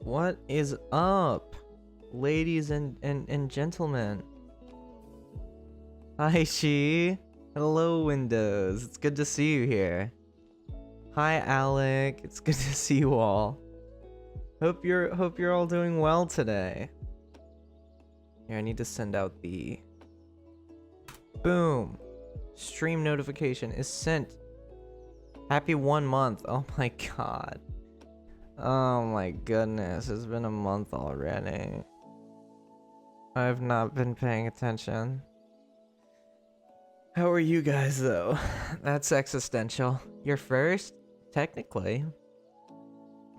What is up, ladies and gentlemen? Hi, She. Hello, Windows. It's good to see you here. Hi, Alec. It's good to see you all. Hope you're all doing well today. Here, I need to send out the boom. Stream notification is sent. Happy 1 month. Oh my god. Oh my goodness, it's been a month already. I've not been paying attention. How are you guys though? That's existential. You're first? Technically.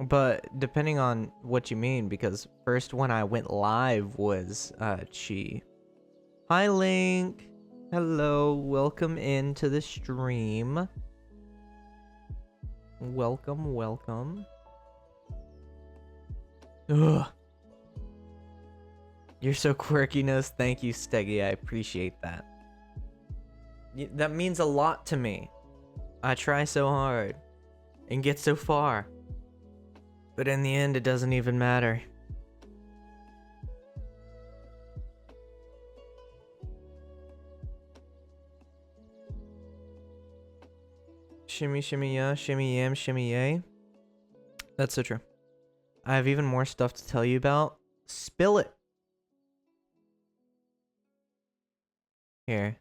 But depending on what you mean, because first when I went live was Chi. Hi Link! Hello, welcome into the stream. Welcome, welcome. Ugh. You're so quirkiness. Thank you, Steggy. I appreciate that. That means a lot to me. I try so hard and get so far. But in the end, it doesn't even matter. Shimmy, shimmy, yeah, shimmy, yam, shimmy, yay. That's so true. I have even more stuff to tell you about. Spill it. Here.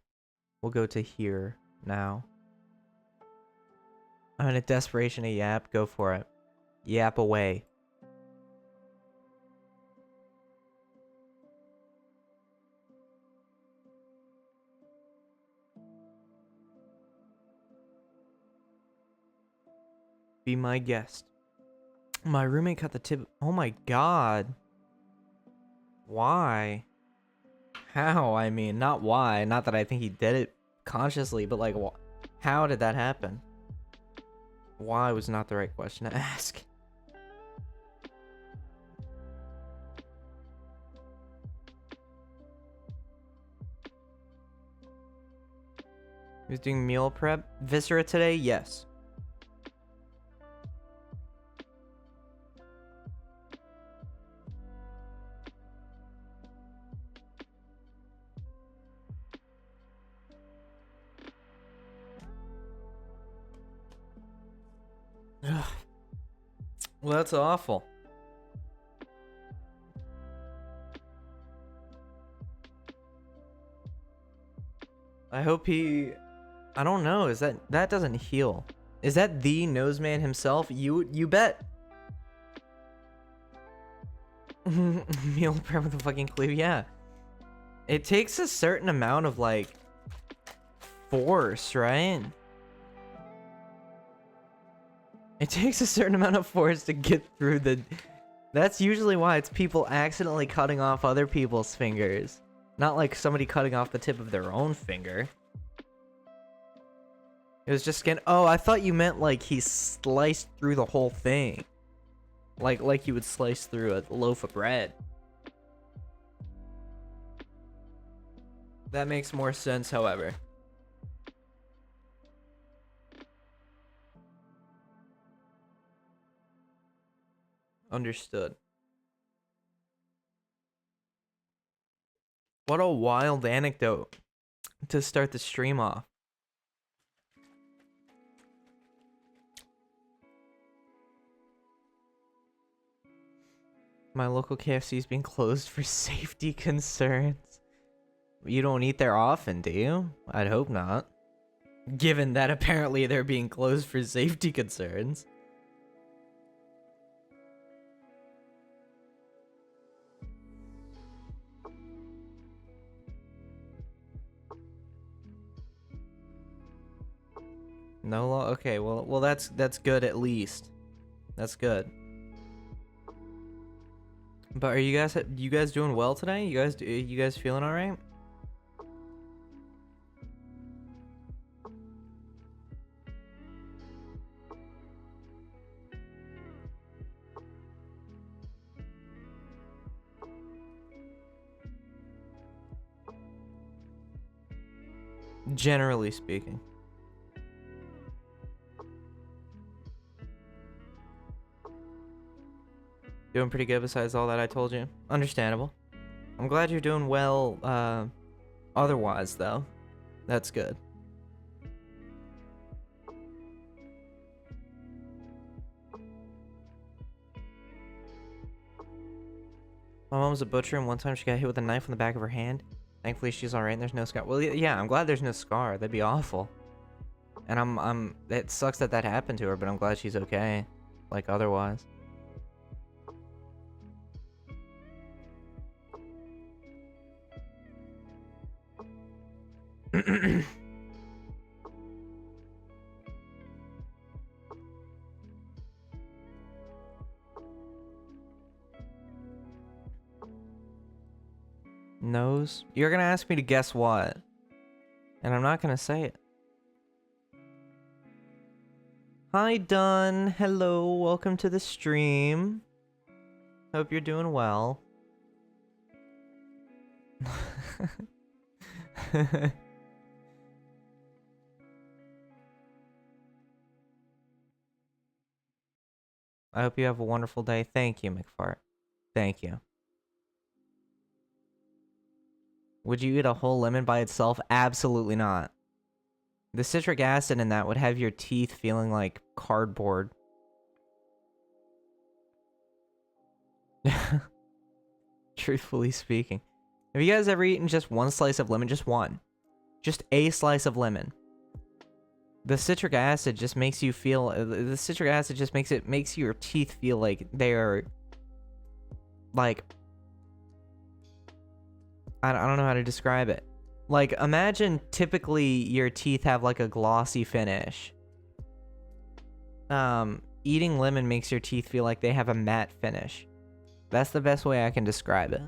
We'll go to here now. I'm in a desperation to yap. Go for it. Yap away. Be my guest. My roommate cut the tip. Oh my god. Why? How? I mean, not why. Not that I think he did it consciously, but like, how did that happen? Why was not the right question to ask. He was doing meal prep. Viscera today? Yes. Ugh. Well, that's awful. I hope he... I don't know. Is that doesn't heal? Is that the nose man himself? You bet. Meal prep with a fucking cleave. Yeah. It takes a certain amount of like force, right? It takes a certain amount of force to get through the... That's usually why it's people accidentally cutting off other people's fingers. Not like somebody cutting off the tip of their own finger. It was just skin. Oh, I thought you meant like he sliced through the whole thing. Like you would slice through a loaf of bread. That makes more sense, however. Understood. What a wild anecdote to start the stream off. My local KFC is being closed for safety concerns. You don't eat there often, do you? I'd hope not. Given that apparently they're being closed for safety concerns. No law. Okay, well that's good at least. That's good. But are you guys doing well today? You guys feeling all right? Generally speaking. Doing pretty good besides all that I told you. Understandable. I'm glad you're doing well, otherwise, though. That's good. My mom was a butcher, and one time she got hit with a knife on the back of her hand. Thankfully, she's alright and there's no scar. Well, yeah, I'm glad there's no scar. That'd be awful. And it sucks that that happened to her, but I'm glad she's okay. Like, otherwise. Nose? You're gonna ask me to guess what? And I'm not gonna say it. Hi, Dunn. Hello, welcome to the stream. Hope you're doing well. I hope you have a wonderful day. Thank you, McFart. Thank you. Would you eat a whole lemon by itself? Absolutely not. The citric acid in that would have your teeth feeling like cardboard. Truthfully speaking. Have you guys ever eaten just one slice of lemon? Just one. Just a slice of lemon. The citric acid just makes you feel... The citric acid just makes your teeth feel like they're... Like... I don't know how to describe it. Like, imagine typically your teeth have like a glossy finish. Eating lemon makes your teeth feel like they have a matte finish. That's the best way I can describe it.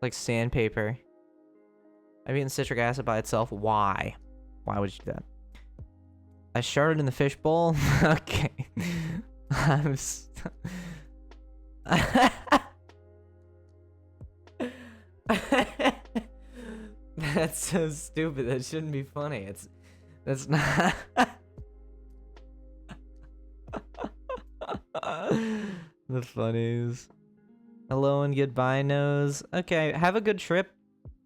Like sandpaper. I've eaten citric acid by itself. Why? Why would you do that? I sharted in the fishbowl? Okay. That's so stupid. That shouldn't be funny. That's not. The funnies. Hello and goodbye, nose. Okay, have a good trip.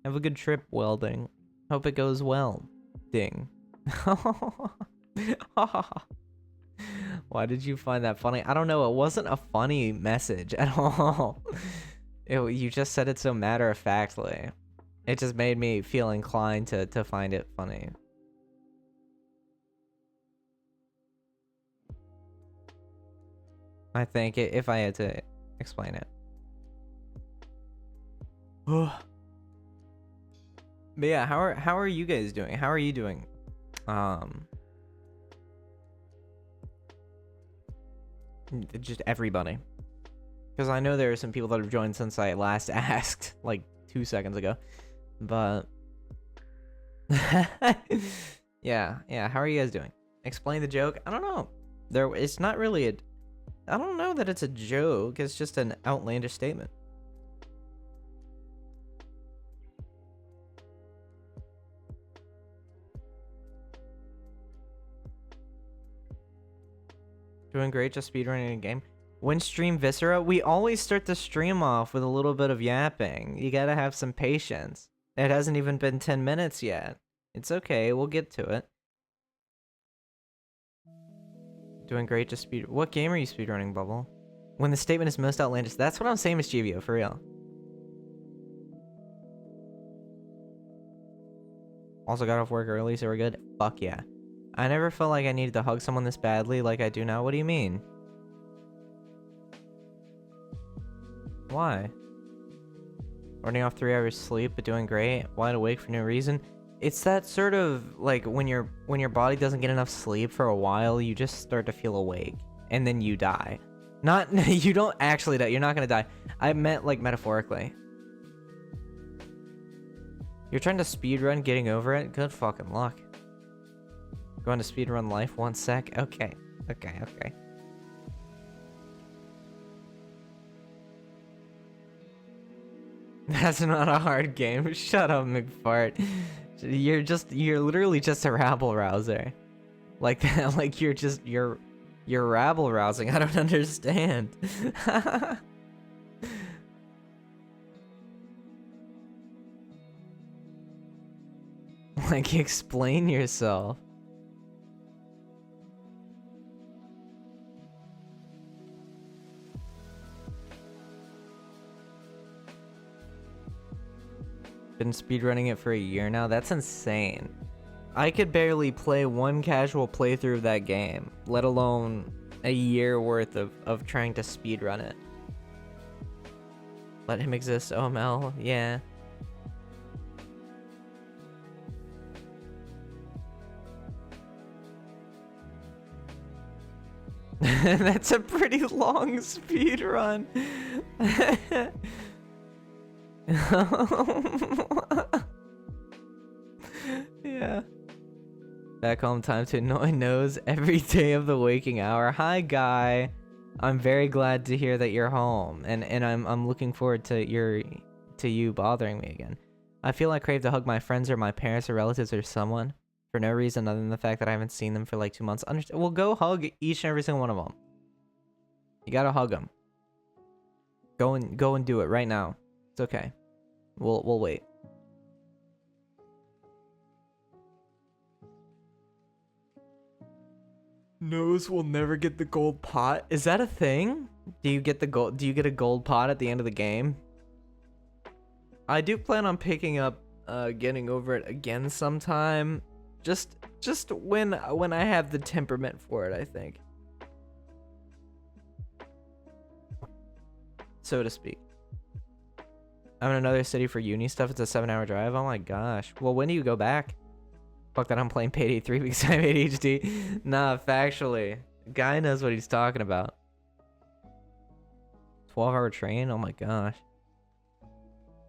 Have a good trip, welding. Hope it goes well. Ding. Why did you find that funny? I don't know. It wasn't a funny message at all. You just said it so matter-of-factly. It just made me feel inclined to find it funny. I think if I had to explain it. But yeah, how are you guys doing? How are you doing? Just everybody. Because I know there are some people that have joined since I last asked, like 2 seconds ago. But yeah, how are you guys doing? Explain the joke. I don't know. It's not really I don't know that it's a joke. It's just an outlandish statement. Doing great, just speedrunning a game. When stream Viscera, we always start the stream off with a little bit of yapping. You gotta have some patience. It hasn't even been 10 minutes yet. It's okay, we'll get to it. Doing great, just speed. What game are you speedrunning, Bubble? When the statement is most outlandish. That's what I'm saying, Miss Givio, for real. Also got off work early, so we're good. Fuck yeah. I never felt like I needed to hug someone this badly like I do now. What do you mean? Why? Running off 3 hours sleep, but doing great. Wide awake for no reason. It's that sort of, like, when your body doesn't get enough sleep for a while, you just start to feel awake. And then you die. Not, you don't actually die. You're not gonna die. I meant, like, metaphorically. You're trying to speedrun getting over it? Good fucking luck. Going to speedrun life 1 sec? Okay. Okay. That's not a hard game. Shut up, McFart. You're literally just a rabble rouser. Like that, like you're You're rabble rousing. I don't understand. Like, explain yourself. Been speedrunning it for a year now. That's insane. I could barely play one casual playthrough of that game, let alone a year worth of trying to speedrun it. Let him exist, OML. Yeah. That's a pretty long speed run. Yeah. Back home, time to annoy nose every day of the waking hour. Hi, guy. I'm very glad to hear that you're home, and I'm looking forward to you bothering me again. I feel I crave to hug my friends or my parents or relatives or someone for no reason other than the fact that I haven't seen them for like 2 months. Well, go hug each and every single one of them. You gotta hug them. Go and do it right now. It's okay. We'll wait. Nose will never get the gold pot. Is that a thing? Do you get a gold pot at the end of the game? I do plan on picking up getting over it again sometime. Just when I have the temperament for it, I think. So to speak. I'm in another city for uni stuff. It's a 7-hour drive. Oh my gosh. Well, when do you go back? Fuck that, I'm playing Payday 3 because I have ADHD. Nah, factually. Guy knows what he's talking about. 12-hour train? Oh my gosh.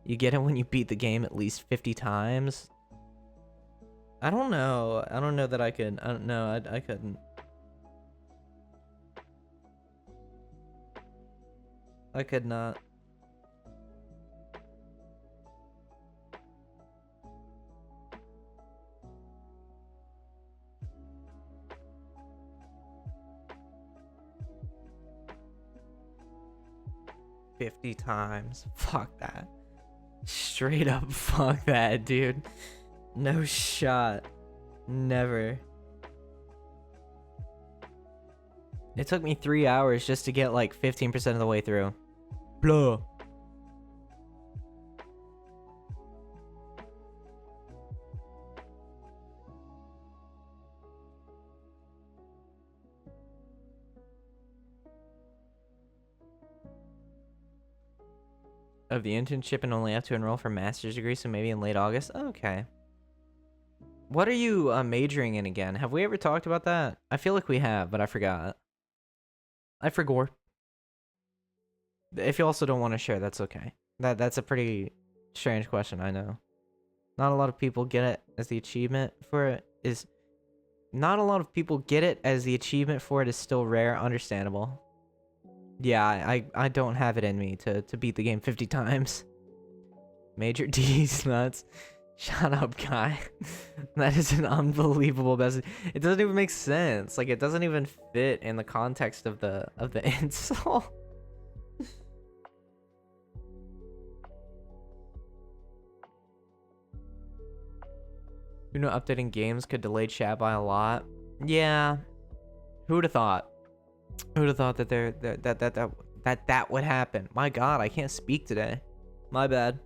You get it when you beat the game at least 50 times? I don't know. I don't know that I could. I don't know. I couldn't. I could not. $50 times. Fuck that. Straight up fuck that, dude. No shot. Never. It took me 3 hours just to get like 15% of the way through. Blah. Of the internship and only have to enroll for master's degree, so maybe in late August. Okay. What are you majoring in again? Have we ever talked about that? I feel like we have, but I forgot. I forgot. If you also don't want to share, that's okay. That's a pretty strange question, I know. Not a lot of people get it as the achievement for it is... Not a lot of people get it as the achievement for it is still rare. Understandable. Yeah, I don't have it in me to beat the game 50 times. Major D's nuts. Shut up, guy. That is an unbelievable message. It doesn't even make sense. Like, it doesn't even fit in the context of the insult. You know, updating games could delay chat by a lot. Yeah. Who would have thought? Who would have thought that that would happen? My God, I can't speak today. My bad.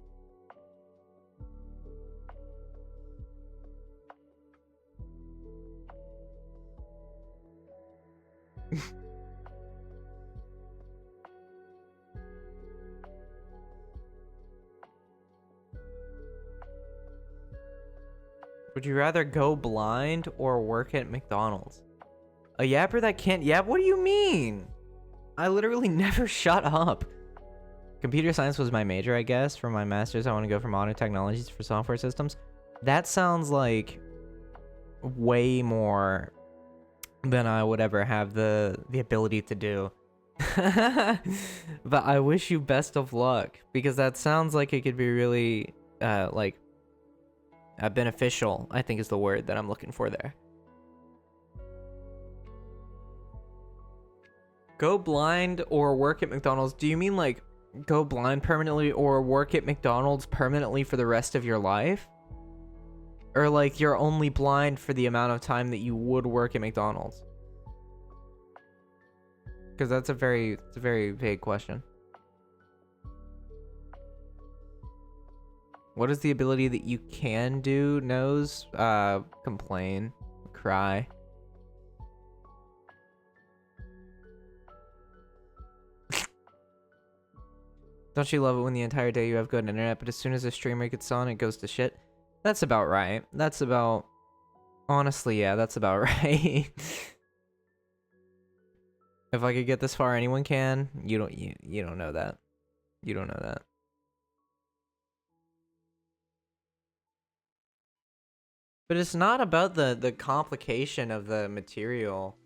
Would you rather go blind or work at McDonald's? A yapper that can't yap? What do you mean? I literally never shut up. Computer science was my major, I guess. For my master's, I want to go for modern technologies for software systems. That sounds like way more than I would ever have the ability to do. But I wish you best of luck, because that sounds like it could be really like beneficial, I think is the word that I'm looking for there. Go blind or work at McDonald's. Do you mean like go blind permanently or work at McDonald's permanently for the rest of your life? Or like you're only blind for the amount of time that you would work at McDonald's? Because it's a very vague question. What is the ability that you can do? Knows? Complain. Cry. Don't you love it when the entire day you have good internet, but as soon as a streamer gets on, it goes to shit? That's about right. That's about... Honestly, yeah, that's about right. If I could get this far, anyone can. You don't know that. You don't know that. But it's not about the complication of the material.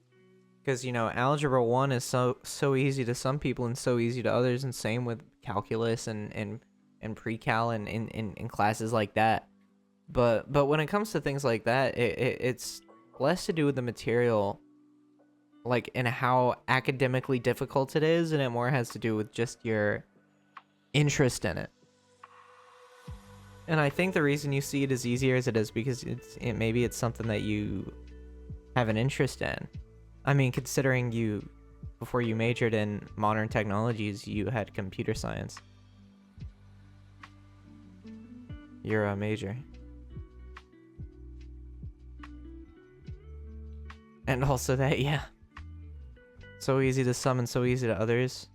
Because, you know, Algebra 1 is so easy to some people and so easy to others, and same with calculus and pre-cal and in classes like that. But when it comes to things like that, it's less to do with the material, like, and how academically difficult it is, and it more has to do with just your interest in it. And I think the reason you see it as easier as it is because maybe it's something that you have an interest in. I mean, considering before you majored in modern technologies, you had computer science. You're a major. And also that, yeah. So easy to some and so easy to others.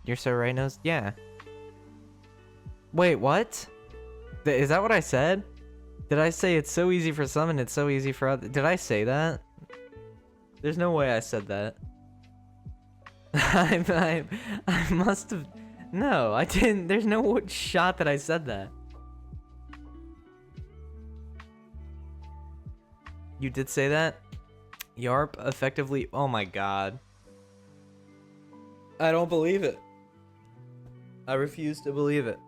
You're so right, Nose? Yeah. Wait, what? Is that what I said? Did I say it's so easy for some and it's so easy for others? Did I say that? There's no way I said that. I must have... No, I didn't. There's no shot that I said that. You did say that? Yarp effectively... Oh my god. I don't believe it. I refuse to believe it.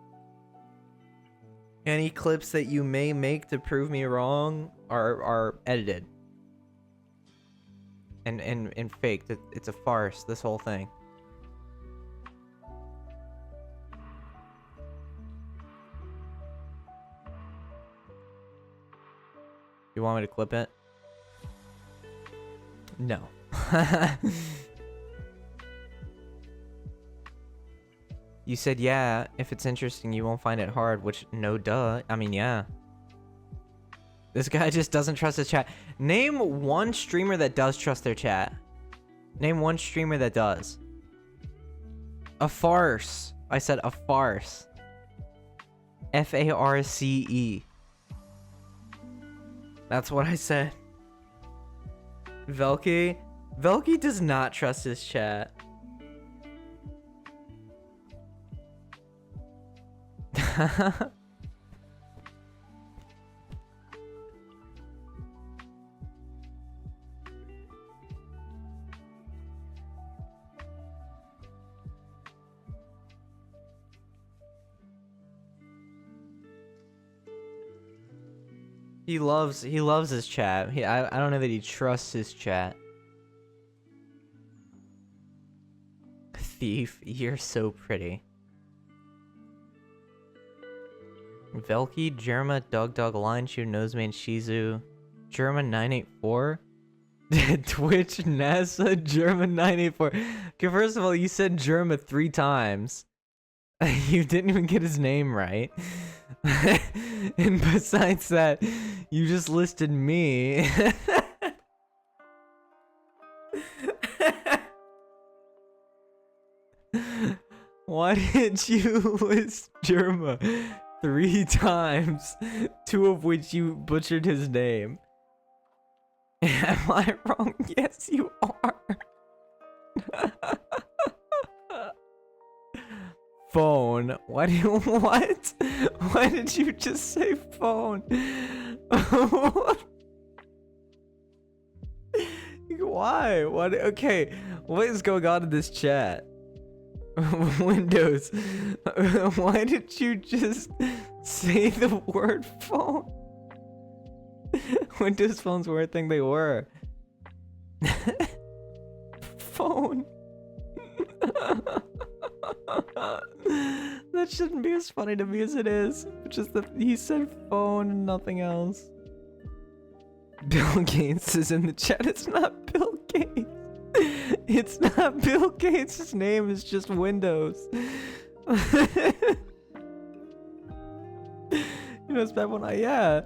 Any clips that you may make to prove me wrong are edited. And faked. It's a farce, this whole thing. You want me to clip it? No. You said, yeah, if it's interesting, you won't find it hard, which, no duh. I mean, yeah. This guy just doesn't trust his chat. Name one streamer that does trust their chat. Name one streamer that does. A farce. I said a farce. F-A-R-C-E. That's what I said. Velky? Velky does not trust his chat. He loves his chat. I don't know that he trusts his chat. Thief, you're so pretty. Velky, Jerma, Dog, Lion Shoe, Noseman, Shizu, Jerma 984, Twitch, NASA, Jerma 984. Okay, first of all, you said Jerma 3 times. You didn't even get his name right. And besides that, you just listed me. Why did you list Jerma 3 times, 2 of which you butchered his name? Am I wrong? Yes, you are. Phone. What? Why did you just say phone? Why? What? Okay, what is going on in this chat? Windows. Why did you just say the word phone? Windows phones were a thing they were. Phone. That shouldn't be as funny to me as it is. Just that he said phone and nothing else. Bill Gates is in the chat. It's not Bill Gates. It's not Bill Gates. His name is just Windows. You know, it's bad when yeah.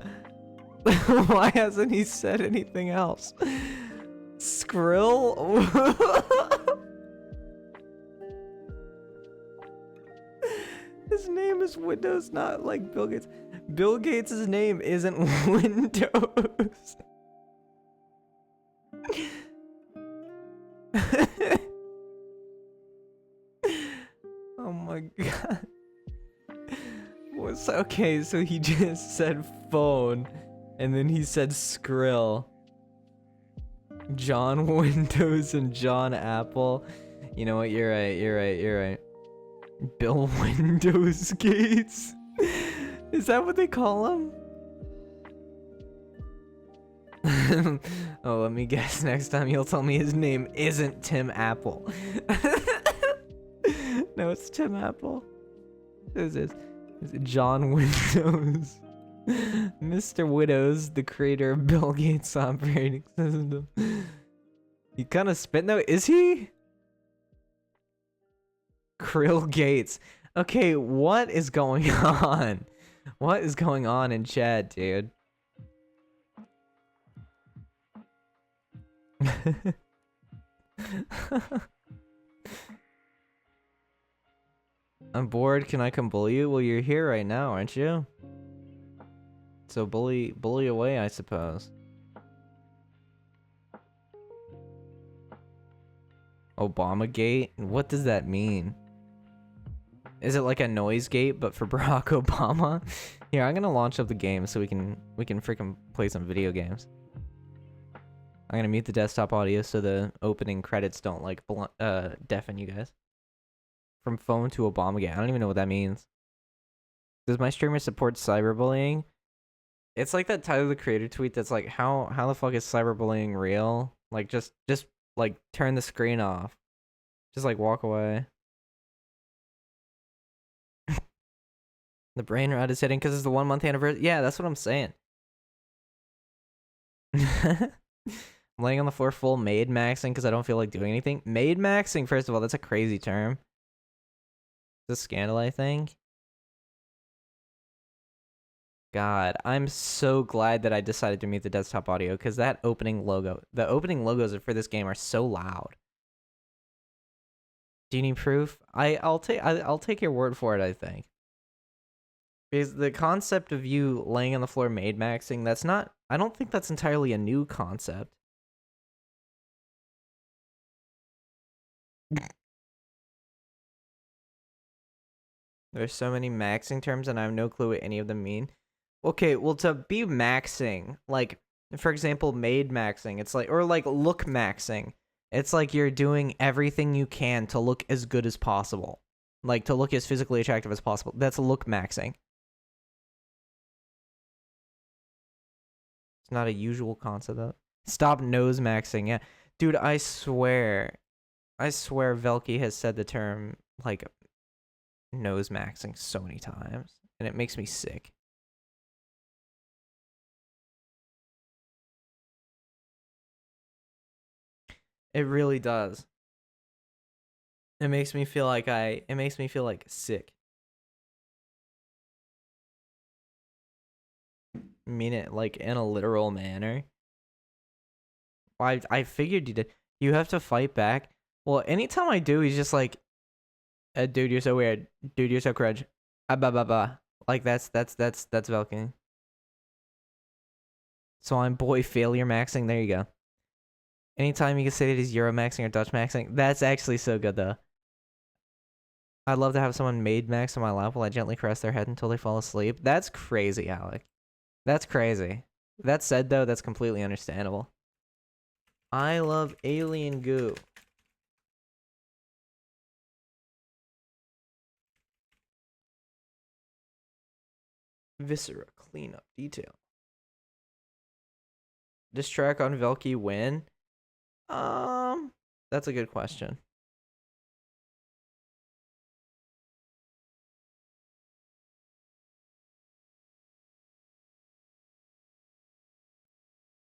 Why hasn't he said anything else? Skrill? His name is Windows, not like Bill Gates. Bill Gates' name isn't Windows. Oh my god. Okay, so he just said phone, and then he said Skrill. John Windows and John Apple. You know what? You're right. Bill Windows Gates. Is that what they call him? Oh, let me guess. Next time you'll tell me his name isn't Tim Apple. No, it's Tim Apple. Who's this? Is it John Windows? Mr. Windows, the creator of Bill Gates' operating system. He kind of spit though, is he? Krill Gates. Okay, what is going on? What is going on in chat, dude? I'm bored. Can I come bully you? Well, you're here right now, aren't you? So bully away, I suppose. Obamagate? What does that mean? Is it like a noise gate, but for Barack Obama? Here, I'm gonna launch up the game so we can freaking play some video games. I'm gonna mute the desktop audio so the opening credits don't like deafen you guys. From phone to Obamagate. I don't even know what that means. Does my streamer support cyberbullying? It's like that Tyler the Creator tweet that's like, how the fuck is cyberbullying real? Like just like turn the screen off. Just like walk away. The brain rot is hitting because it's the 1 month anniversary. Yeah, that's what I'm saying. I'm laying on the floor full maid maxing because I don't feel like doing anything. Maid maxing, first of all, that's a crazy term. It's a scandal, I think. God, I'm so glad that I decided to mute the desktop audio because that opening logo, the opening logos for this game are so loud. Do you need proof? I'll take your word for it, I think. Because the concept of you laying on the floor maid maxing, that's not, I don't think that's entirely a new concept. There's so many maxing terms and I have no clue what any of them mean. Okay, well, to be maxing, like, for example, maid maxing, it's like, or like look maxing. It's like you're doing everything you can to look as good as possible. Like, to look as physically attractive as possible. That's look maxing. It's not a usual concept, though. Stop nose maxing, yeah. Dude, I swear Velky has said the term, like, nose maxing so many times. And it makes me sick. It really does. It makes me feel like sick. I mean it like in a literal manner. I figured you did. You have to fight back. Well, anytime I do, he's just like, dude, you're so weird. Dude, you're so cringe. Bah, bah, bah. Like that's Velking. So I'm boy failure maxing. There you go. Anytime you can say that he's Euro maxing or Dutch maxing, that's actually so good though. I'd love to have someone maid max on my lap while I gently caress their head until they fall asleep. That's crazy, Alec. That's crazy. That said though, that's completely understandable. I love alien goo. Viscera cleanup detail. This track on Velky win? That's a good question.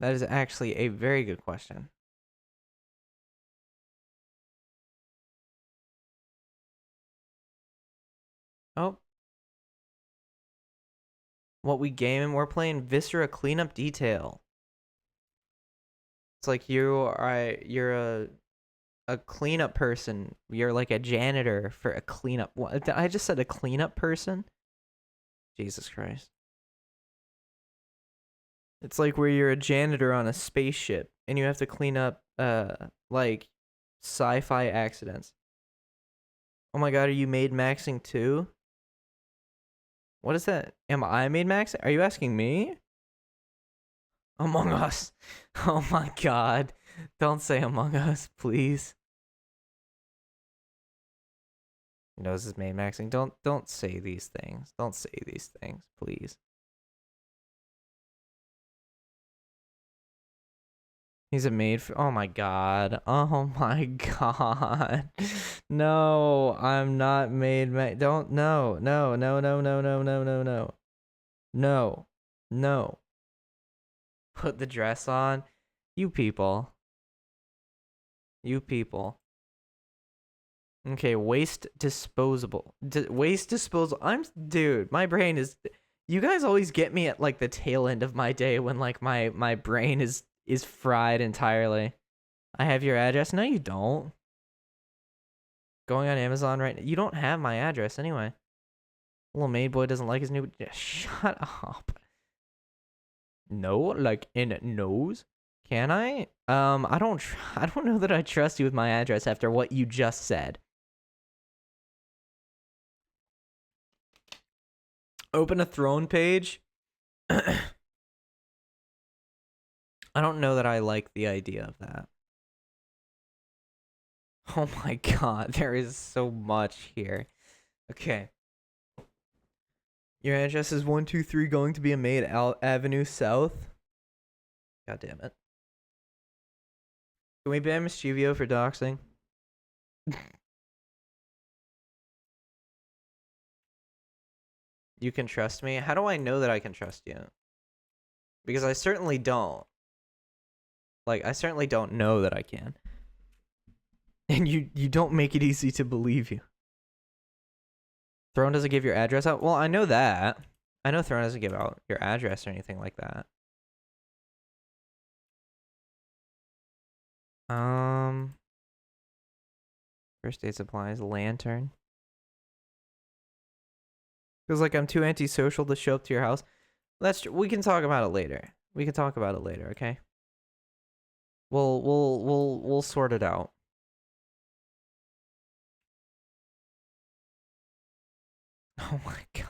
That is actually a very good question. Oh. What we game? We're playing Viscera Cleanup Detail. It's like you're a cleanup person. You're like a janitor for a cleanup. What? I just said a cleanup person? Jesus Christ. It's like where you're a janitor on a spaceship and you have to clean up like sci-fi accidents. Oh my god, are you made maxing too? What is that? Am I made maxing? Are you asking me? Among Us. Oh my god. Don't say Among Us, please. Knows his main maxing. Don't say these things. Don't say these things, please. He's a maid for. Oh my god. Oh my god. No, I'm not made. Don't. No. No. No. No. No. No. No. No. No. No. No. Put the dress on. You people. You people. Okay, waste disposable. Waste disposal. Dude, my brain is. You guys always get me at like the tail end of my day when like my brain is fried entirely. I have your address. No, you don't. Going on Amazon right now. You don't have my address anyway. Little maid boy doesn't like his new. Shut up. No, like in nose. Can I? I don't know that I trust you with my address after what you just said. Open a throne page. I don't know that I like the idea of that. Oh my god, there is so much here. Okay. Your address is 123 going to be a maid Avenue South. God damn it. Can we ban Mischivio for doxing? You can trust me? How do I know that I can trust you? Because I certainly don't. Like, I certainly don't know that I can. And you don't make it easy to believe you. Throne doesn't give your address out? Well, I know that. I know Throne doesn't give out your address or anything like that. First aid supplies, lantern. Feels like I'm too antisocial to show up to your house. We can talk about it later. We can talk about it later, okay? We'll sort it out. Oh my god.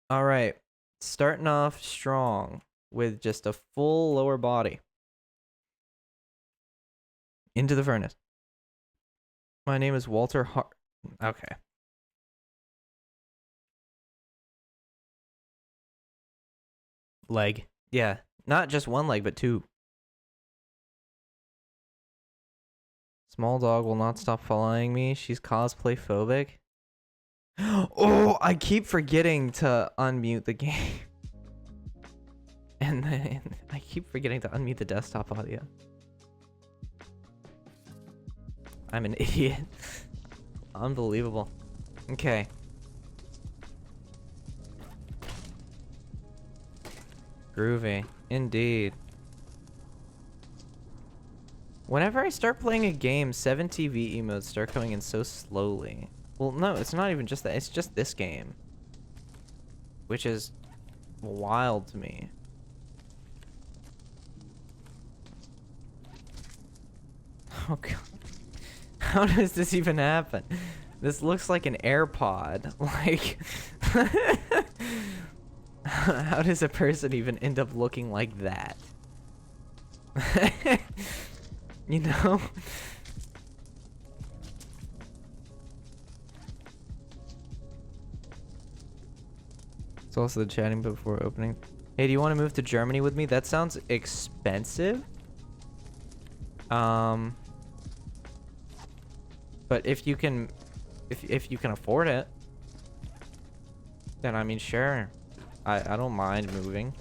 All right. Starting off strong with just a full lower body. Into the furnace. My name is Walter Hart. Okay. Leg. Yeah. Not just one leg, but two. Small dog will not stop following me. She's cosplay phobic. Oh, I keep forgetting to unmute the game. And then I keep forgetting to unmute the desktop audio. I'm an idiot. Unbelievable. Okay. Groovy. Indeed. Whenever I start playing a game, 7 TV emotes start coming in so slowly. Well, no, it's not even just that. It's just this game. Which is wild to me. Oh, God. How does this even happen? This looks like an AirPod. Like... How does a person even end up looking like that? You know? It's also the chatting before opening. Hey, do you want to move to Germany with me? That sounds expensive. But if you can afford it, then I mean, sure. I don't mind moving.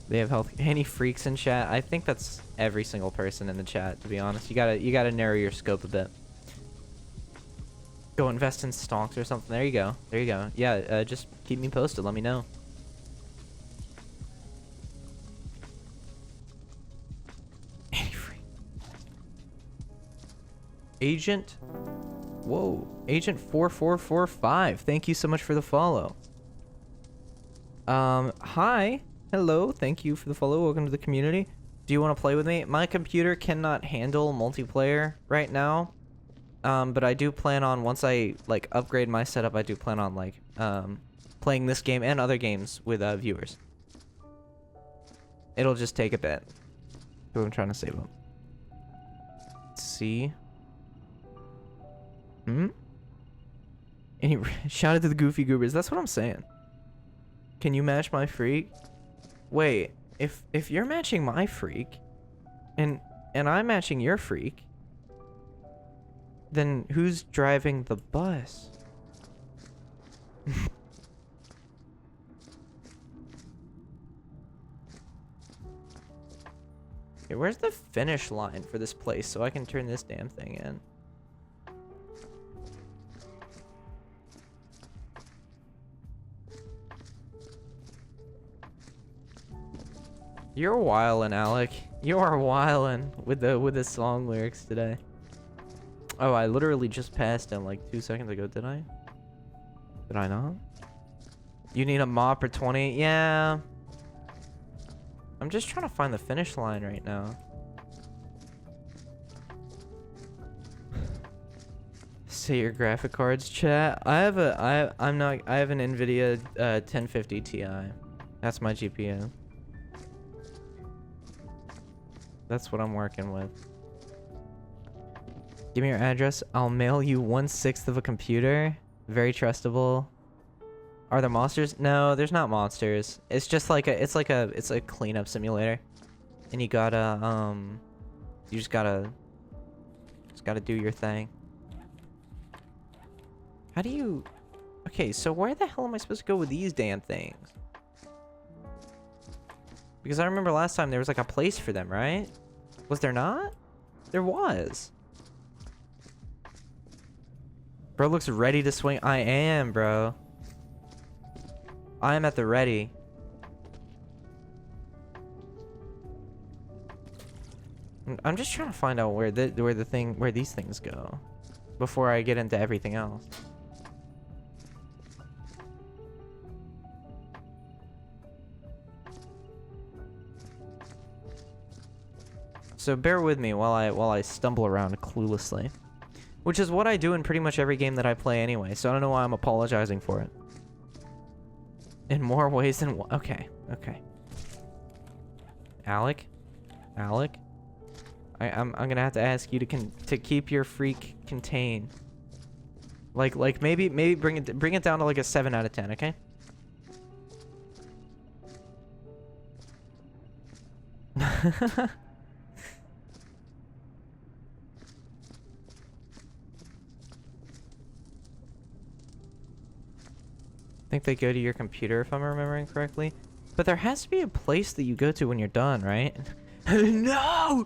They have health. Any freaks in chat? I think that's every single person in the chat, to be honest. You gotta narrow your scope a bit. Go invest in stonks or something. There you go. There you go. Yeah, just keep me posted. Let me know. Any freak. Agent. Whoa. Agent 4445. Thank you so much for the follow. Hi. Hello. Thank you for the follow. Welcome to the community. Do you want to play with me? My computer cannot handle multiplayer right now. But I do plan on, once I like upgrade my setup, I do plan on like playing this game and other games with viewers. It'll just take a bit. Who I'm trying to save them. Let's see. Any shout out to the Goofy Goobers. That's what I'm saying. Can you match my freak? Wait, if you're matching my freak, and I'm matching your freak, then who's driving the bus? Okay, where's the finish line for this place so I can turn this damn thing in? You're wildin', Alec. You are wildin' with the song lyrics today. Oh, I literally just passed him like 2 seconds ago, did I? Did I not? You need a mop or 20? Yeah. I'm just trying to find the finish line right now. Say your graphic cards, chat. I have an Nvidia 1050 Ti. That's my GPU. That's what I'm working with. Give me your address. I'll mail you 1/6 of a computer. Very trustable. Are there monsters? No, there's not monsters. It's just like it's a cleanup simulator. And you gotta you just gotta do your thing. How do you... Okay, so where the hell am I supposed to go with these damn things? Because I remember last time there was like a place for them, right? Was there not? There was. Bro looks ready to swing. I am, bro. I am at the ready. I'm just trying to find out where these things go before I get into everything else. So bear with me while I stumble around cluelessly. Which is what I do in pretty much every game that I play anyway, so I don't know why I'm apologizing for it. In more ways than one. Okay, okay. Alec? Alec? I'm gonna have to ask you to keep your freak contained. Like maybe bring it down to like a 7 out of 10, okay? I think they go to your computer if I'm remembering correctly. But there has to be a place that you go to when you're done, right? No!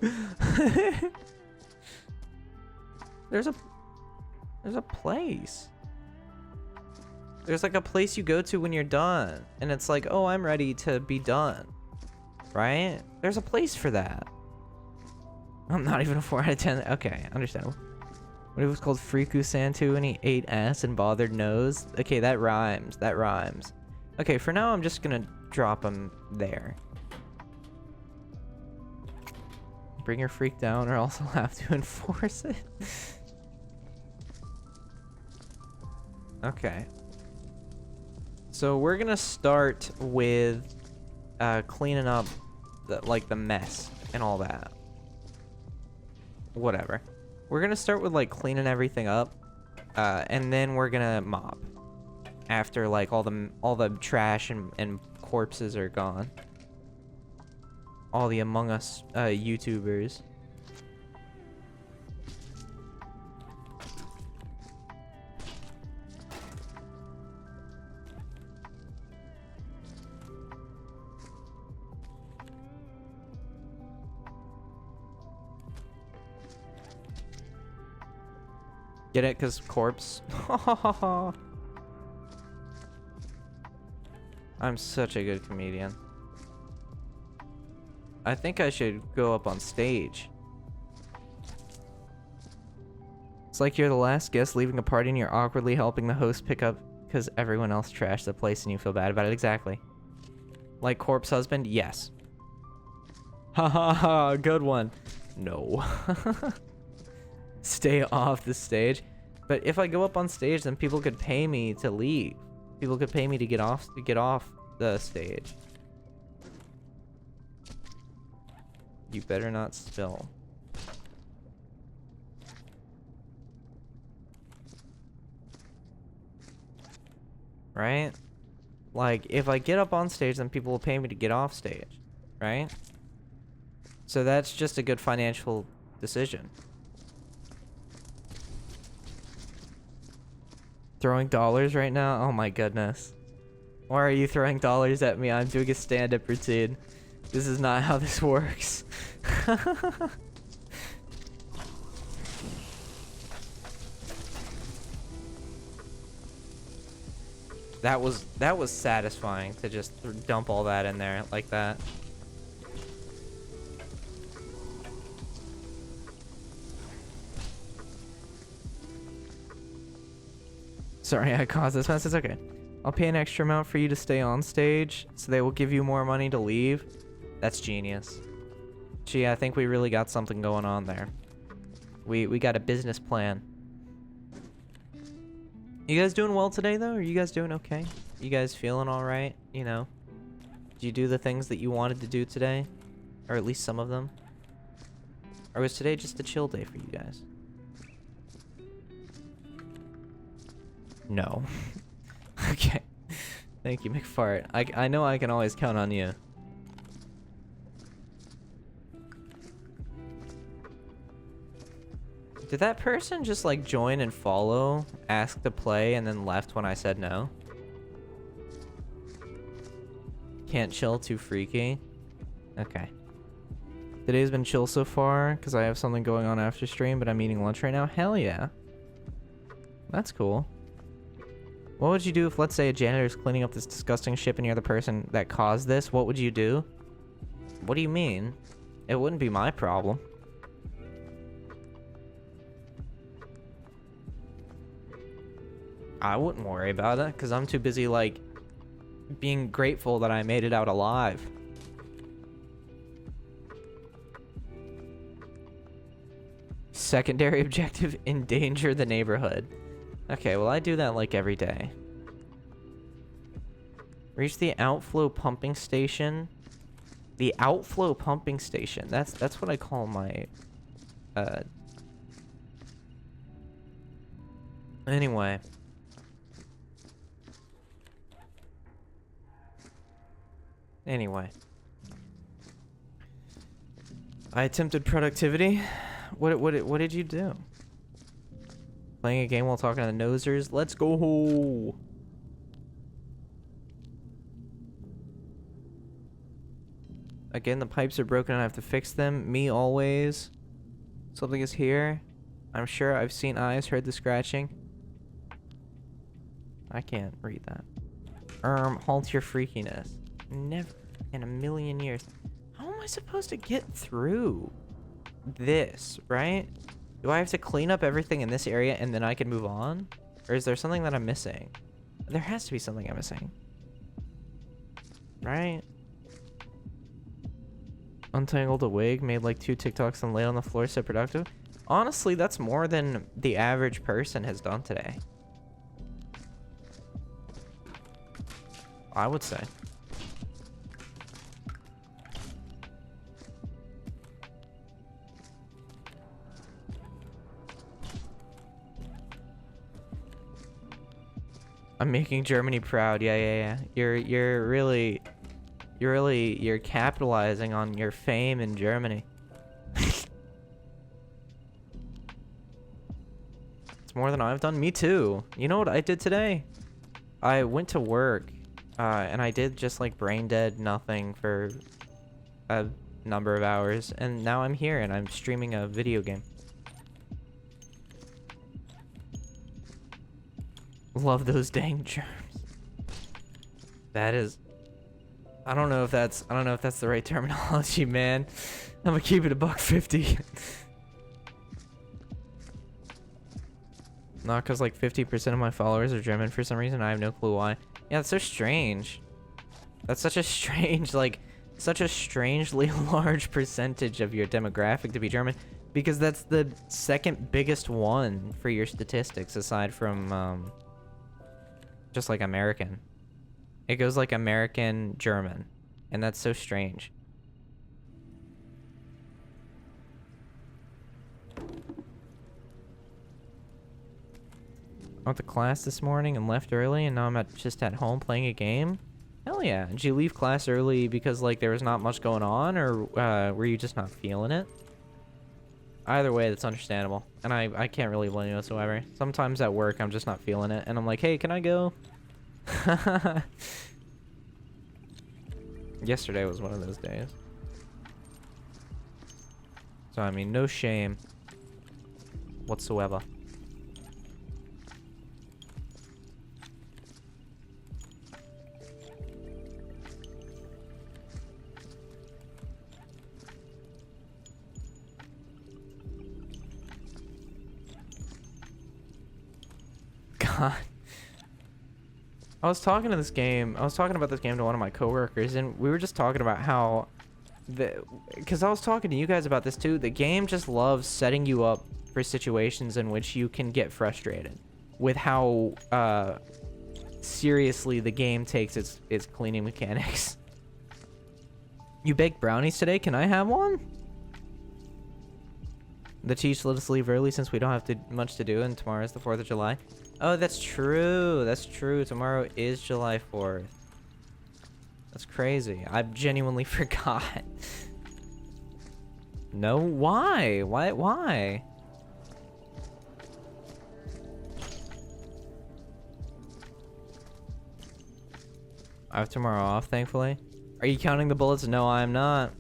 There's a place. There's like a place you go to when you're done. And it's like, oh, I'm ready to be done. Right? There's a place for that. I'm not even a 4 out of 10. Okay, understandable. What if it was called Friku Santu and he ate ass and bothered nose? Okay, that rhymes. That rhymes. Okay, for now I'm just gonna drop him there. Bring your freak down or else I'll have to enforce it. Okay. So we're gonna start with cleaning up the mess and all that. Whatever. We're gonna start with like cleaning everything up, and then we're gonna mop after like all the trash and corpses are gone. All the Among Us YouTubers. Get it? Because corpse. I'm such a good comedian. I think I should go up on stage. It's like you're the last guest leaving a party and you're awkwardly helping the host pick up because everyone else trashed the place and you feel bad about it. Exactly. Like corpse husband? Yes. Ha ha ha, good one. No. Stay off the stage. But if I go up on stage, then people could pay me to leave. People could pay me to get off the stage. You better not spill. Right? Like, if I get up on stage, then people will pay me to get off stage. Right? So that's just a good financial decision. Throwing dollars right now? Oh my goodness. Why are you throwing dollars at me? I'm doing a stand-up routine. This is not how this works. That was satisfying to just dump all that in there like that. Sorry, I caused this mess. It's okay. I'll pay an extra amount for you to stay on stage, so they will give you more money to leave. That's genius. Gee, I think we really got something going on there. We got a business plan. You guys doing well today, though? Are you guys doing okay? You guys feeling all right? You know? Did you do the things that you wanted to do today? Or at least some of them? Or was today just a chill day for you guys? No. Okay. Thank you, McFart. I know I can always count on you. Did that person just like join and follow, ask to play, and then left when I said no? Can't chill, too freaky. Okay. Today's been chill so far because I have something going on after stream, but I'm eating lunch right now. Hell yeah. That's cool. What would you do if, let's say, a janitor's cleaning up this disgusting shit and you're the person that caused this? What would you do? What do you mean? It wouldn't be my problem. I wouldn't worry about it because I'm too busy, like, being grateful that I made it out alive. Secondary objective, endanger the neighborhood. Okay, well, I do that, like, every day. Reach the outflow pumping station. The outflow pumping station. That's what I call my, Anyway. I attempted productivity. What did you do? Playing a game while talking to the nosers. Let's go. Again, the pipes are broken and I have to fix them. Me always. Something is here. I'm sure I've seen eyes, heard the scratching. I can't read that. Halt your freakiness. Never in a million years. How am I supposed to get through this, right? Do I have to clean up everything in this area and then I can move on? Or is there something that I'm missing? There has to be something I'm missing. Right? Untangled a wig, made like 2 TikToks and laid on the floor, so productive. Honestly, that's more than the average person has done today. I would say. I'm making Germany proud. Yeah. You're capitalizing on your fame in Germany. It's more than I've done. Me too. You know what I did today? I went to work, and I did just like brain dead nothing for a number of hours, and now I'm here and I'm streaming a video game. Love those dang germs. That is... I don't know if that's the right terminology, man. I'm gonna keep it a $1.50. Not because like 50% of my followers are German for some reason. I have no clue why. Yeah, it's so strange. That's such a strange, like, such a strangely large percentage of your demographic to be German, because that's the second biggest one for your statistics aside from just like American. It goes like American, German, and that's so strange. I went to class this morning and left early, and now I'm just at home playing a game. Hell yeah. Did you leave class early because like there was not much going on, or were you just not feeling it? Either way, that's understandable, and I can't really blame you whatsoever. Sometimes at work I'm just not feeling it, and I'm like, hey, can I go? Yesterday was one of those days. So I mean, no shame whatsoever. God. I was talking about this game to one of my coworkers, and we were just talking about how because I was talking to you guys about this too, the game just loves setting you up for situations in which you can get frustrated with how seriously the game takes its cleaning mechanics. You baked brownies today? Can I have one? The teacher let us leave early since we don't have much to do, and tomorrow is the 4th of July. Oh, that's true. That's true. Tomorrow is July 4th. That's crazy. I genuinely forgot. No, why? Why? I have tomorrow off, thankfully. Are you counting the bullets? No, I'm not.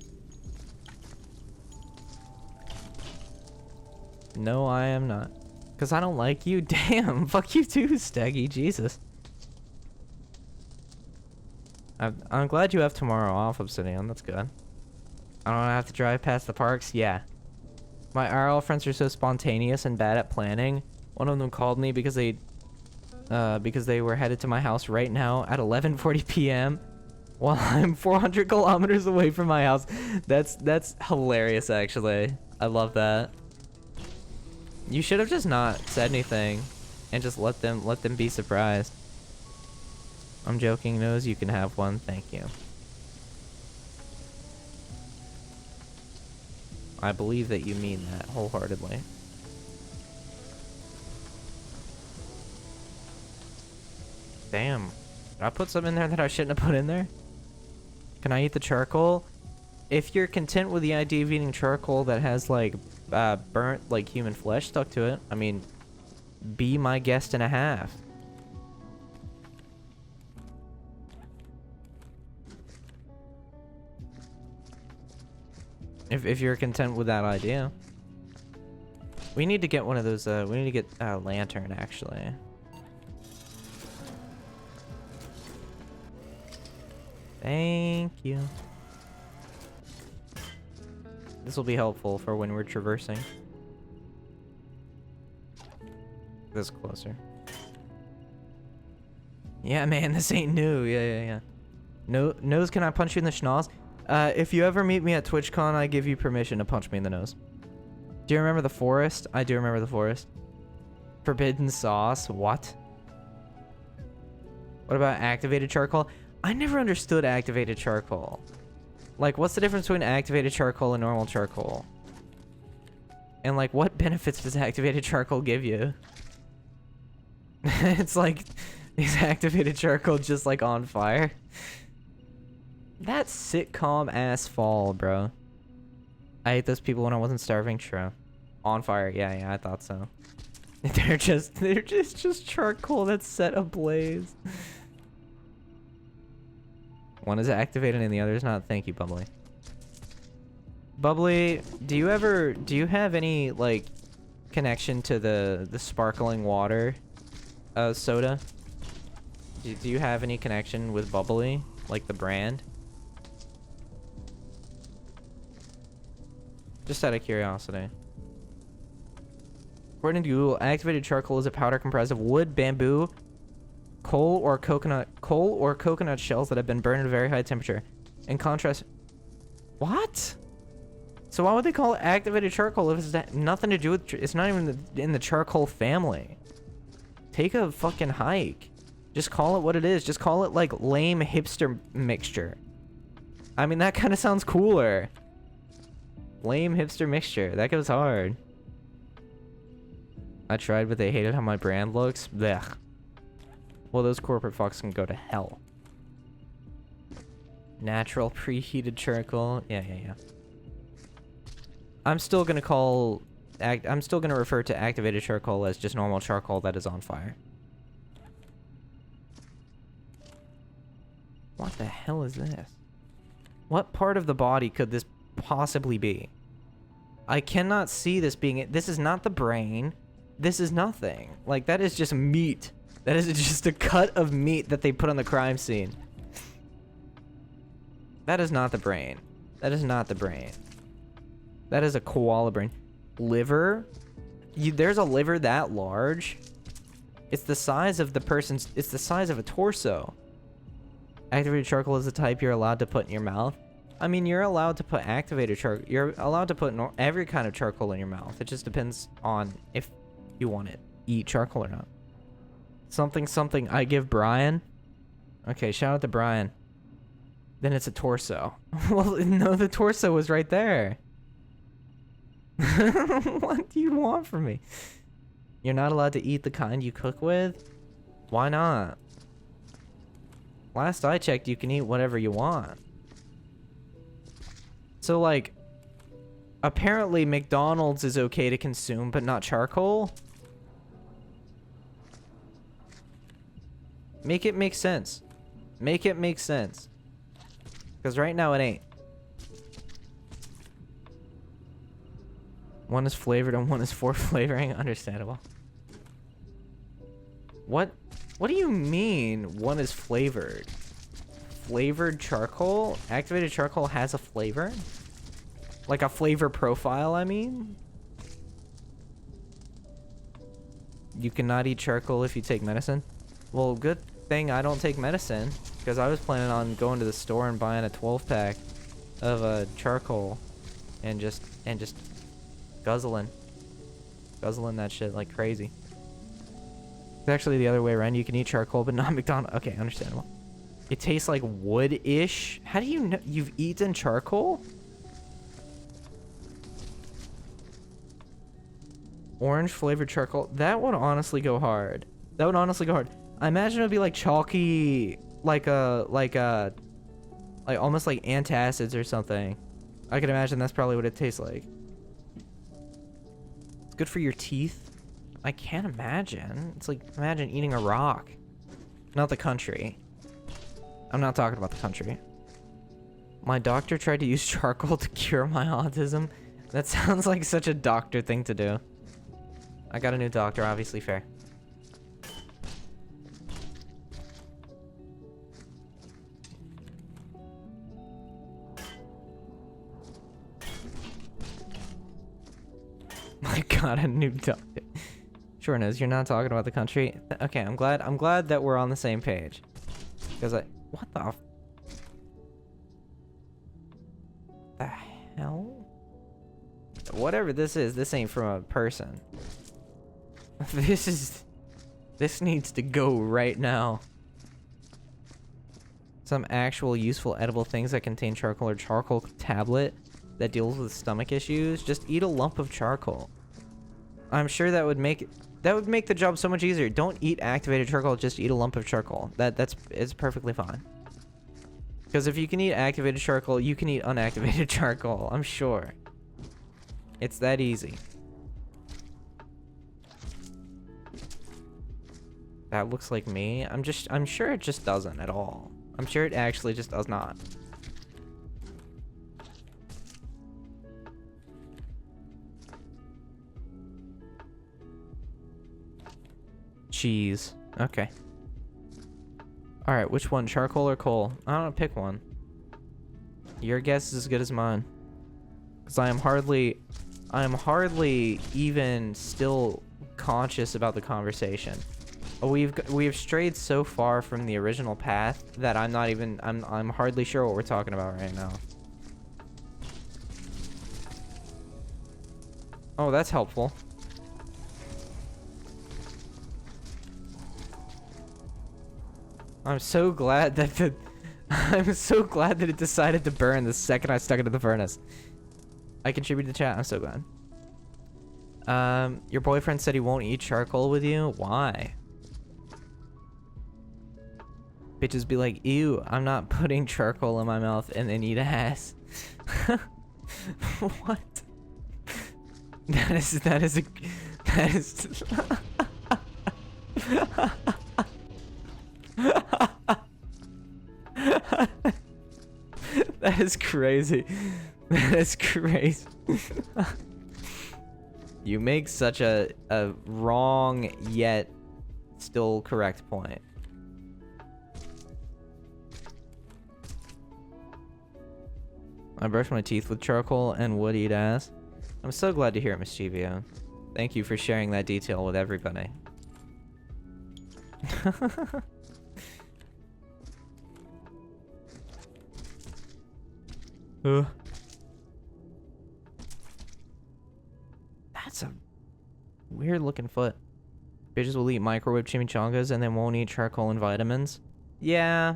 No, I am not. Because I don't like you? Damn, fuck you too, Steggy. Jesus. I'm glad you have tomorrow off, Obsidian. That's good. I don't have to drive past the parks? Yeah. My IRL friends are so spontaneous and bad at planning. One of them called me because they were headed to my house right now at 11:40 p.m. while I'm 400 kilometers away from my house. That's hilarious, actually. I love that. You should have just not said anything and just let them be surprised. I'm joking, Nose. You can have one. Thank you. I believe that you mean that wholeheartedly. Damn. Did I put something in there that I shouldn't have put in there? Can I eat the charcoal? If you're content with the idea of eating charcoal that has like burnt like human flesh stuck to it, I mean, be my guest and a half. If you're content with that idea. We need to get one of those, we need to get a lantern, actually. Thank you. This will be helpful for when we're traversing. This closer. Yeah, man, this ain't new. Yeah. Nose, can I punch you in the schnoz? If you ever meet me at TwitchCon, I give you permission to punch me in the nose. Do you remember the forest? I do remember the forest. Forbidden sauce? What? What about activated charcoal? I never understood activated charcoal. Like, what's the difference between activated charcoal and normal charcoal? And, like, what benefits does activated charcoal give you? It's like, is activated charcoal just, like, on fire? That sitcom-ass fall, bro. I ate those people when I wasn't starving. True. On fire. Yeah, I thought so. They're just charcoal that's set ablaze. One is activated and the other is not. Thank you, Bubbly. Bubbly, do you have any, like, connection to the sparkling water soda? Do you have any connection with bubbly, like the brand? Just out of curiosity. According to Google, activated charcoal is a powder comprised of wood, bamboo, coal or coconut shells that have been burned at a very high temperature. In contrast, what? So why would they call it activated charcoal if it's nothing to do with? It's not even in the charcoal family. Take a fucking hike. Just call it what it is. Just call it like lame hipster mixture. I mean, that kind of sounds cooler. Lame hipster mixture. That goes hard. I tried, but they hated how my brand looks. Blech. Well, those corporate fucks can go to hell. Natural preheated charcoal. Yeah. I'm still gonna refer to activated charcoal as just normal charcoal that is on fire. What the hell is this? What part of the body could this possibly be? I cannot see this being it. This is not the brain. This is nothing. Like, that is just meat. That is just a cut of meat that they put on the crime scene. That is not the brain. That is not the brain. That is a koala brain. Liver? There's a liver that large? It's the size of the person's... It's the size of a torso. Activated charcoal is the type you're allowed to put in your mouth. I mean, you're allowed to put activated charcoal. You're allowed to put every kind of charcoal in your mouth. It just depends on if you want to eat charcoal or not. Something I give Brian. Okay, shout out to Brian. Then it's a torso. Well, no, the torso was right there. What do you want from me? You're not allowed to eat the kind you cook with? Why not? Last I checked, you can eat whatever you want. So, like, apparently McDonald's is okay to consume, but not charcoal? Make it make sense. Make it make sense. Because right now it ain't. One is flavored and one is for flavoring. Understandable. What do you mean one is flavored? Flavored charcoal? Activated charcoal has a flavor? Like a flavor profile, I mean? You cannot eat charcoal if you take medicine? Well, good thing I don't take medicine, because I was planning on going to the store and buying a 12-pack of charcoal and just guzzling that shit like crazy. It's actually the other way around. You can eat charcoal, but not McDonald's. Okay, understandable. It tastes like wood-ish. How do you know you've eaten charcoal? Orange flavored charcoal. That would honestly go hard. That would honestly go hard. I imagine it would be like chalky, like almost like antacids or something. I can imagine that's probably what it tastes like. It's good for your teeth. I can't imagine. It's like, imagine eating a rock. Not the country. I'm not talking about the country. My doctor tried to use charcoal to cure my autism. That sounds like such a doctor thing to do. I got a new doctor, obviously fair. My god, a new doctor. Sure knows you're not talking about the country. Okay, I'm glad that we're on the same page. Because what the hell? Whatever this is, this ain't from a person. This needs to go right now. Some actual useful edible things that contain charcoal or charcoal tablet that deals with stomach issues. Just eat a lump of charcoal. I'm sure that would make the job so much easier. Don't eat activated charcoal, just eat a lump of charcoal. It's perfectly fine. Because if you can eat activated charcoal, you can eat unactivated charcoal, I'm sure. It's that easy. That looks like me. I'm sure it just doesn't at all. I'm sure it actually just does not. Cheese. Okay. Alright, which one? Charcoal or coal? I don't know, pick one. Your guess is as good as mine. Because I am hardly even still conscious about the conversation. We've strayed so far from the original path that I'm hardly sure what we're talking about right now. Oh, that's helpful. I'm so glad that it decided to burn the second I stuck it in the furnace. I contributed to chat. I'm so glad. Your boyfriend said he won't eat charcoal with you. Why? Bitches be like, ew, I'm not putting charcoal in my mouth and then eat ass. What? That is that is that is crazy. That is crazy. You make such a wrong yet still correct point. I brush my teeth with charcoal and would eat ass. I'm so glad to hear it, Mischivio. Thank you for sharing that detail with everybody. That's a weird looking foot. Bitches will eat microwave chimichangas and then won't eat charcoal and vitamins. Yeah.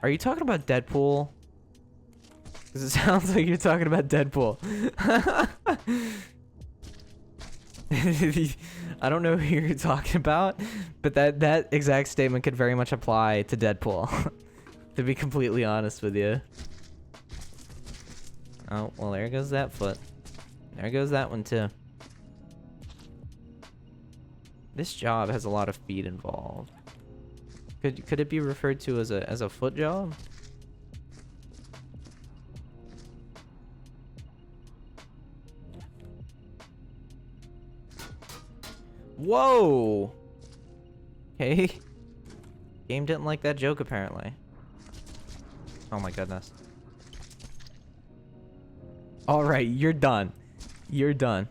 Are you talking about Deadpool? Because it sounds like you're talking about Deadpool. I don't know who you're talking about, but that exact statement could very much apply to Deadpool. To be completely honest with you. Oh, well, there goes that foot. There goes that one too. This job has a lot of feet involved. Could it be referred to as a foot job? Whoa! Okay. Game didn't like that joke apparently. Oh my goodness. Alright, you're done. You're done.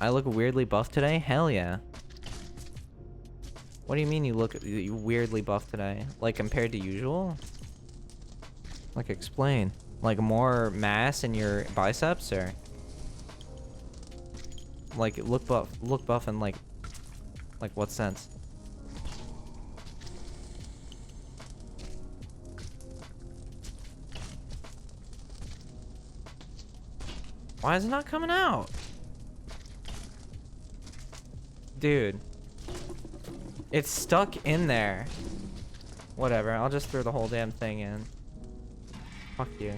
I look weirdly buff today? Hell yeah. What do you mean you look weirdly buff today? Like compared to usual? Like explain. Like more mass in your biceps or? Like look buff in like what sense? Why is it not coming out? Dude. It's stuck in there. Whatever, I'll just throw the whole damn thing in. Fuck you.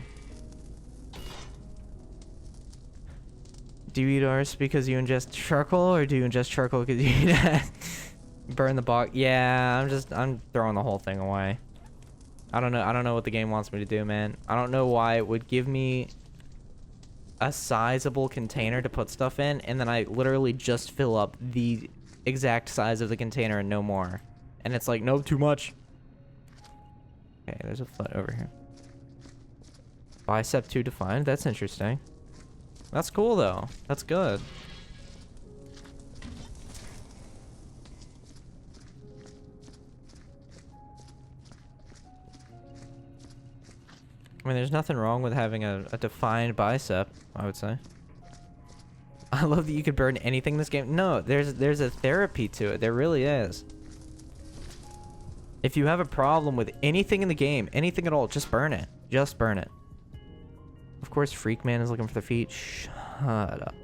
Do you eat arse because you ingest charcoal, or do you ingest charcoal because you eat ass? Burn the box. Yeah, I'm throwing the whole thing away. I don't know what the game wants me to do, man. I don't know why it would give me a sizable container to put stuff in, and then I literally just fill up the exact size of the container and no more. And it's like, nope, too much. Okay, there's a foot over here. Bicep 2 defined. That's interesting. That's cool, though. That's good. I mean, there's nothing wrong with having a defined bicep, I would say. I love that you could burn anything in this game. No, there's a therapy to it. There really is. If you have a problem with anything in the game, anything at all, just burn it. Just burn it. Of course, Freakman is looking for the feet. Shut up.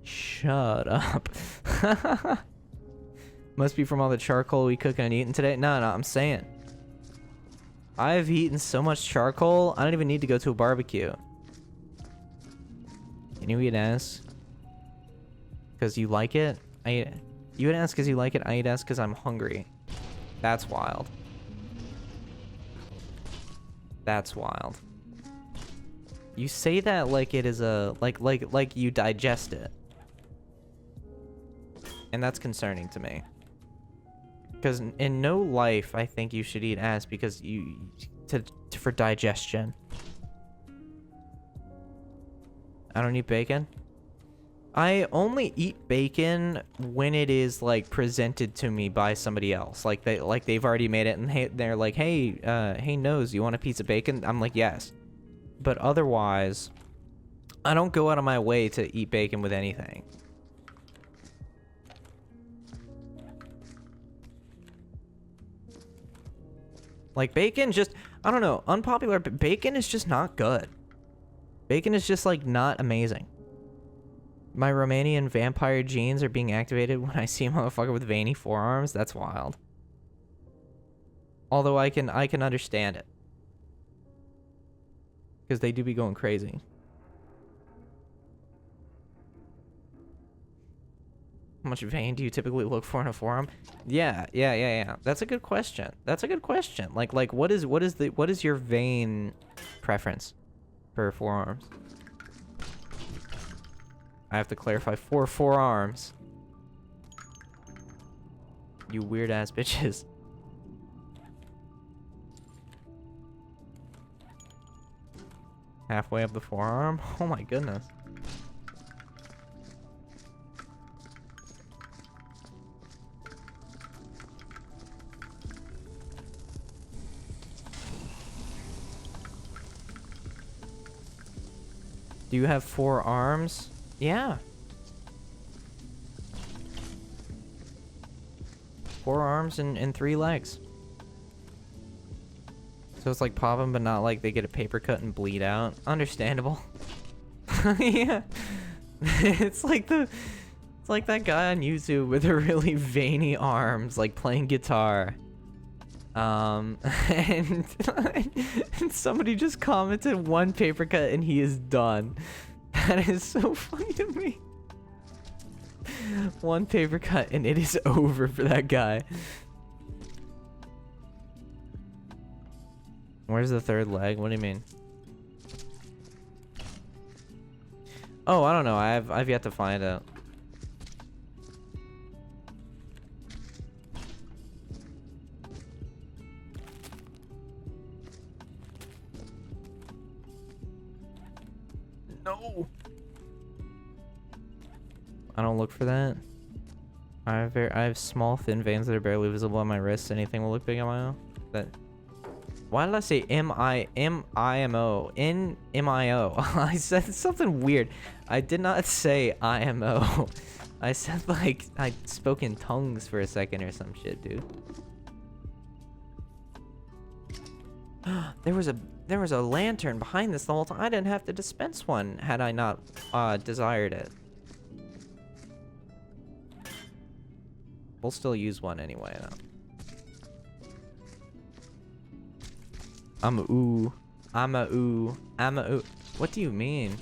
Shut up. Must be from all the charcoal we cook and eating today. No, I'm saying. I've eaten so much charcoal, I don't even need to go to a barbecue. Can you eat ass? Because you like it? You eat ass because you like it, I eat ass because I'm hungry. That's wild. That's wild. You say that like it is a like you digest it. And that's concerning to me. Because in no life, I think you should eat ass because for digestion. I don't eat bacon. I only eat bacon when it is like presented to me by somebody else. Like they've already made it and they're like, hey Nose, you want a piece of bacon? I'm like, yes. But otherwise, I don't go out of my way to eat bacon with anything. Like bacon just, I don't know, unpopular, but bacon is just not good. Bacon is just like not amazing. My Romanian vampire genes are being activated when I see a motherfucker with veiny forearms. That's wild. Although I can understand it. Because they do be going crazy. How much vein do you typically look for in a forearm? Yeah. That's a good question. Like what is your vein preference for forearms? I have to clarify, for forearms. You weird ass bitches. Halfway up the forearm? Oh my goodness. Do you have 4 arms? Yeah. 4 arms and 3 legs. So it's like popping, but not like they get a paper cut and bleed out. Understandable. Yeah. It's like that guy on YouTube with the really veiny arms, like playing guitar. And somebody just commented 1 paper cut and he is done. That is so funny to me. 1 paper cut and it is over for that guy. Where's the 3rd leg? What do you mean? Oh, I don't know. I've yet to find out. No. I don't look for that. I have small, thin veins that are barely visible on my wrists. Anything will look big on my own. That. Why did I say M-I-M-O? N-M-I-O. I said something weird. I did not say I-M-O. I said like I spoke in tongues for a second or some shit, dude. There was a lantern behind this the whole time. I didn't have to dispense one had I not desired it. We'll still use one anyway, though. I'm a ooh. I'm a ooh. I'm a ooh. What do you mean?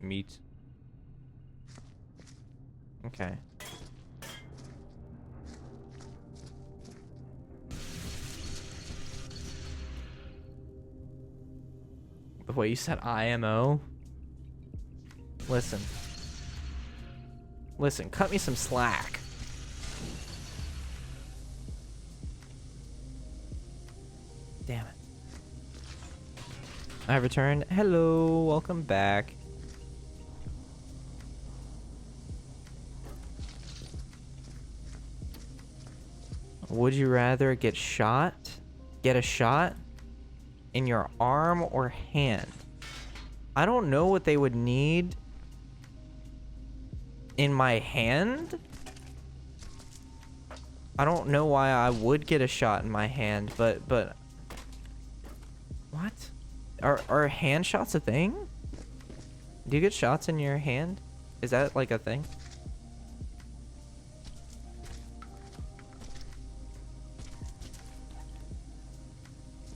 Meat. Okay. The way you said IMO? Listen. Listen, cut me some slack. Damn it. I returned. Hello, welcome back. Would you rather get a shot in your arm or hand? I don't know what they would need in my hand. I don't know why I would get a shot in my hand, but what? Are hand shots a thing? Do you get shots in your hand? Is that like a thing?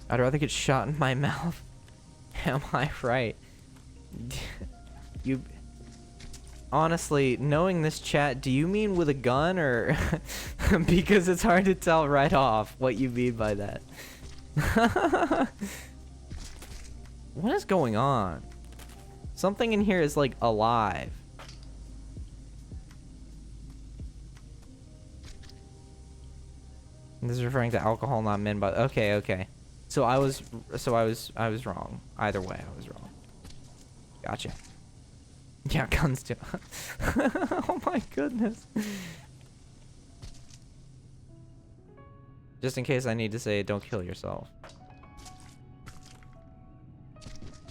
I'd rather get shot in my mouth. Am I right? You... Honestly, knowing this chat, do you mean with a gun or... because it's hard to tell right off what you mean by that. What is going on? Something in here is like alive. This is referring to alcohol, not men, but okay, okay. So I was wrong. Either way, I was wrong. Gotcha. Yeah, guns too. Oh my goodness. Just in case I need to say, don't kill yourself.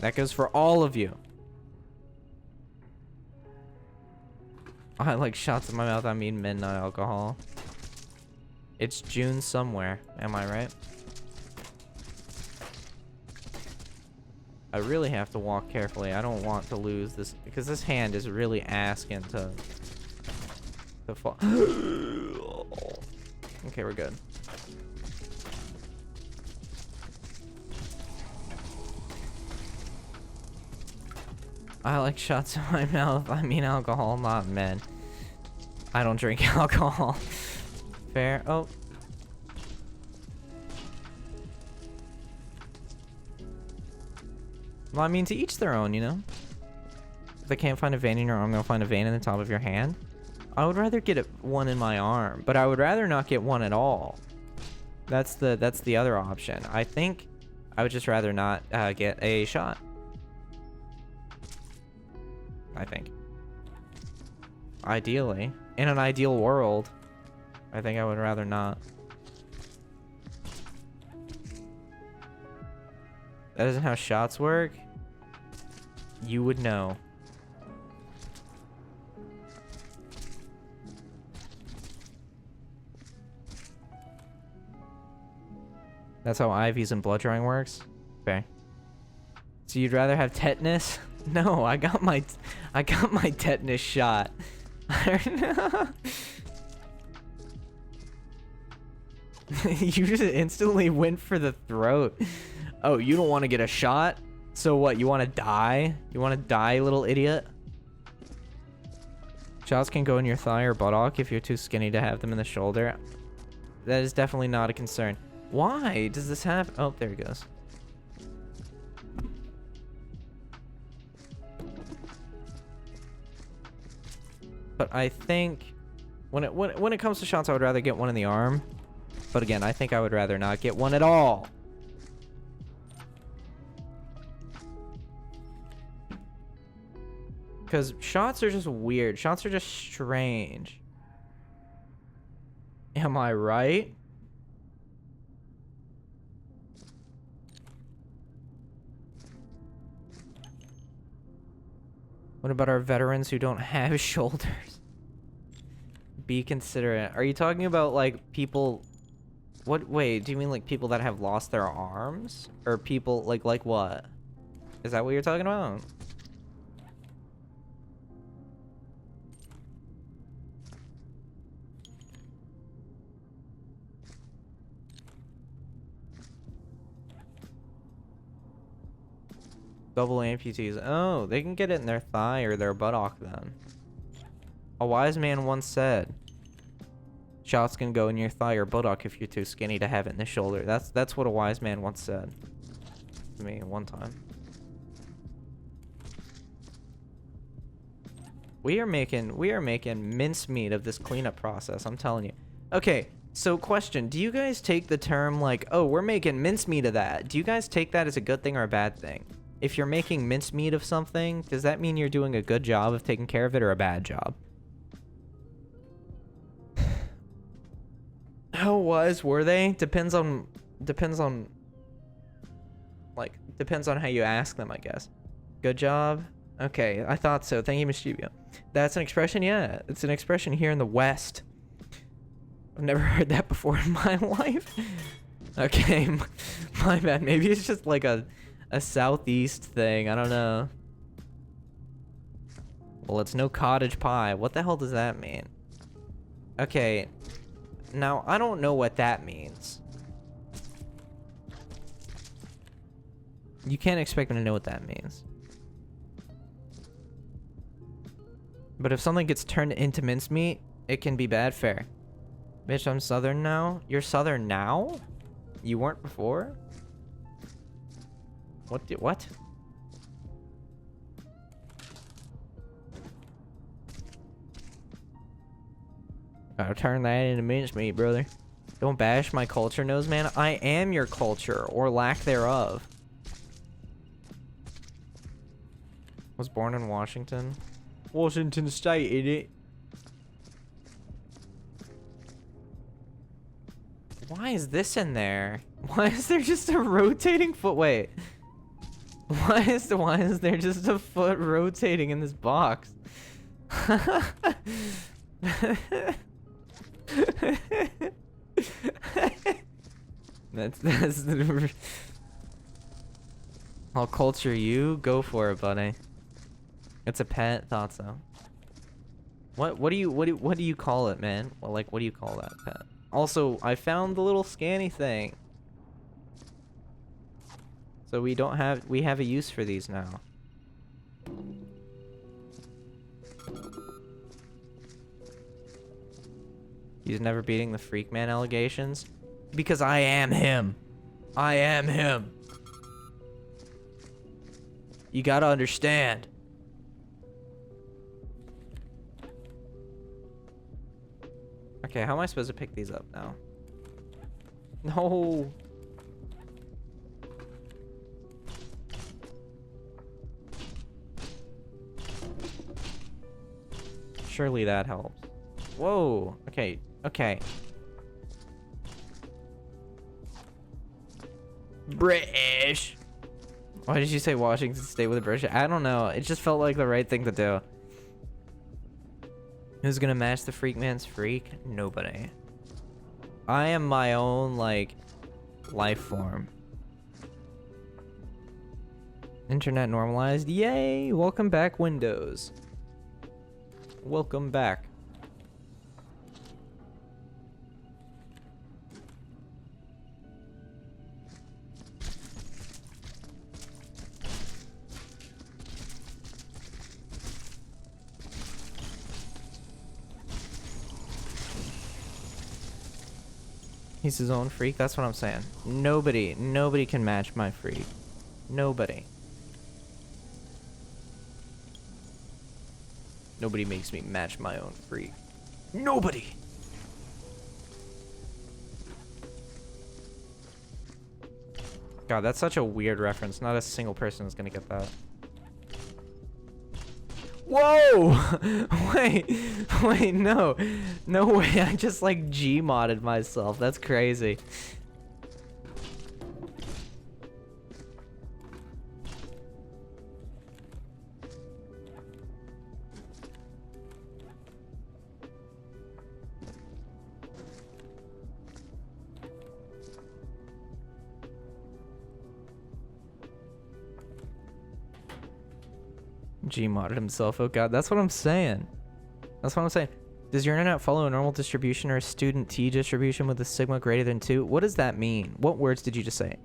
That goes for all of you. I like shots in my mouth. I mean men, not alcohol. It's June somewhere. Am I right? I really have to walk carefully. I don't want to lose this because this hand is really asking to fall. Okay, we're good. I like shots in my mouth. I mean alcohol, not men. I don't drink alcohol. Fair. Oh. Well, I mean, to each their own, you know? If they can't find a vein in your arm, they'll find a vein in the top of your hand. I would rather get one in my arm, but I would rather not get one at all. That's the other option. I think I would just rather not get a shot. I think. Ideally. In an ideal world, I think I would rather not. That isn't how shots work. You would know. That's how IVs and blood drawing works? Okay. So you'd rather have tetanus? No, I got my tetanus shot. You just instantly went for the throat. Oh, you don't want to get a shot? So what, you want to die? You want to die, little idiot? Shots can go in your thigh or buttock if you're too skinny to have them in the shoulder. That is definitely not a concern. Why does this happen? Oh, there he goes. But I think when it comes to shots, I would rather get one in the arm. But again, I think I would rather not get one at all. Because shots are just weird. Shots are just strange. Am I right? What about our veterans who don't have shoulders? Be considerate. Are you talking about like people... What? Wait, do you mean like people that have lost their arms? Or people like what? Is that what you're talking about? Double amputees. Oh, they can get it in their thigh or their buttock then. A wise man once said, shots can go in your thigh or buttock if you're too skinny to have it in the shoulder. That's what a wise man once said to me one time. We are making mincemeat of this cleanup process, I'm telling you. Okay, so question, do you guys take the term like, oh, we're making mincemeat of that? Do you guys take that as a good thing or a bad thing? If you're making mincemeat of something, does that mean you're doing a good job of taking care of it or a bad job? How wise were they? Depends on how you ask them, I guess. Good job? Okay, I thought so. Thank you, Mischievio. That's an expression? Yeah, it's an expression here in the West. I've never heard that before in my life. Okay, my bad. Maybe it's just like a Southeast thing. I don't know. Well, it's no cottage pie. What the hell does that mean? Okay. Now, I don't know what that means. You can't expect me to know what that means. But if something gets turned into mincemeat, it can be bad fare. Bitch, I'm Southern now? You're Southern now? You weren't before? What? Gotta turn that into mincemeat, brother. Don't bash my culture, nose man. I am your culture, or lack thereof. Was born in Washington. Washington State, idiot. Why is this in there? Why is there just a rotating foot? Wait. Why is there just a foot rotating in this box? that's the I'll culture you. Go for it, buddy. It's a pet. Thought so. What do you call it, man? Well, like, what do you call that pet? Also, I found the little scanny thing. So we have a use for these now. He's never beating the freak man allegations. Because I am him. I am him. You gotta understand. Okay, how am I supposed to pick these up now? No. Surely that helps. Whoa. Okay. Okay. British. Why did you say Washington State with a British? I don't know. It just felt like the right thing to do. Who's gonna match the freak man's freak? Nobody. I am my own, like, life form. Internet normalized. Yay! Welcome back, Windows. Welcome back. He's his own freak. That's what I'm saying. Nobody can match my freak. Nobody. Nobody makes me match my own freak. Nobody. God, that's such a weird reference. Not a single person is gonna get that. Whoa! Wait, no. No way, I just like G-modded myself. That's crazy. G-modded himself. Oh god, that's what I'm saying. That's what I'm saying. Does your internet follow a normal distribution or a student T distribution with a sigma greater than 2? What does that mean? What words did you just say?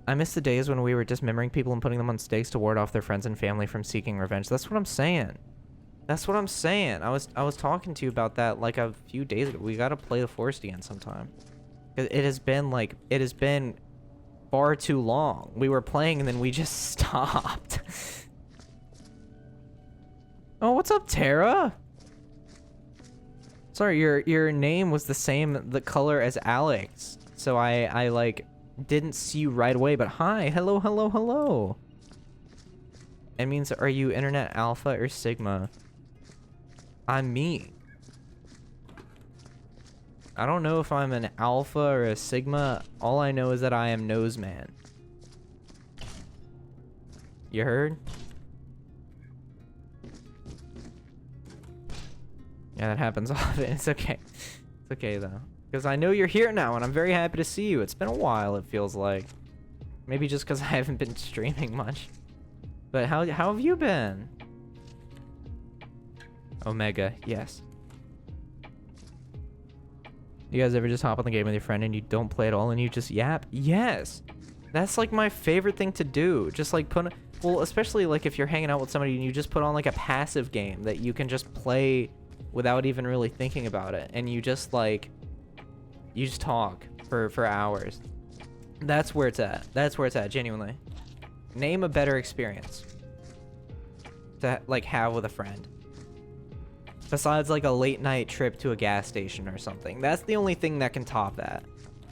I miss the days when we were dismembering people and putting them on stakes to ward off their friends and family from seeking revenge. That's what I'm saying. That's what I'm saying. I was talking to you about that like a few days ago. We gotta play the Forest again sometime. It has been far too long. We were playing and then we just stopped. Oh, what's up, Tara? Sorry, your name was the color as Alex. So I like didn't see you right away, but hi, hello. It means, are you internet alpha or sigma? I'm me. I don't know if I'm an alpha or a sigma. All I know is that I am nose man. You heard? Yeah, that happens often. It's okay. It's okay, though. Because I know you're here now, and I'm very happy to see you. It's been a while, it feels like. Maybe just because I haven't been streaming much. But how have you been? Omega, yes. You guys ever just hop on the game with your friend and you don't play at all and you just yap? Yes! That's like my favorite thing to do. Just like well, especially like if you're hanging out with somebody and you just put on like a passive game that you can just play without even really thinking about it, and you just talk for hours. That's where it's at. That's where it's at, genuinely. Name a better experience to like have with a friend. Besides like a late night trip to a gas station or something. That's the only thing that can top that.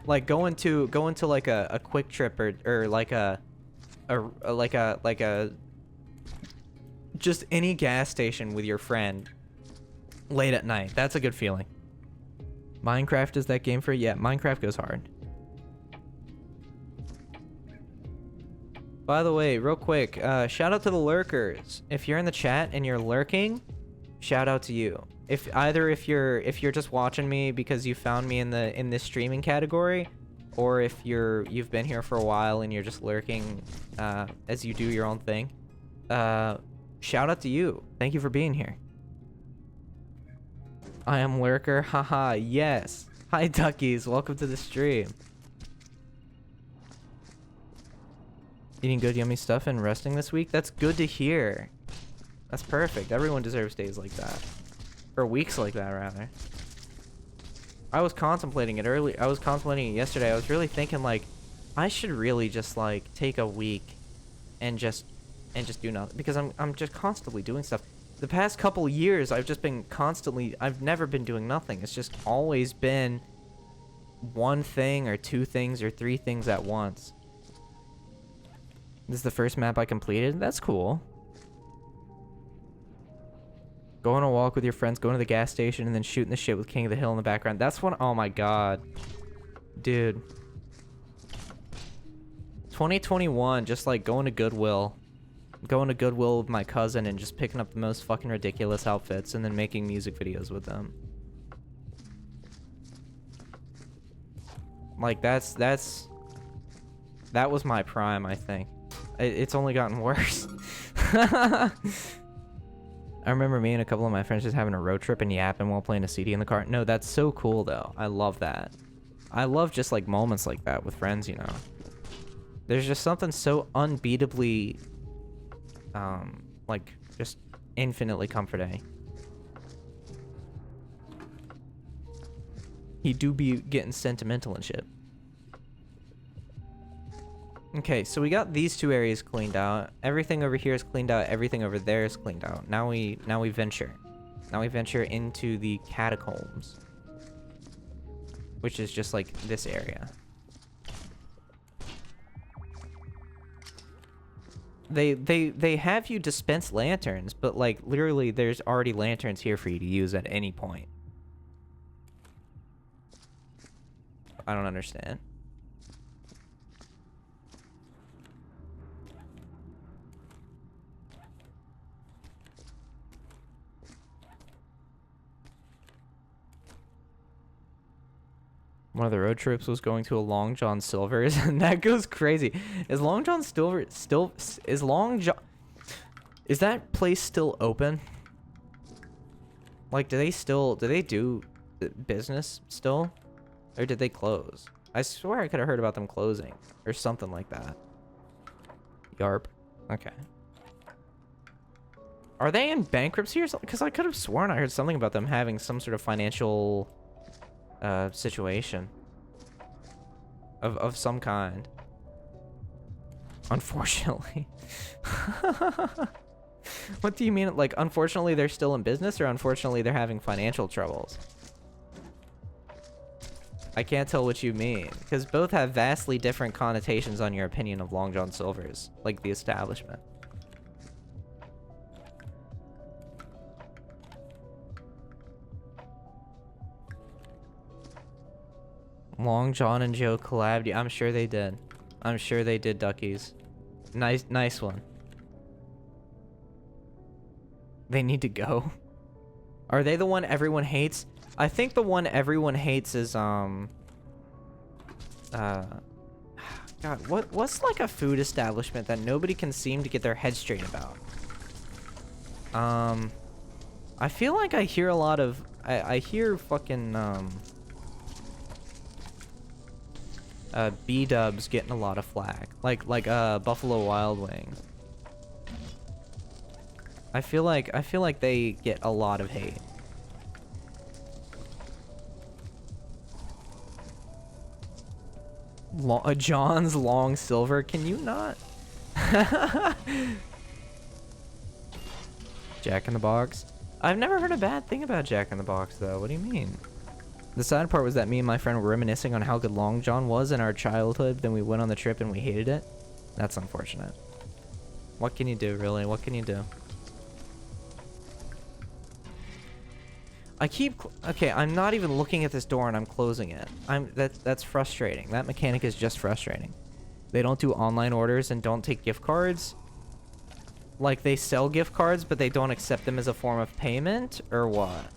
Like going to like a quick trip or like a just any gas station with your friend late at night. That's a good feeling. Minecraft is that game for it? Yeah, Minecraft goes hard. By the way, real quick, shout out to the lurkers. If you're in the chat and you're lurking, shout out to you. If you're just watching me because you found me in this streaming category, or if you've been here for a while and you're just lurking as you do your own thing, shout out to you. Thank you for being here. I am lurker. Haha, yes. Hi duckies, welcome to the stream. Eating good yummy stuff and resting this week? That's good to hear. That's perfect. Everyone deserves days like that. Or weeks like that, rather. I was contemplating it early. I was contemplating it yesterday. I was really thinking, like, I should really just, like, take a week and just do nothing. Because I'm just constantly doing stuff. The past couple years, I've just been constantly... I've never been doing nothing. It's just always been one thing or two things or three things at once. This is the first map I completed. That's cool. Go on a walk with your friends, going to the gas station, and then shooting the shit with King of the Hill in the background. That's one. Oh my god. Dude. 2021, just like going to Goodwill. Going to Goodwill with my cousin and just picking up the most fucking ridiculous outfits and then making music videos with them. Like, that was my prime, I think. It's only gotten worse. I remember me and a couple of my friends just having a road trip and yapping while playing a CD in the car. No, that's so cool, though. I love that. I love just, like, moments like that with friends, you know. There's just something so unbeatably, like, just infinitely comforting. He do be getting sentimental and shit. Okay, so we got these two areas cleaned out. Everything over here is cleaned out. Everything over there is cleaned out. Now we venture. Now we venture into the catacombs, which is just like this area. They have you dispense lanterns, but like literally there's already lanterns here for you to use at any point. I don't understand. One of the road trips was going to a Long John Silver's, and that goes crazy. Is Long John Silver still is Long John? Is that place still open? Like, do they do business still, or did they close? I swear I could have heard about them closing or something like that. Yarp. Okay. Are they in bankruptcy or something? Because I could have sworn I heard something about them having some sort of financial situation of some kind. Unfortunately. What do you mean? Like, unfortunately they're still in business, or unfortunately they're having financial troubles? I can't tell what you mean, because both have vastly different connotations on your opinion of Long John Silver's, like the establishment. Long John and Joe collabed. I'm sure they did. I'm sure they did, duckies. Nice one. They need to go. Are they the one everyone hates? I think the one everyone hates is God, what's like a food establishment that nobody can seem to get their head straight about? I feel like I hear a lot of I hear fucking B-dubs getting a lot of flack, like Buffalo Wild Wings. I feel like they get a lot of hate. John's Long Silver, can you not? Jack in the Box. I've never heard a bad thing about Jack in the Box, though. What do you mean? The sad part was that me and my friend were reminiscing on how good Long John was in our childhood. Then we went on the trip and we hated it. That's unfortunate. What can you do, really? What can you do? Okay, I'm not even looking at this door and I'm closing it. That's frustrating. That mechanic is just frustrating. They don't do online orders and don't take gift cards. Like, they sell gift cards, but they don't accept them as a form of payment, or what?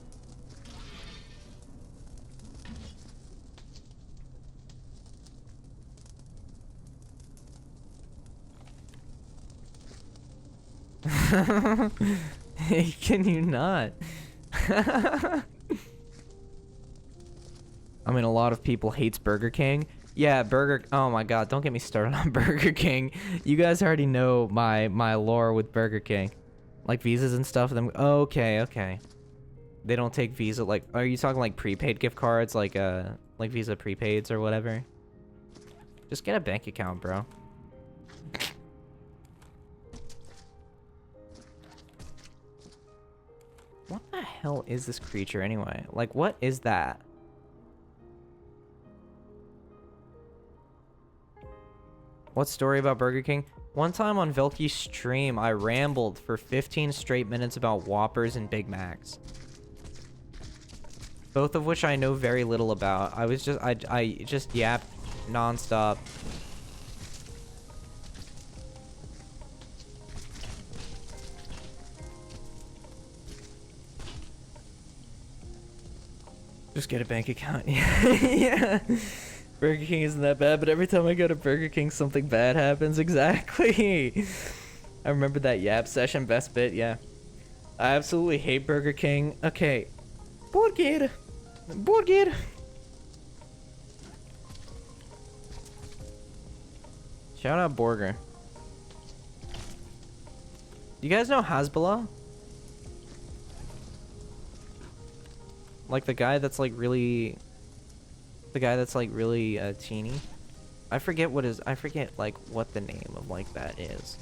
Can you not? I mean, a lot of people hates Burger King. Yeah, oh my god, don't get me started on Burger King. You guys already know my lore with Burger King. Like visas and stuff. Okay. They don't take Visa, like, are you talking like prepaid gift cards, like Visa prepaids or whatever? Just get a bank account, bro. What the hell is this creature anyway? Like, what is that? What story about Burger King? One time on Velky's stream, I rambled for 15 straight minutes about Whoppers and Big Macs. Both of which I know very little about. I just yapped nonstop. Just get a bank account. Yeah. Burger King isn't that bad, but every time I go to Burger King, something bad happens. Exactly. I remember that yap session, best bit, yeah. I absolutely hate Burger King. Okay. Burger. Shout out Burger. You guys know Hasbullah? Like the guy that's like really... teeny. I forget like what the name of like that is.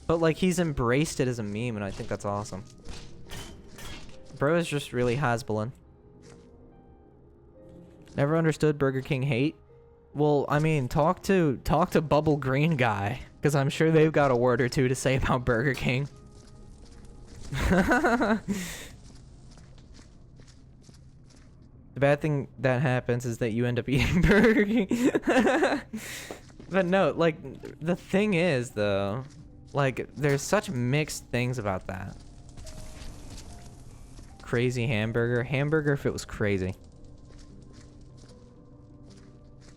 But like he's embraced it as a meme and I think that's awesome. Bro is just really Hasbullah. Never understood Burger King hate. Well, I mean, talk to Bubble Green guy, because I'm sure they've got a word or two to say about Burger King. The bad thing that happens is that you end up eating Burger King. But no, like, the thing is, though, like, there's such mixed things about that. Crazy hamburger. Hamburger if it was crazy.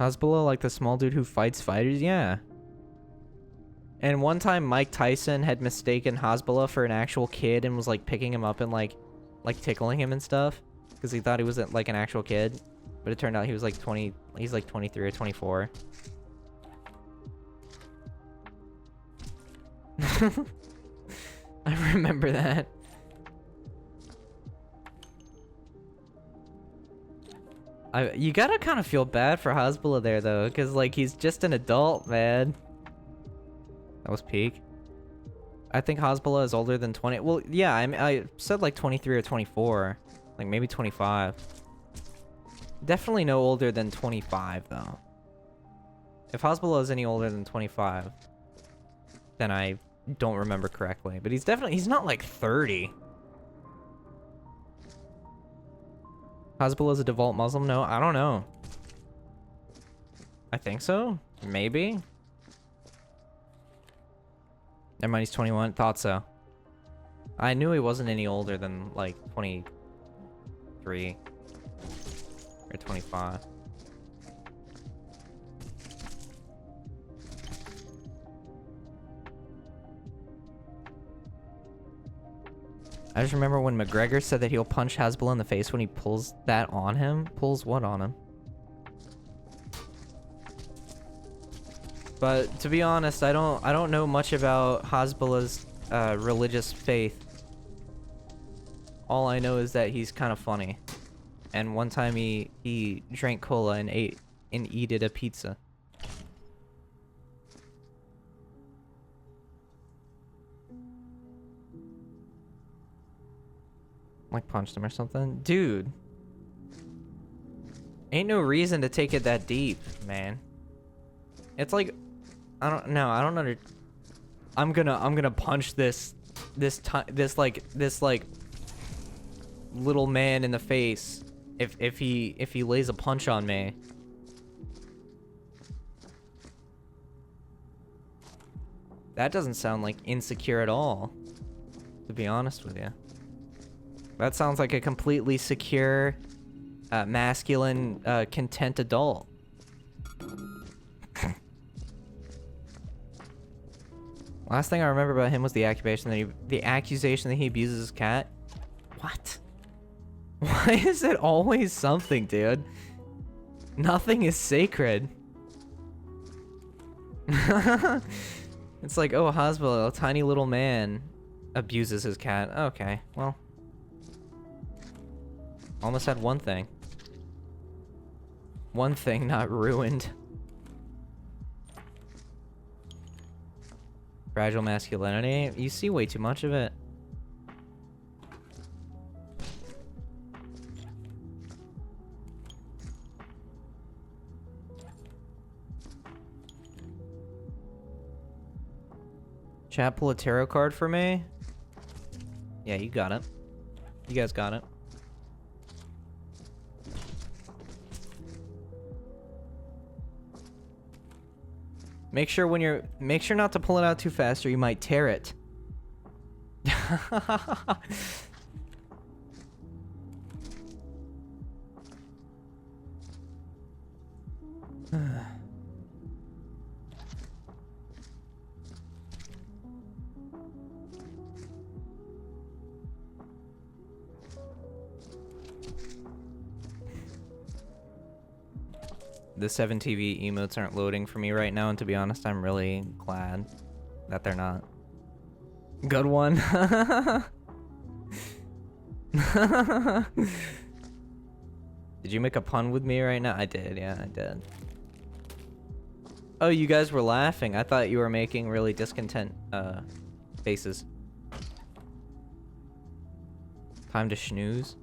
Hasbullah, like the small dude who fights fighters? Yeah. And one time Mike Tyson had mistaken Hasbullah for an actual kid and was, like, picking him up and, like tickling him and stuff. Because he thought he was, like, an actual kid. But it turned out he was, like, 20... He's, like, 23 or 24. I remember that. You gotta kind of feel bad for Hasbullah there, though. Because, like, he's just an adult, man. That was peak. I think Hasbullah is older than 20... Well, yeah, I said, like, 23 or 24. Like, maybe 25. Definitely no older than 25, though. If Hasbullah is any older than 25, then I don't remember correctly. But he's not, like, 30. Hasbullah is a devout Muslim? No, I don't know. I think so. Maybe. Never mind, he's 21. Thought so. I knew he wasn't any older than, like, 23 or 25. I just remember when McGregor said that he'll punch Hasbullah in the face when he pulls that on him. Pulls what on him? But to be honest, I don't know much about Hasbullah's religious faith. All I know is that he's kind of funny. And one time he drank cola and ate a pizza. Like punched him or something. Dude. Ain't no reason to take it that deep, man. It's like, I don't know. I don't under. I'm gonna punch this little man in the face if he lays a punch on me. That doesn't sound like insecure at all, to be honest with you. That sounds like a completely secure, masculine, content adult. Last thing I remember about him was the accusation that he abuses his cat. What? Why is it always something, dude? Nothing is sacred. It's like, oh, Hasbro, a tiny little man abuses his cat. Okay, well. Almost had one thing. One thing not ruined. Fragile masculinity. You see way too much of it. Chat, pull a tarot card for me. Yeah, you got it. You guys got it. Make sure not to pull it out too fast or you might tear it. The 7TV emotes aren't loading for me right now, and to be honest, I'm really glad that they're not. Good one. Did you make a pun with me right now? I did, yeah, I did. Oh, you guys were laughing. I thought you were making really discontent faces. Time to snooze?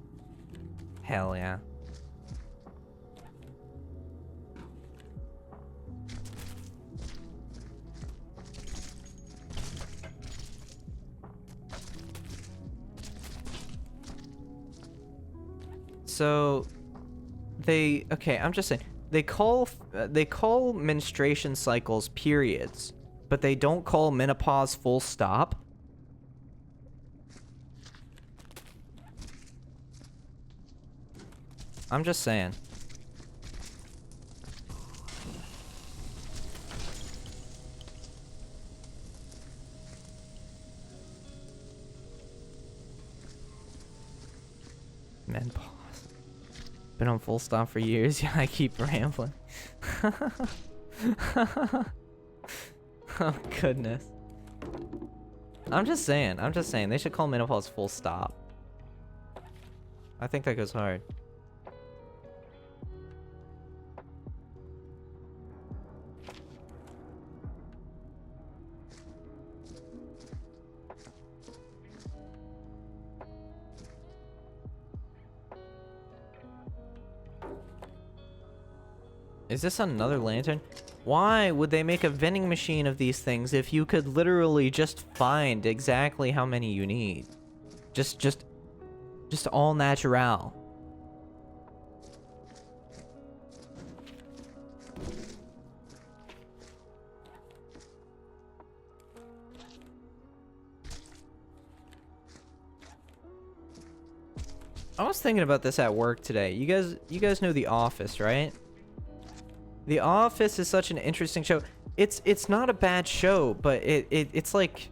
Hell yeah. So, okay, I'm just saying, they call menstruation cycles periods, but they don't call menopause full stop. I'm just saying. Menopause. Been on full stop for years. Yeah, I keep rambling. Oh, goodness. I'm just saying. They should call menopause full stop. I think that goes hard. Is this another lantern? Why would they make a vending machine of these things if you could literally just find exactly how many you need? Just all natural. I was thinking about this at work today. You guys know The Office, right? The Office is such an interesting show. It's not a bad show, but it's like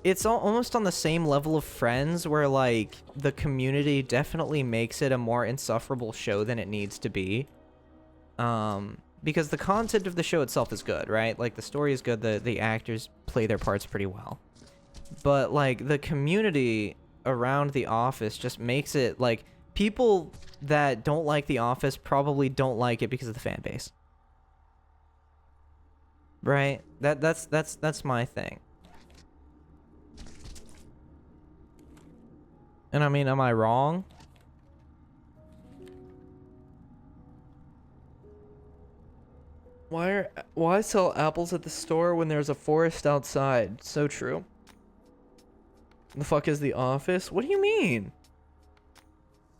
it's almost on the same level of Friends, where like the community definitely makes it a more insufferable show than it needs to be. Because the content of the show itself is good, right? Like the story is good, the actors play their parts pretty well. But like the community around The Office just makes it like people that don't like The Office probably don't like it because of the fan base. Right? That's my thing. And I mean, am I wrong? Why sell apples at the store when there's a forest outside? So true. The fuck is The Office? What do you mean?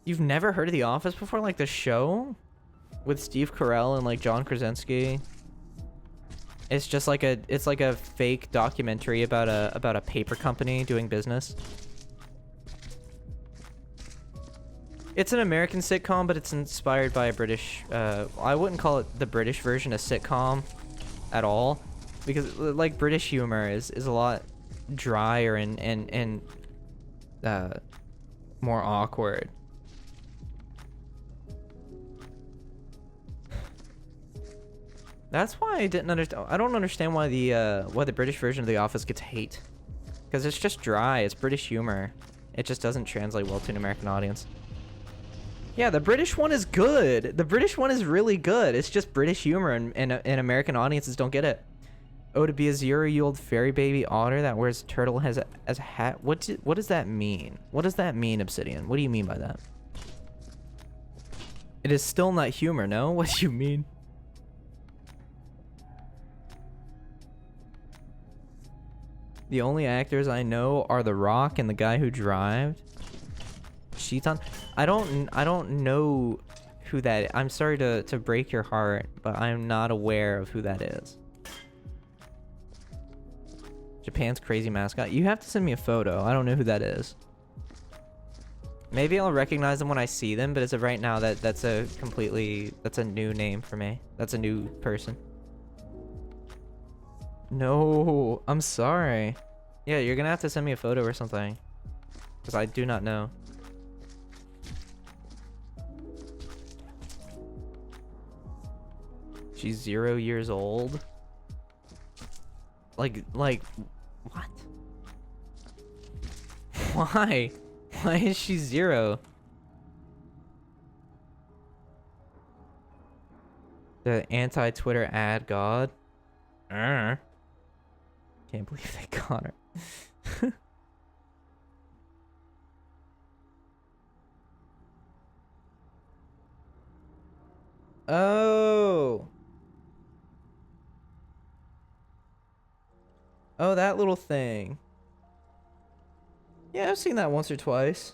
You've never heard of The Office before? Like the show? With Steve Carell and like John Krasinski? It's just like a fake documentary about a paper company doing business. It's an American sitcom, but it's inspired by a British, I wouldn't call it the British version of sitcom at all, because like British humor is a lot drier and more awkward. That's why I didn't understand. I don't understand why the British version of The Office gets hate, because it's just dry. It's British humor. It just doesn't translate well to an American audience. Yeah, the British one is good. The British one is really good. It's just British humor, and American audiences don't get it. Oh, to be a 0-year-old fairy baby otter that wears turtle as a hat. What does that mean? What does that mean, Obsidian? What do you mean by that? It is still not humor, no? What do you mean? The only actors I know are The Rock and the guy who drives. Sheetan. I don't know who that is. I'm sorry to break your heart, but I'm not aware of who that is. Japan's crazy mascot. You have to send me a photo. I don't know who that is. Maybe I'll recognize them when I see them, but as of right now, that's a new name for me. That's a new person. No, I'm sorry. Yeah, you're gonna have to send me a photo or something, because I do not know. She's 0 years old. Like, what? Why? Why is she 0? The anti-Twitter ad god. Can't believe they got her. Oh. Oh, that little thing. Yeah, I've seen that once or twice.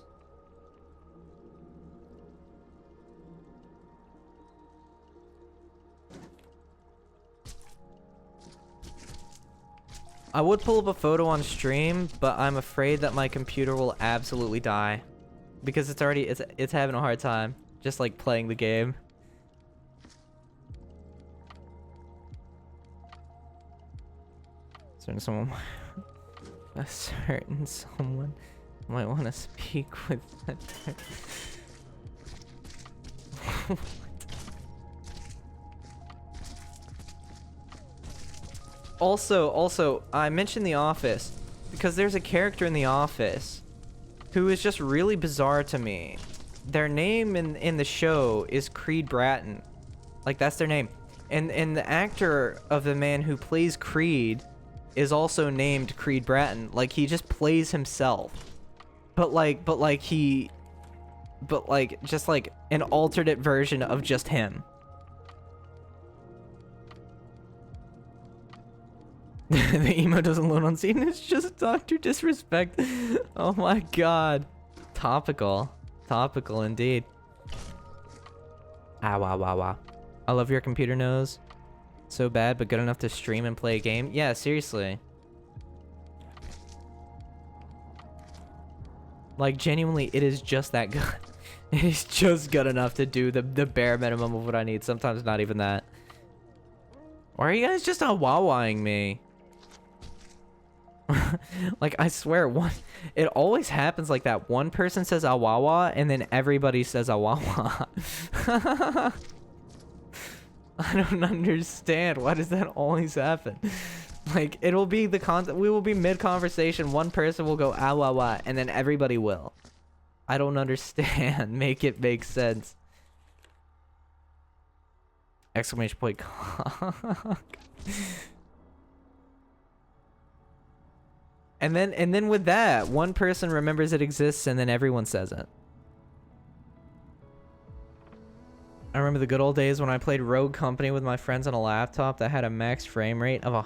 I would pull up a photo on stream, but I'm afraid that my computer will absolutely die. Because it's having a hard time. Just like playing the game. A certain someone might want to speak with that. Also, I mentioned The Office because there's a character in The Office who is just really bizarre to me. Their name in the show is Creed Bratton. Like, that's their name. And the actor of the man who plays Creed is also named Creed Bratton. Like, he just plays himself. But just like an alternate version of just him. The emo doesn't load on scene. It's just Dr. Disrespect. Oh my god. Topical. Topical indeed. Ah, wow, wow, wow. I love your computer nose. So bad, but good enough to stream and play a game. Yeah, seriously. Like, genuinely, it is just that good. It is just good enough to do the bare minimum of what I need. Sometimes not even that. Why are you guys just wawaing me? Like, I swear, it always happens like that. One person says awawa, and then everybody says awawa. I don't understand. Why does that always happen? Like, it'll be we will be mid-conversation, one person will go awawa, and then everybody will. I don't understand. Make it make sense. Exclamation point. And then with that, one person remembers it exists and then everyone says it. I remember the good old days when I played Rogue Company with my friends on a laptop that had a max frame rate of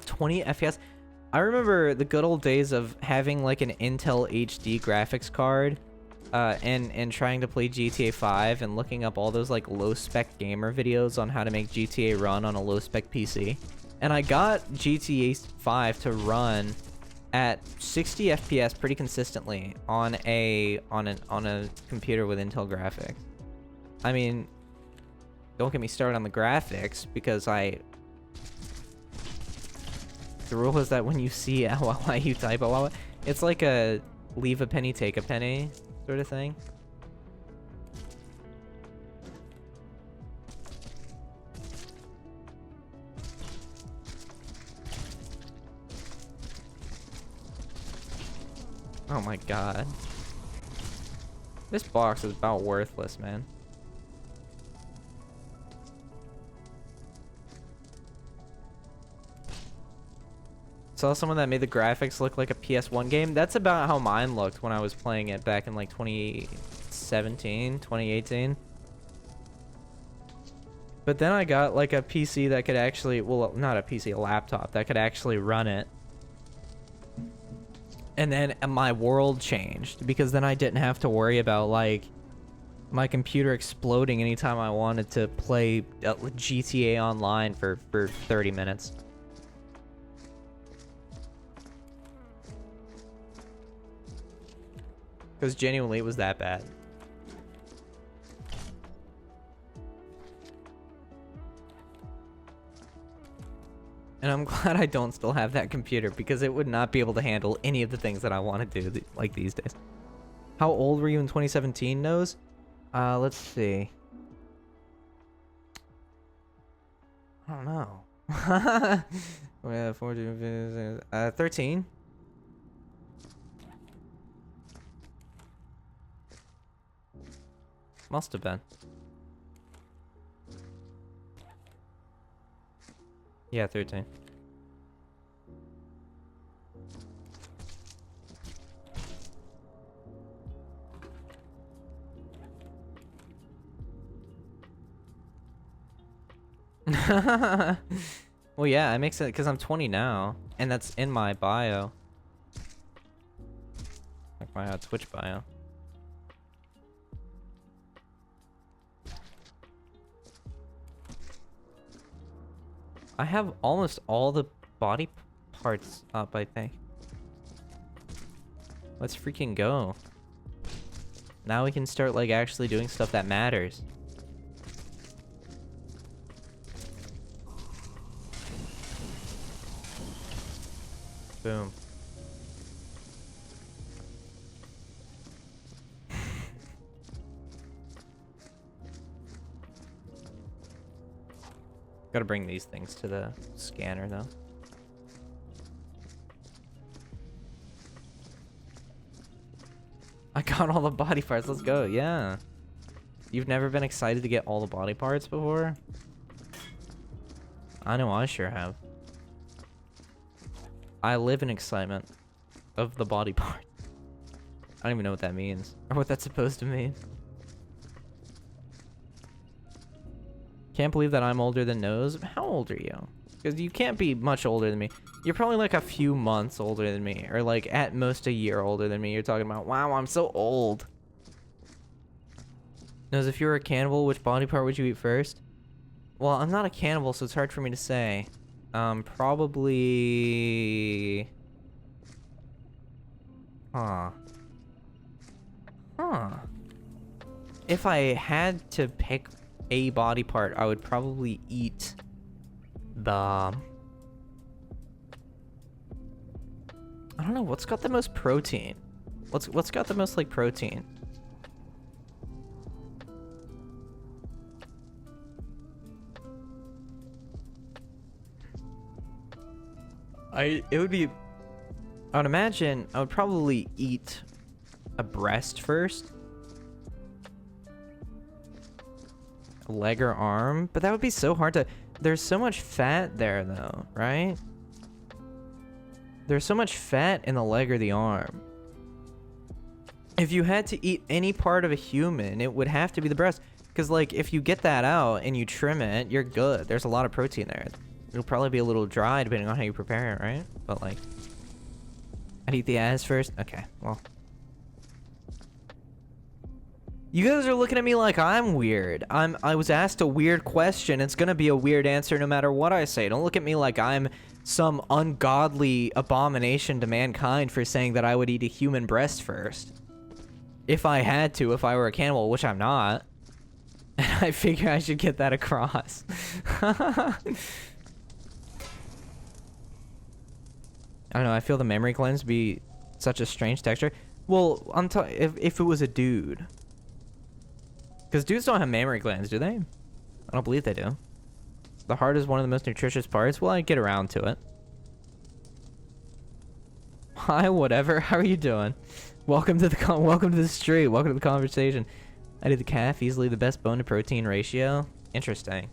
20 FPS. I remember the good old days of having like an Intel HD graphics card and trying to play GTA 5 and looking up all those like low spec gamer videos on how to make GTA run on a low spec PC. And I got GTA 5 to run at 60 FPS pretty consistently on a computer with Intel graphics. I mean, don't get me started on the graphics because the rule is that when you see LLI, you type LLI. It's like a leave a penny, take a penny sort of thing. Oh my god. This box is about worthless, man. Saw someone that made the graphics look like a PS1 game. That's about how mine looked when I was playing it back in like 2017, 2018. But then I got like a PC that could actually, well, not a PC, a laptop that could actually run it. And then my world changed because then I didn't have to worry about like my computer exploding anytime I wanted to play GTA Online for 30 minutes. Because genuinely, it was that bad. And I'm glad I don't still have that computer because it would not be able to handle any of the things that I want to do like these days. How old were you in 2017, Nose? Let's see. I don't know. We have 14, 13. Must have been. Yeah, 13. Well, yeah, it makes sense because I'm 20 now, and that's in my bio. Like my Twitch bio. I have almost all the body parts up, I think. Let's freaking go. Now we can start, like, actually doing stuff that matters. Boom. Gotta bring these things to the scanner, though. I got all the body parts. Let's go. Yeah. You've never been excited to get all the body parts before? I know I sure have. I live in excitement of the body part. I don't even know what that means or what that's supposed to mean. Can't believe that I'm older than Nose. How old are you? Because you can't be much older than me. You're probably like a few months older than me, or like at most a year older than me. You're talking about, wow, I'm so old. Nose, if you were a cannibal, which body part would you eat first? Well, I'm not a cannibal, so it's hard for me to say. Probably... Huh. If I had to pick a body part, I would probably eat the... I don't know, what's got the most protein? What's got the most, like, protein? I would imagine I would probably eat a breast first. A leg or arm, but that would be so hard to... There's so much fat there, though, right? There's so much fat in the leg or the arm. If you had to eat any part of a human, it would have to be the breast. Because, like, if you get that out and you trim it, you're good. There's a lot of protein there. It'll probably be a little dry depending on how you prepare it, right? But, like, I'd eat the ass first. Okay, well. You guys are looking at me like I'm weird. I was asked a weird question. It's gonna be a weird answer no matter what I say. Don't look at me like I'm some ungodly abomination to mankind for saying that I would eat a human breast first. If I had to, if I were a cannibal, which I'm not. And I figure I should get that across. I don't know, I feel the memory cleanse be such a strange texture. Well, I'm talking if it was a dude. Because dudes don't have mammary glands, do they? I don't believe they do. The heart is one of the most nutritious parts. Well, I get around to it. Hi, whatever. How are you doing? Welcome to the street. Welcome to the conversation. I did the calf, easily the best bone to protein ratio. Interesting.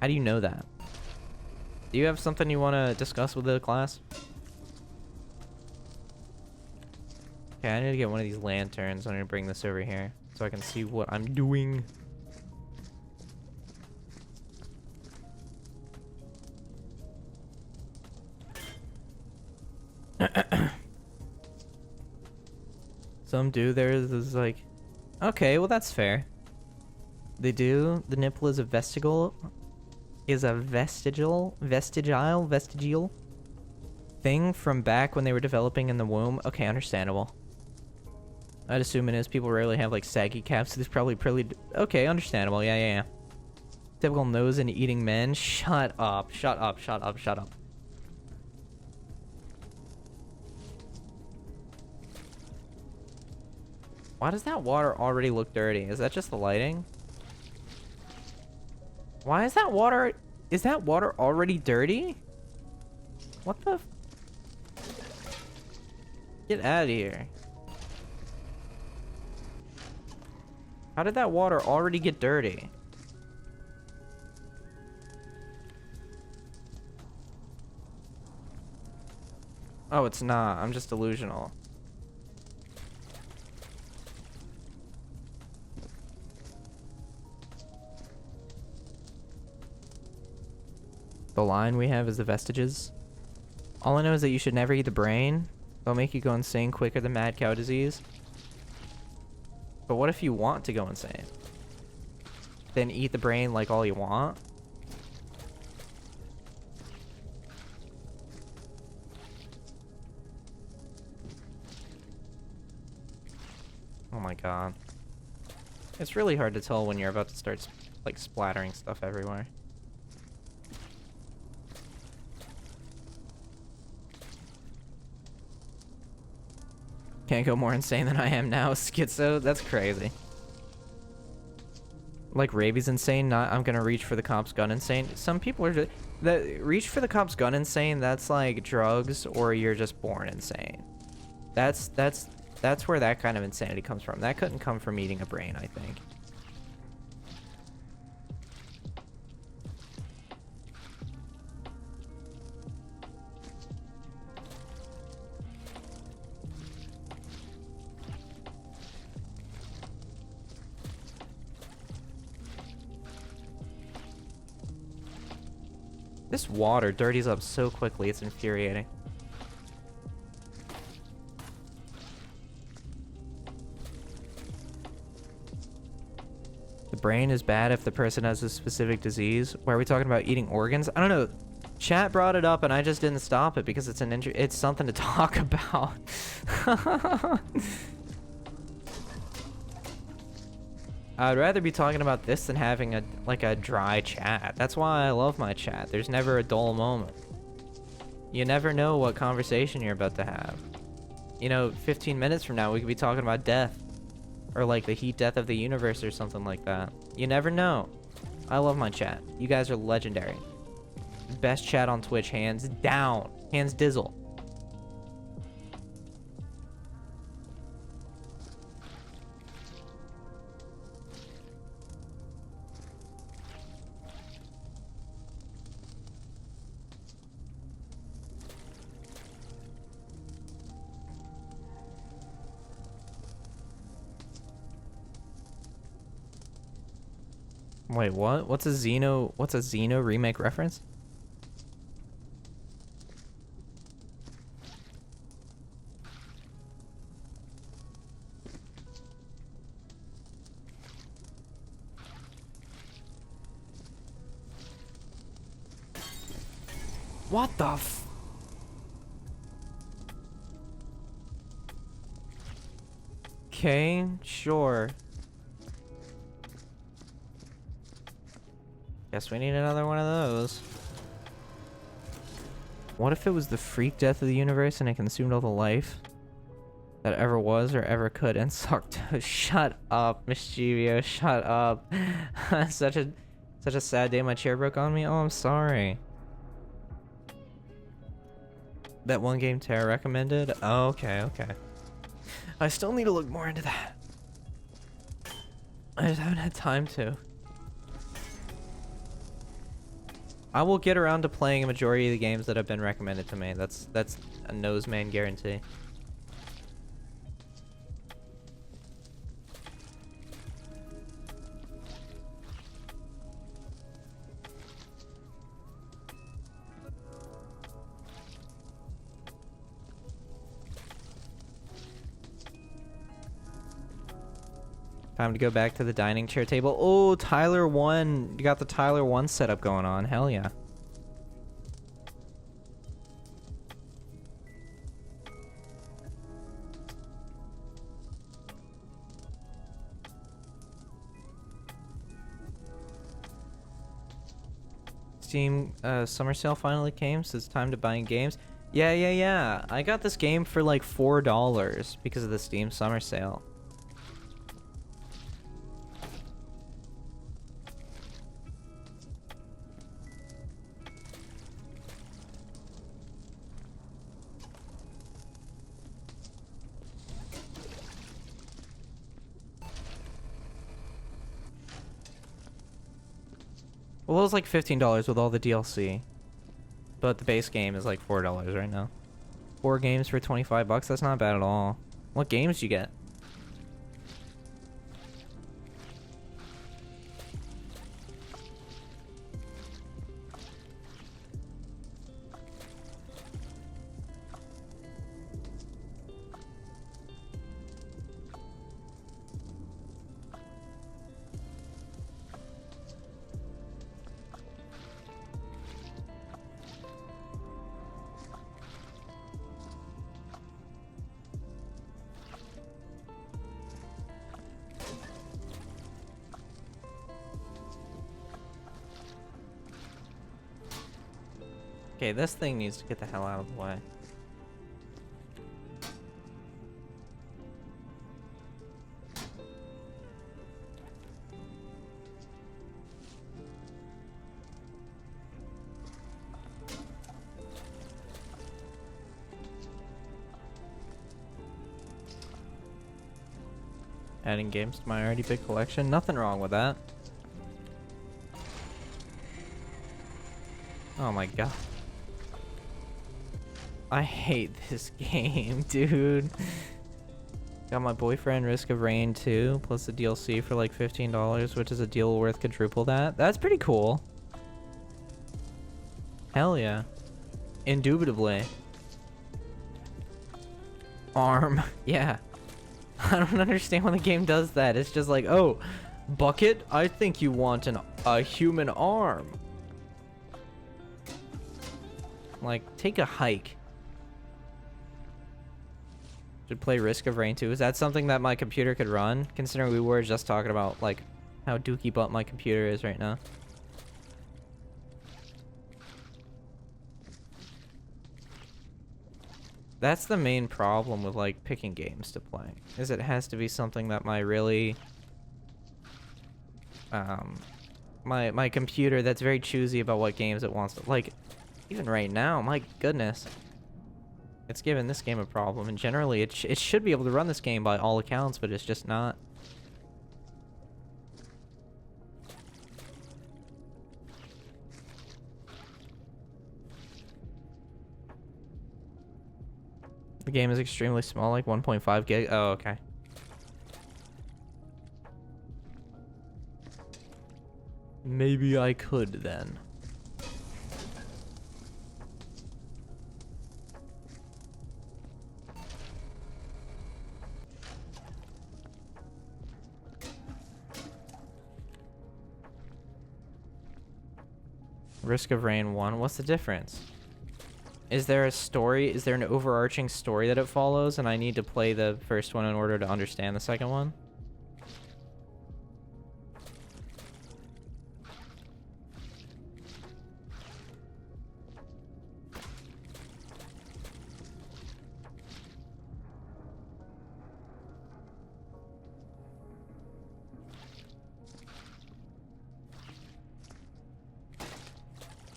How do you know that? Do you have something you want to discuss with the class? Okay, I need to get one of these lanterns. I'm going to bring this over here so I can see what I'm doing. Some do. There's like... Okay, well that's fair. They do. The nipple is a vestigial thing from back when they were developing in the womb. Okay, understandable. I'd assume it is. People rarely have like saggy calves, so there's probably okay, understandable. Yeah. Typical nose and eating men. Shut up. Why does that water already look dirty? Is that just the lighting? Why is that water... Is that water already dirty? What the... Get out of here. How did that water already get dirty? Oh, it's not. I'm just delusional. The line we have is the vestiges. All I know is that you should never eat the brain. They'll make you go insane quicker than mad cow disease. But what if you want to go insane? Then eat the brain like all you want? Oh my god. It's really hard to tell when you're about to start like splattering stuff everywhere. Can't go more insane than I am now. Schizo? That's crazy. Like rabies insane, not I'm gonna reach for the cop's gun insane. Some people are just... That reach for the cop's gun insane, that's like drugs or you're just born insane. That's where that kind of insanity comes from. That couldn't come from eating a brain, I think. This water dirties up so quickly, it's infuriating. The brain is bad if the person has a specific disease. Why are we talking about eating organs? I don't know. Chat brought it up and I just didn't stop it because it's it's something to talk about. I'd rather be talking about this than having a dry chat. That's why I love my chat. There's never a dull moment. You never know what conversation you're about to have. You know, 15 minutes from now we could be talking about death. Or like the heat death of the universe or something like that. You never know. I love my chat. You guys are legendary. Best chat on Twitch, hands down. Hands dizzle. Wait, what? What's a Xeno remake reference? What the f- Okay, sure. Guess we need another one of those. What if it was the freak death of the universe and it consumed all the life that ever was or ever could and sucked? Shut up, Mischievio, shut up. such a sad day. My chair broke on me. Oh, I'm sorry. That one game Tara recommended? Oh, okay, okay. I still need to look more into that. I just haven't had time to. I will get around to playing a majority of the games that have been recommended to me. That's a nose man guarantee. Time to go back to the dining chair table. Oh, Tyler 1. You got the Tyler 1 setup going on. Hell yeah. Steam summer sale finally came, so it's time to buy games. Yeah. I got this game for like $4 because of the Steam summer sale. Well, it was like $15 with all the DLC. But the base game is like $4 right now. 4 games for 25 bucks, that's not bad at all. What games do you get? Okay, this thing needs to get the hell out of the way. Adding games to my already big collection. Nothing wrong with that. Oh my god. I hate this game, dude. Got my boyfriend Risk of Rain 2, plus the DLC for like $15, which is a deal worth quadruple that. That's pretty cool. Hell yeah. Indubitably. Arm. Yeah. I don't understand when the game does that. It's just like, oh, Bucket, I think you want a human arm. Like, take a hike. Should play Risk of Rain 2. Is that something that my computer could run? Considering we were just talking about, like, how dookie butt my computer is right now. That's the main problem with, like, picking games to play. Is it has to be something that my really... my computer that's very choosy about what games it wants to... Like, even right now, my goodness. It's given this game a problem, and generally it should be able to run this game by all accounts, but it's just not. The game is extremely small, like 1.5 gig. Oh, okay. Maybe I could then. Risk of Rain 1. What's the difference? Is there a story? Is there an overarching story that it follows, and I need to play the first one in order to understand the second one?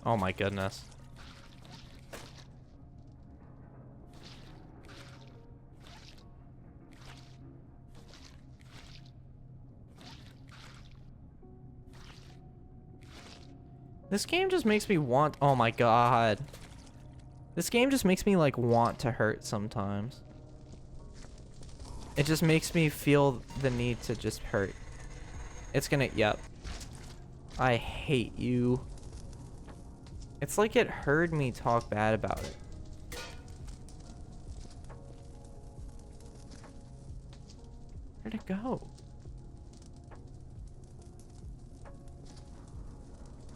Oh my goodness. This game just makes me want... Oh my god. This game just makes me, like, want to hurt sometimes. It just makes me feel the need to just hurt. It's gonna... Yep. I hate you. It's like it heard me talk bad about it. Where'd it go?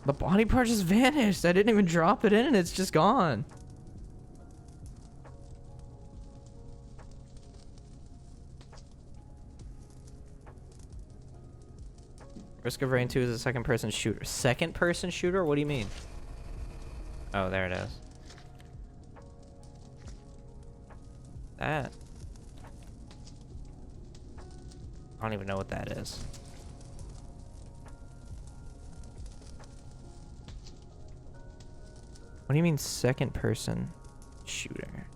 The body part just vanished. I didn't even drop it in and it's just gone. Risk of Rain 2 is a second-person shooter. Second-person shooter? What do you mean? Oh, there it is. That. I don't even know what that is. What do you mean second-person shooter?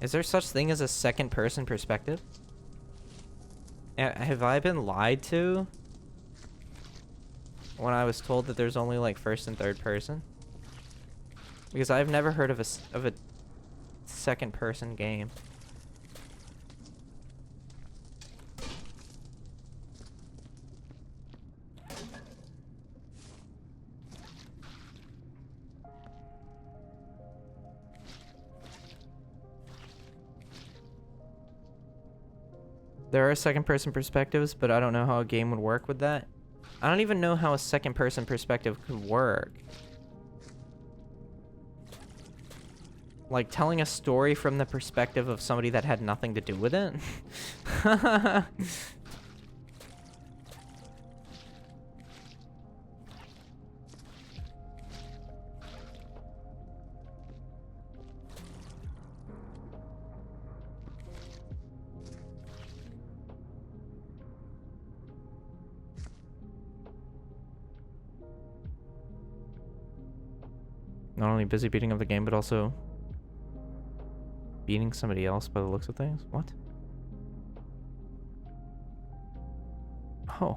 Is there such thing as a second-person perspective? Have I been lied to when I was told that there's only like first and third person? Because I've never heard of a second-person game. There are second-person perspectives, but I don't know how a game would work with that. I don't even know how a second-person perspective could work. Like, telling a story from the perspective of somebody that had nothing to do with it? Not only busy beating up the game, but also beating somebody else by the looks of things? What? Oh.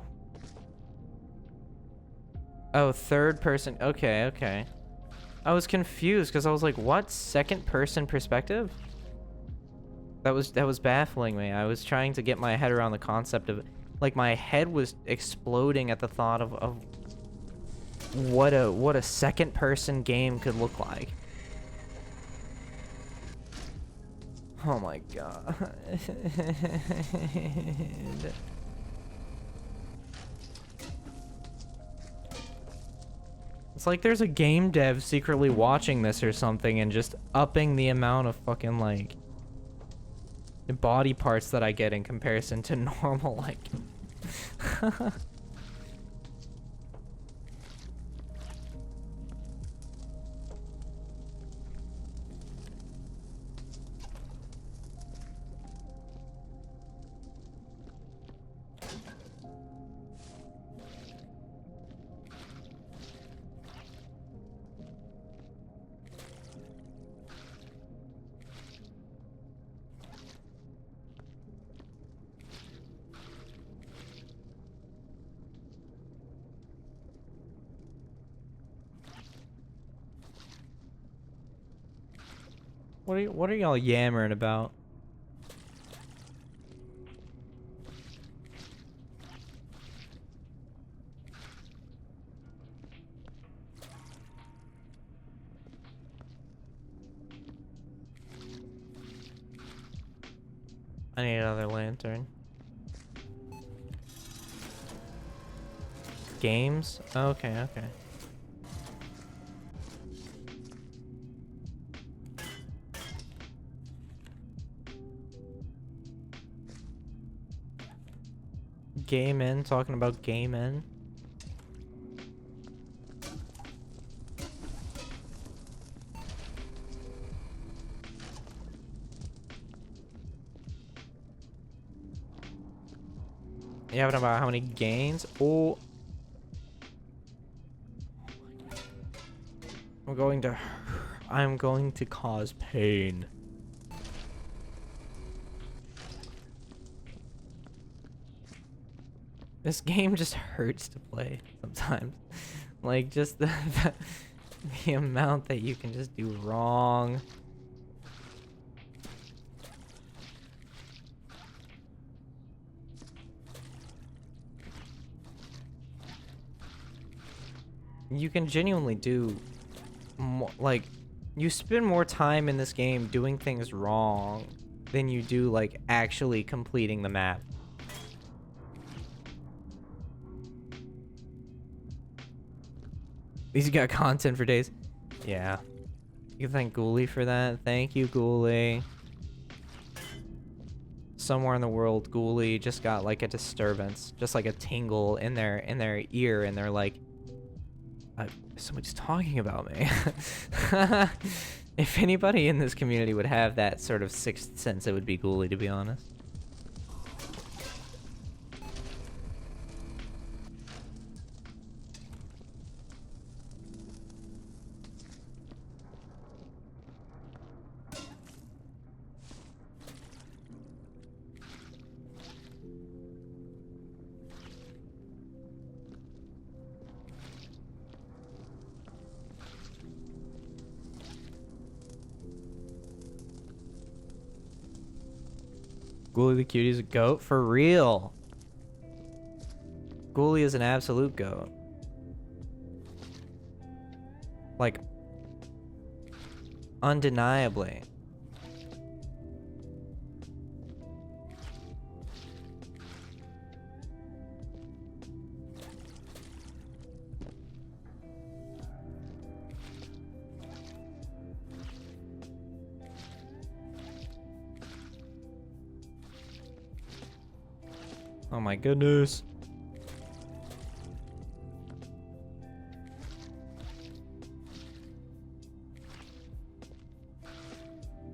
Oh, third person. Okay, okay. I was confused because I was like, what? Second person perspective? That was baffling me. I was trying to get my head around the concept of it. Like, my head was exploding at the thought of what a second person game could look like. Oh my god. It's like there's a game dev secretly watching this or something and just upping the amount of fucking, like, the body parts that I get in comparison to normal, like... What are y'all yammering about? I need another lantern. Games? Okay, okay. Game in, talking about game in. Yeah, but about how many gains? Oh. I'm going to cause pain. This game just hurts to play sometimes. Like, just the amount that you can just do wrong. You can genuinely do more, like, you spend more time in this game doing things wrong than you do, like, actually completing the map. These got content for days. Yeah. You can thank Ghoulie for that. Thank you, Ghoulie. Somewhere in the world, Ghoulie just got like a disturbance, just like a tingle in their ear, and they're like, somebody's talking about me. If anybody in this community would have that sort of sixth sense, it would be Ghoulie, to be honest. Ghoulie the Cutie's a goat? For real. Ghoulie is an absolute goat. Like, undeniably. Oh my goodness.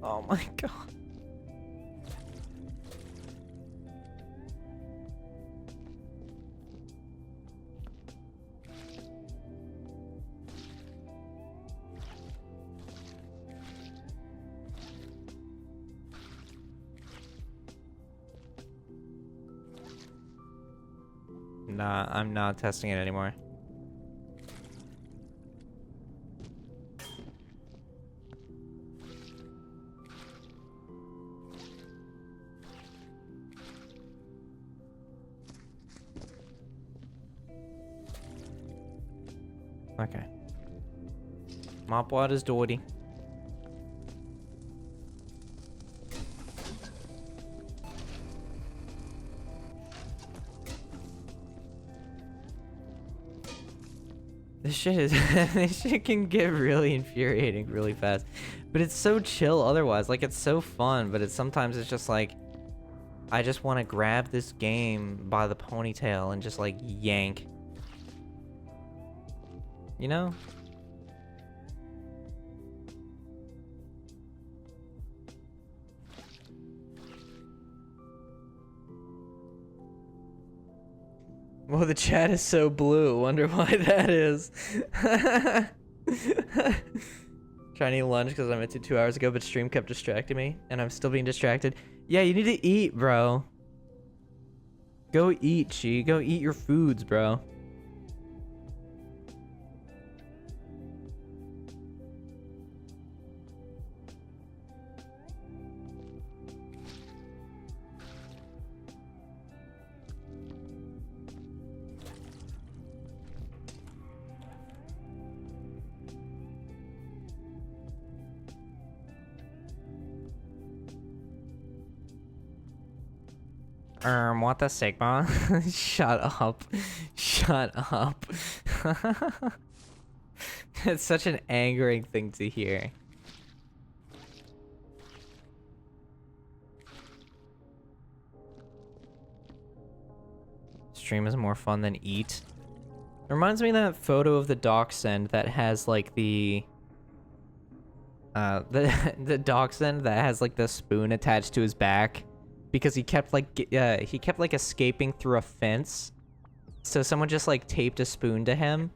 Oh my god. Nah, I'm not testing it anymore. Okay. Mop water's dirty. This shit is this shit can get really infuriating really fast. But it's so chill otherwise. Like, it's so fun, but sometimes it's just like I just want to grab this game by the ponytail and just like yank. You know? Well, the chat is so blue. Wonder why that is. Trying to eat lunch because I meant to 2 hours ago, but stream kept distracting me, and I'm still being distracted. Yeah, you need to eat, bro. Go eat, Chi. Go eat your foods, bro. What the Sigma? Shut up. Shut up. It's such an angering thing to hear. Stream is more fun than eat. It reminds me of that photo of the dachshund that has like the dachshund that has like the spoon attached to his back because he kept like escaping through a fence. So someone just like taped a spoon to him,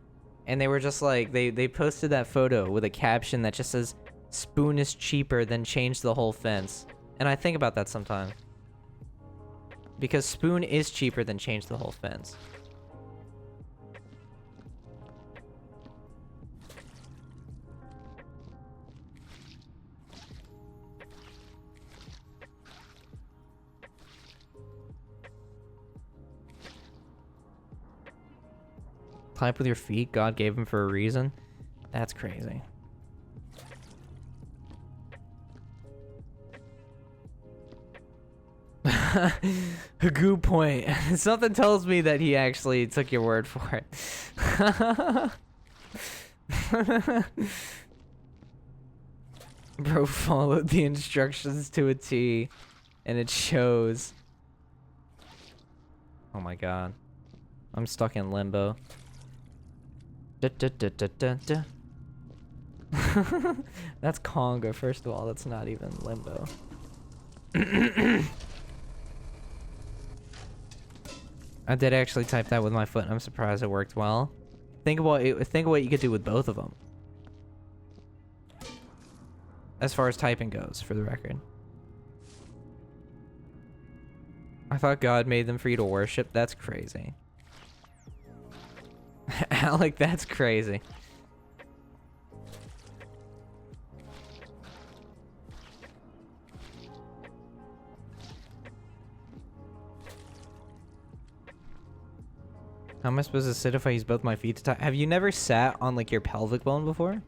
and they were just like they posted that photo with a caption that just says spoon is cheaper than change the whole fence. And I think about that sometimes. Because spoon is cheaper than change the whole fence. Type with your feet, God gave him for a reason. That's crazy. A good point. Something tells me that he actually took your word for it. Bro followed the instructions to a T, and it shows. Oh my god. I'm stuck in limbo. That's conga, first of all. That's not even limbo. I did actually type that with my foot, and I'm surprised it worked well. Think of what you could do with both of them. As far as typing goes, for the record. I thought God made them for you to worship. That's crazy. Alec, that's crazy. How am I supposed to sit if I use both my feet to type? Have you never sat on like your pelvic bone before?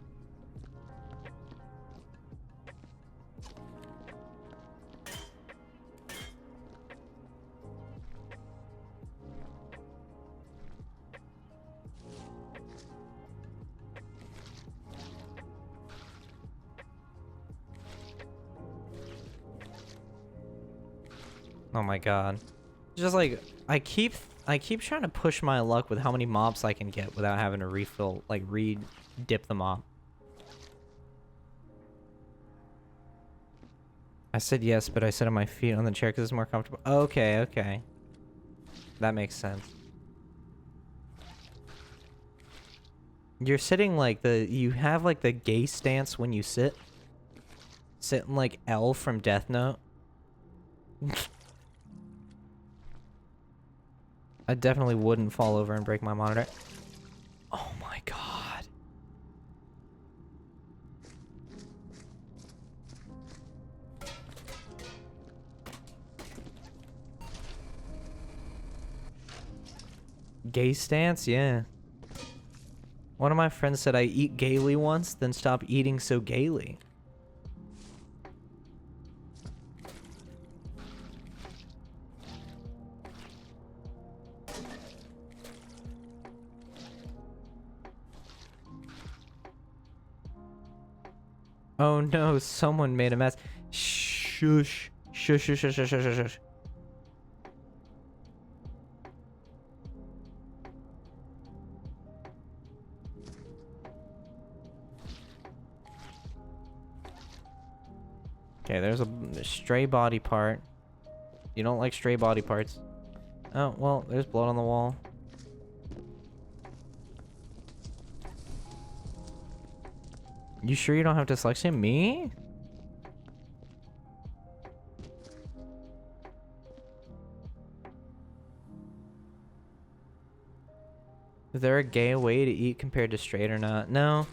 Oh my god. Just like I keep trying to push my luck with how many mobs I can get without having to refill, like re-dip the mob. I said yes, but I sit on my feet on the chair because it's more comfortable. Okay, okay. That makes sense. You're sitting like you have like the gay stance when you sit. Sitting like L from Death Note. I definitely wouldn't fall over and break my monitor. Oh my god. Gay stance? Yeah. One of my friends said I eat gaily once, then stop eating so gaily. Oh no, someone made a mess. Shush. Shush, shush, shush, shush, shush, shush. Okay, there's a stray body part. You don't like stray body parts. Oh, well, there's blood on the wall. You sure you don't have dyslexia? Me? Is there a gay way to eat compared to straight or not? No.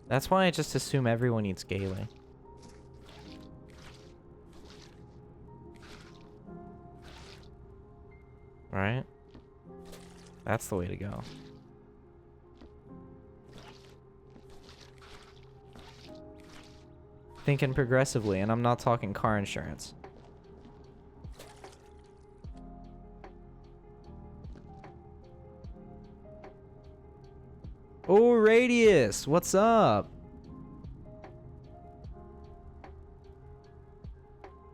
That's why I just assume everyone eats gaily. Right? That's the way to go. Thinking progressively, and I'm not talking car insurance. Oh, Radius, what's up?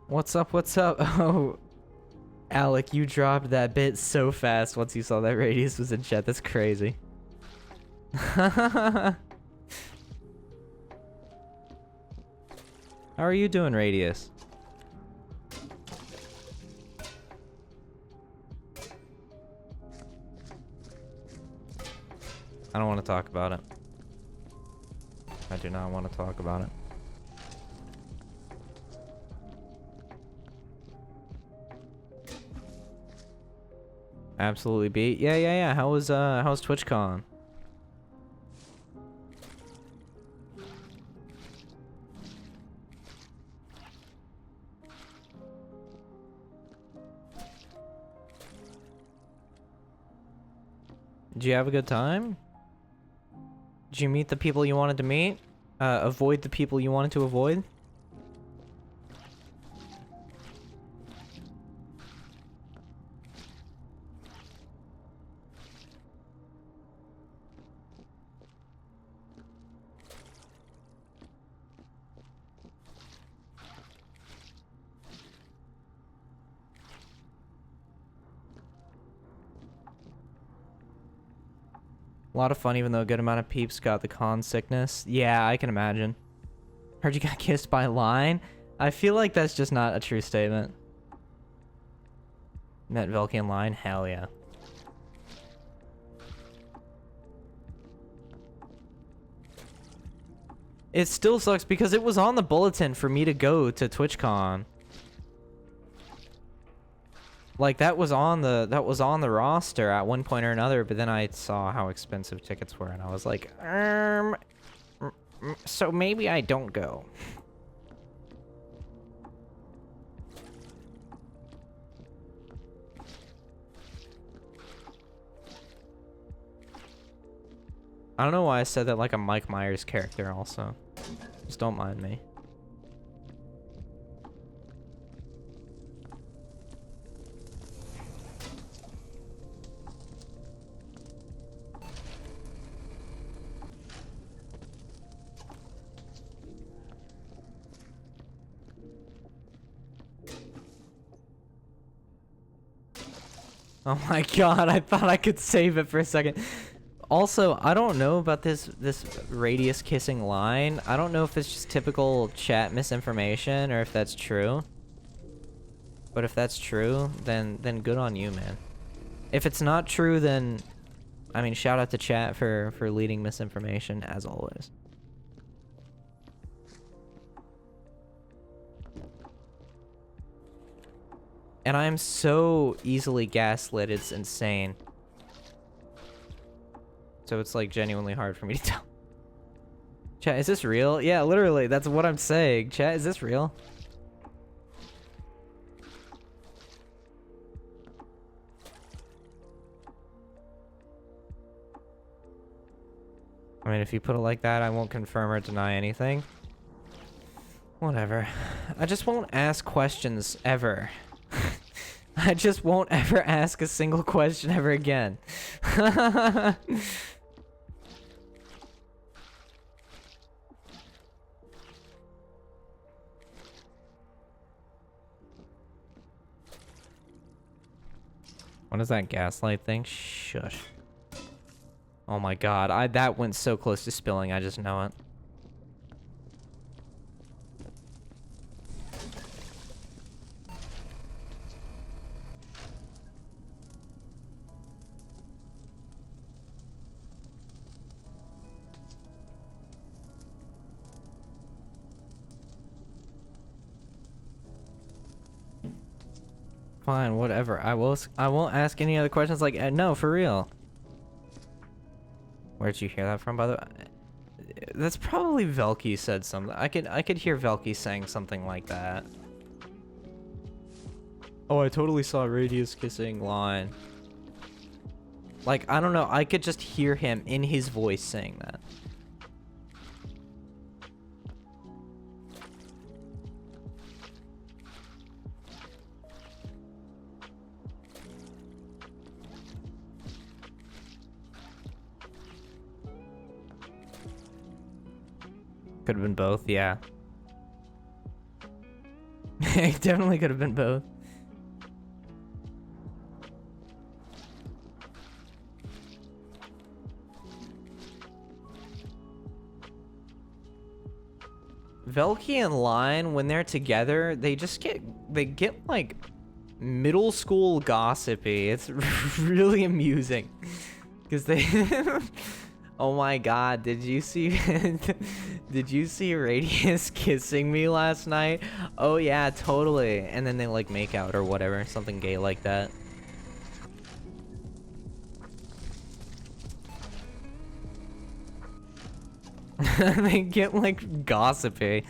What's up, what's up? Oh, Alec, you dropped that bit so fast once you saw that Radius was in chat. That's crazy. How are you doing, Radius? I don't want to talk about it. I do not want to talk about it. Absolutely beat. Yeah. How was TwitchCon? Did you have a good time? Did you meet the people you wanted to meet? Avoid the people you wanted to avoid? A lot of fun, even though a good amount of peeps got the con sickness. Yeah, I can imagine. Heard you got kissed by a line? I feel like that's just not a true statement. Met Velky in line? Hell yeah. It still sucks because it was on the bulletin for me to go to TwitchCon. Like that was on the roster at one point or another, but then I saw how expensive tickets were and I was like, so maybe I don't go. I don't know why I said that like a Mike Myers character also. Just don't mind me. Oh my god, I thought I could save it for a second. Also, I don't know about this Radius kissing line. I don't know if it's just typical chat misinformation or if that's true. But if that's true, then good on you, man. If it's not true, then I mean, shout out to chat for leading misinformation as always. And I'm so easily gaslit, it's insane. So it's like genuinely hard for me to tell. Chat, is this real? Yeah, literally, that's what I'm saying. Chat, is this real? I mean, if you put it like that, I won't confirm or deny anything. Whatever. I just won't ask questions ever. I just won't ever ask a single question ever again. What is that gaslight thing? Shush. Oh my god, that went so close to spilling, I just know it. Fine, whatever. I won't ask any other questions like no, for real. Where'd you hear that from, by the way? That's probably Velky said something. I could hear Velky saying something like that. Oh, I totally saw Radius kissing line. Like, I don't know, I could just hear him in his voice saying that. Could have been both, yeah. It definitely could have been both. Velky and Line, when they're together, they get like middle school gossipy. It's really amusing. Because they oh my god, did you see did you see Radius kissing me last night? Oh yeah, totally. And then they like make out or whatever, something gay like that. They get like gossipy.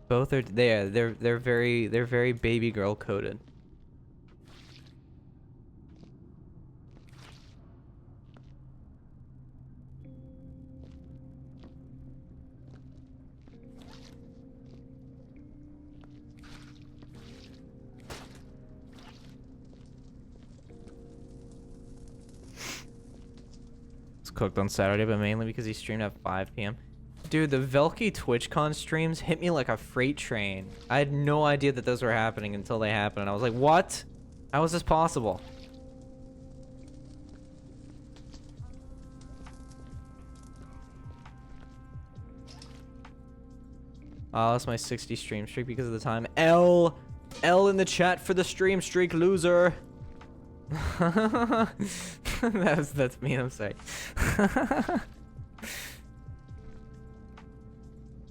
Both are there. They're very baby girl coded. It's cooked on Saturday, but mainly because he streamed at 5 p.m. Dude, the Velky TwitchCon streams hit me like a freight train. I had no idea that those were happening until they happened. And I was like, what? How is this possible? Oh, that's my 60 stream streak because of the time. L in the chat for the stream streak, loser. That's me, I'm sorry.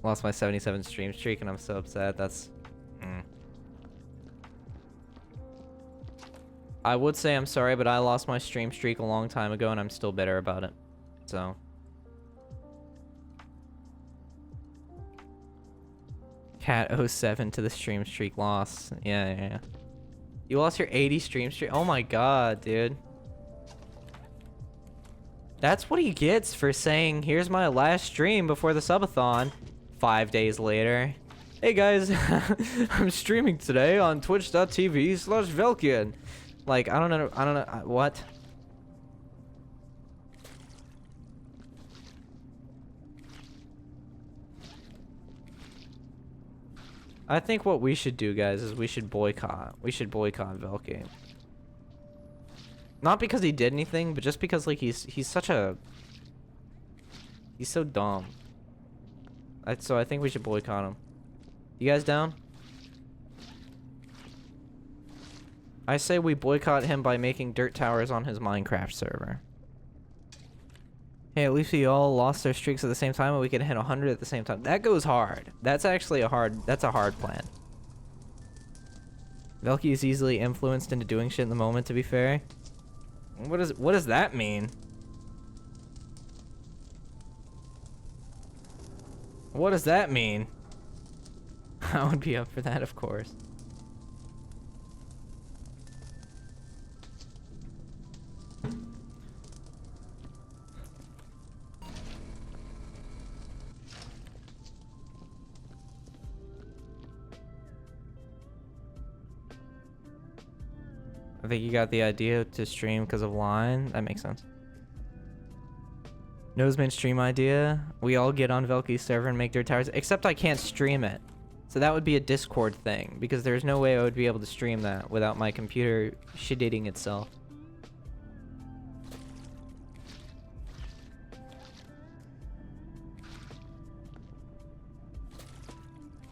Lost my 77 stream streak and I'm so upset. That's I would say I'm sorry, but I lost my stream streak a long time ago and I'm still bitter about it. So Cat 07 to the stream streak loss. Yeah. You lost your 80 stream streak. Oh my god, dude. That's what he gets for saying, here's my last stream before the subathon. 5 days later. Hey guys, I'm streaming today on twitch.tv/Velkian. Like, I don't know, what? I think what we should do, guys, is we should boycott. We should boycott Velky. Not because he did anything, but just because, like, he's so dumb. So I think we should boycott him. You guys down? I say we boycott him by making dirt towers on his Minecraft server. Hey, at least we all lost their streaks at the same time and we can hit 100 at the same time. That goes hard. That's actually a hard plan. Velky is easily influenced into doing shit in the moment, to be fair. What does that mean? What does that mean? I would be up for that, of course. I think you got the idea to stream because of Line. That makes sense. Noseman stream idea. We all get on Velky's server and make dirt towers. Except I can't stream it. So that would be a Discord thing. Because there's no way I would be able to stream that without my computer shit-eating itself.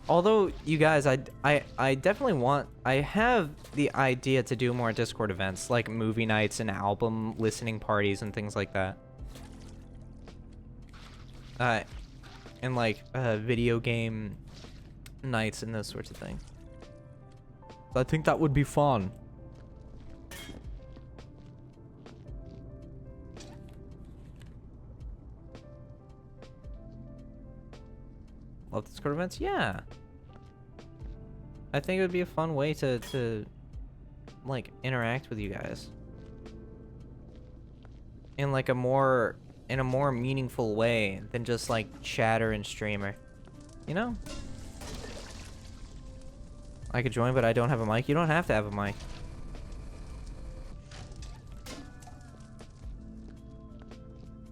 Although, you guys, I definitely want... I have the idea to do more Discord events. Like movie nights and album listening parties and things like that. And like video game nights and those sorts of things. So I think that would be fun. Love Discord events? Yeah. I think it would be a fun way to like interact with you guys. in like a more meaningful way than just like chatter and streamer. You know? I could join, but I don't have a mic. You don't have to have a mic.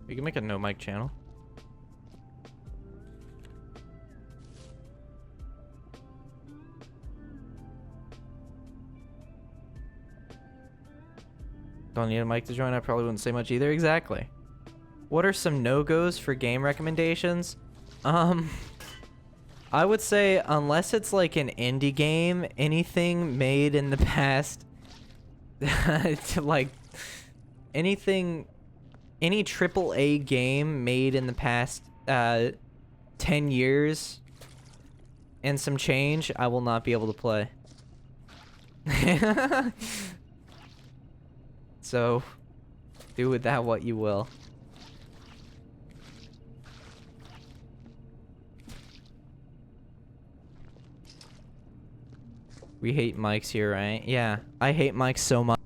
We can make a no mic channel. Don't need a mic to join. I probably wouldn't say much either. Exactly. What are some no-goes for game recommendations? I would say unless it's like an indie game, anything made in the past, like anything, any AAA game made in the past 10 years and some change, I will not be able to play. So, do with that what you will. We hate mics here, right? Yeah, I hate mics so much.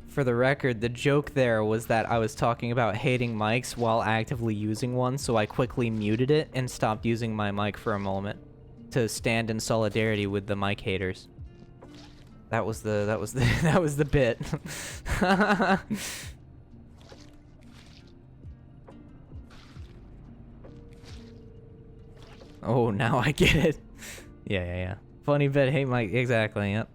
For the record, the joke there was that I was talking about hating mics while actively using one, so I quickly muted it and stopped using my mic for a moment to stand in solidarity with the mic haters. That was the bit. Oh, now I get it. Yeah. Funny bit, hate mic, exactly, yep.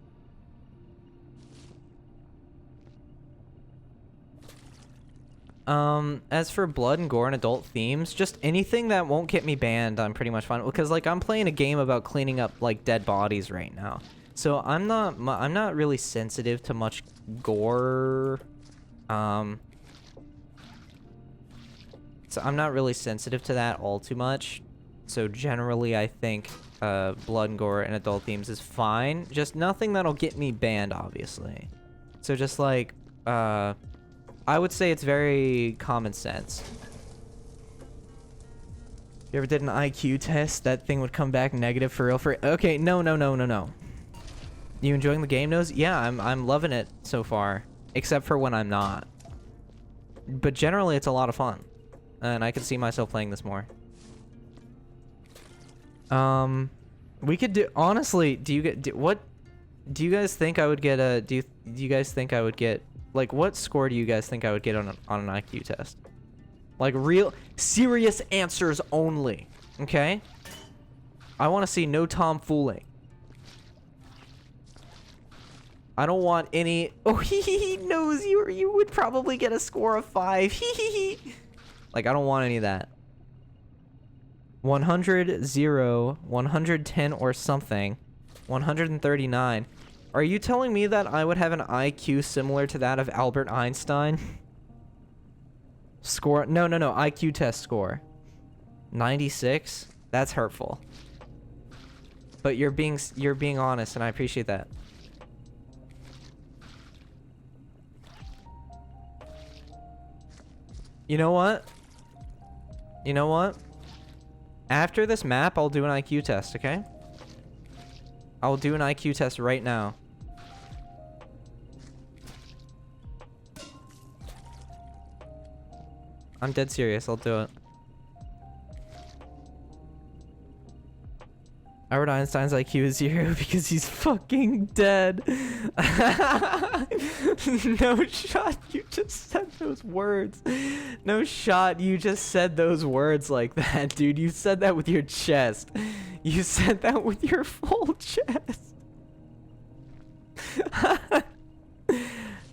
As for blood and gore and adult themes, just anything that won't get me banned, I'm pretty much fine. Because, like, I'm playing a game about cleaning up, like, dead bodies right now. So I'm not really sensitive to much gore. So I'm not really sensitive to that all too much. So generally, I think, blood and gore and adult themes is fine. Just nothing that'll get me banned, obviously. So just, like, I would say it's very common sense. If you ever did an IQ test, that thing would come back negative for real. Okay, no. You enjoying the game, Nose? Yeah, I'm loving it so far, except for when I'm not. But generally, it's a lot of fun, and I can see myself playing this more. We could do, honestly. Do you guys think I would get a? Do you guys think I would get? Like, what score do you guys think I would get on an IQ test? Like, real, serious answers only, okay? I want to see no tomfooling. I don't want any... Oh, he knows you would probably get a score of 5. Like, I don't want any of that. 100, 0, 110 or something. 139. Are you telling me that I would have an IQ similar to that of Albert Einstein? Score? No. IQ test score. 96? That's hurtful. But you're being honest, and I appreciate that. You know what? After this map, I'll do an IQ test, okay? I'll do an IQ test right now. I'm dead serious. I'll do it. Albert Einstein's IQ is 0 because he's fucking dead. No shot, you just said those words. No shot, you just said those words like that, dude. You said that with your chest. You said that with your full chest.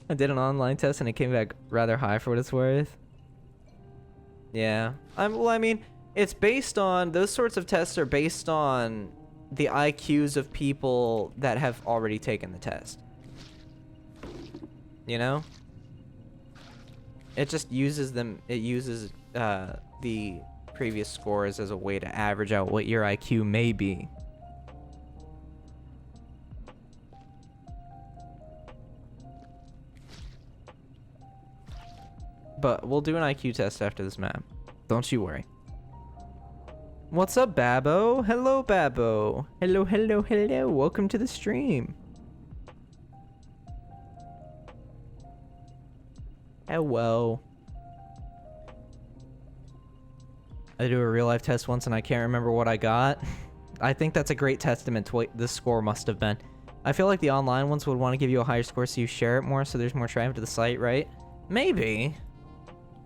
I did an online test and it came back rather high for what it's worth. Yeah. I mean, It's based on, those sorts of tests are based on the IQs of people that have already taken the test. You know? It just uses them, it uses the previous scores as a way to average out what your IQ may be. But we'll do an IQ test after this map. Don't you worry. What's up, Babbo? Hello, Babbo. Hello, hello, hello. Welcome to the stream. Hello. I do a real life test once and I can't remember what I got. I think that's a great testament to what the score must have been. I feel like the online ones would want to give you a higher score so you share it more so there's more traffic to the site, right? Maybe.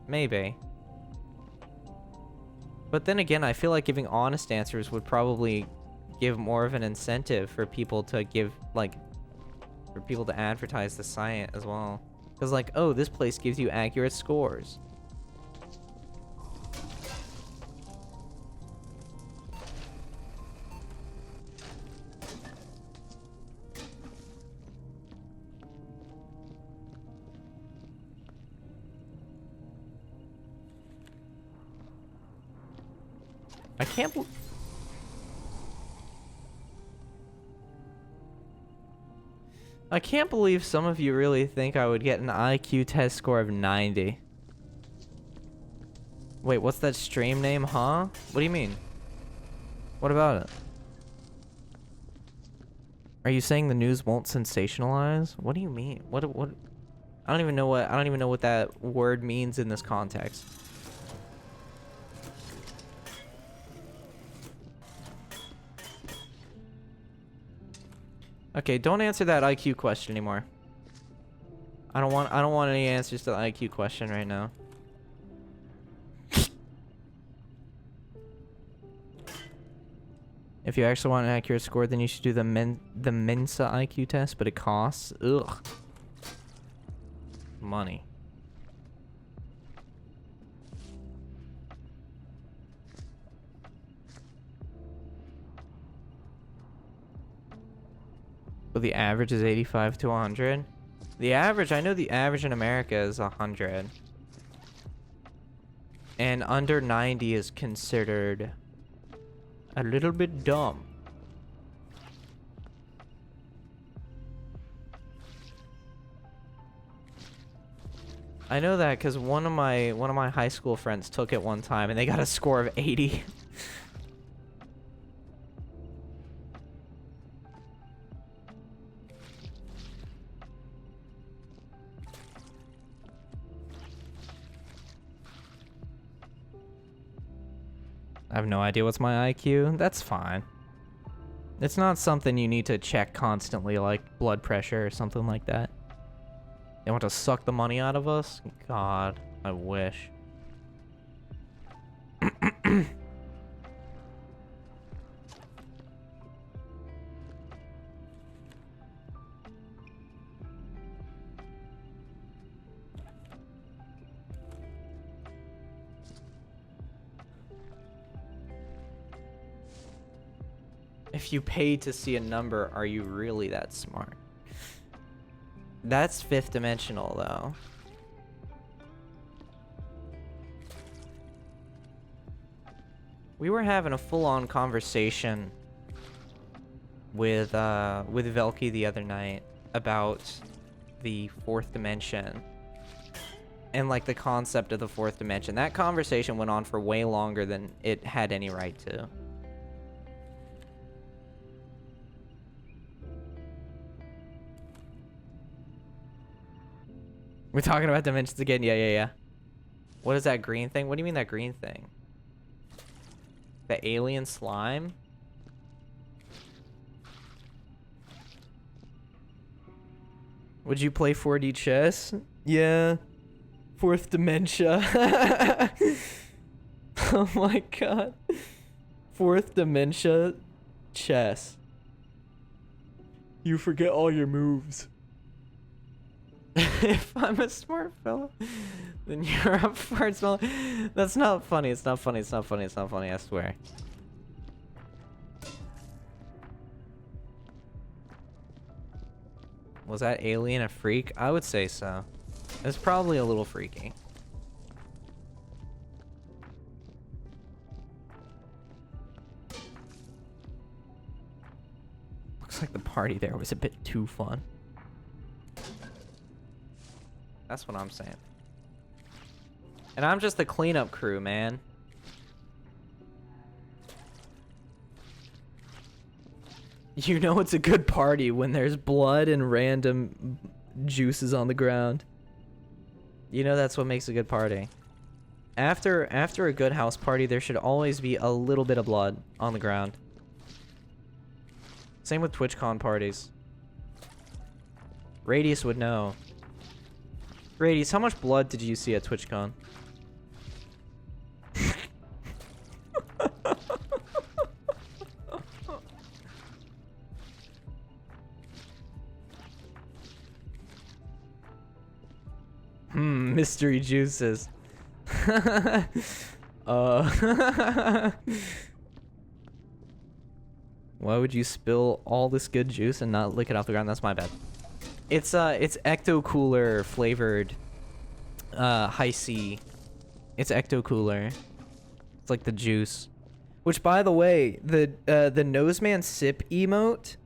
Maybe. But then again, I feel like giving honest answers would probably give more of an incentive for people to give, like, for people to advertise the site as well. Because, like, oh, this place gives you accurate scores. I can't believe some of you really think I would get an IQ test score of 90. Wait, what's that stream name, huh? What do you mean? What about it? Are you saying the news won't sensationalize? What do you mean? What I don't even know what that word means in this context. Okay, don't answer that IQ question anymore. I don't want any answers to the IQ question right now. If you actually want an accurate score, then you should do the Mensa IQ test, but it costs. Ugh. Money. Well, the average is 85 to 100. The average, I know the average in America is 100. And under 90 is considered a little bit dumb. I know that because one of my high school friends took it one time and they got a score of 80. I have no idea what's my IQ. That's fine. It's not something you need to check constantly, like blood pressure or something like that. They want to suck the money out of us? God, I wish. If you pay to see a number, are you really that smart? That's fifth dimensional, though. We were having a full-on conversation with Velky the other night about the fourth dimension and like the concept of the fourth dimension. That conversation went on for way longer than it had any right to. We're talking about dimensions again. Yeah. What is that green thing? What do you mean that green thing? The alien slime? Would you play 4D chess? Yeah. Fourth dementia. Oh my god. Fourth dementia chess. You forget all your moves. If I'm a smart fellow, then you're up for it. That's not funny. It's not funny. It's not funny. It's not funny. I swear. Was that alien a freak? I would say so. It's probably a little freaky. Looks like the party there was a bit too fun. That's what I'm saying. And I'm just the cleanup crew, man. You know it's a good party when there's blood and random juices on the ground. You know that's what makes a good party. After a good house party, there should always be a little bit of blood on the ground. Same with TwitchCon parties. Radius would know. Radius, how much blood did you see at TwitchCon? Mystery juices. Why would you spill all this good juice and not lick it off the ground? That's my bad. It's Ecto Cooler flavored high C. It's Ecto Cooler. It's like the juice. Which, by the way, the Noseman sip emote,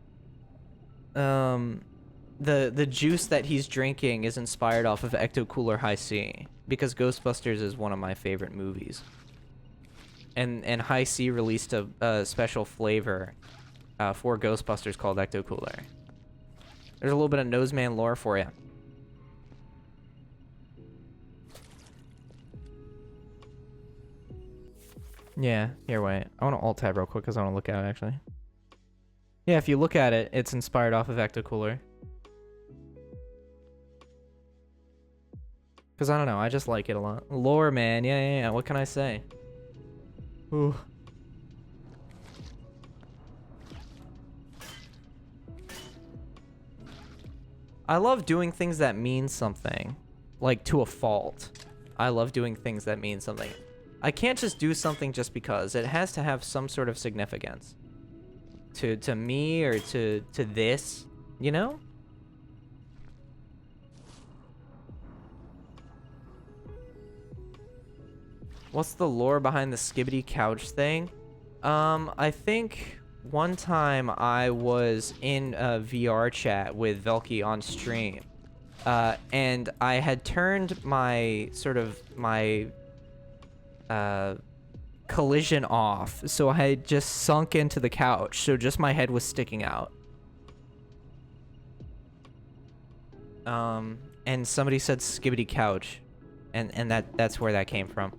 the juice that he's drinking is inspired off of Ecto Cooler High C, because Ghostbusters is one of my favorite movies. And High C released a special flavor for Ghostbusters called Ecto Cooler. There's a little bit of Noseman lore for you. Yeah, here, wait. I want to alt-tab real quick because I want to look at it, actually. Yeah, if you look at it, it's inspired off of Ecto Cooler. Because I don't know, I just like it a lot. Lore, man. Yeah. What can I say? Ooh. I love doing things that mean something. Like, to a fault. I love doing things that mean something. I can't just do something just because. It has to have some sort of significance. To me or to this, you know? What's the lore behind the Skibbity couch thing? I think one time I was in a VR chat with Velky on stream, and I had turned my collision off, so I had just sunk into the couch, so just my head was sticking out. And somebody said Skibbity couch, and that's where that came from.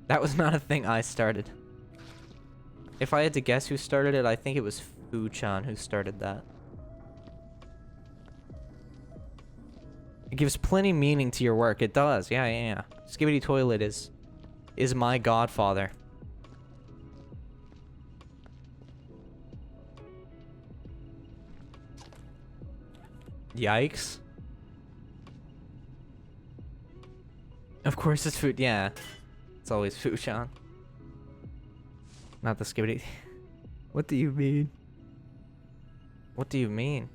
That was not a thing I started. If I had to guess who started it, I think it was Fu-chan who started that. It gives plenty meaning to your work. It does. Yeah. Skibbity Toilet is my godfather. Yikes. Of course it's food. Yeah. It's always Fu-chan. Not the Skibbity. What do you mean? What do you mean?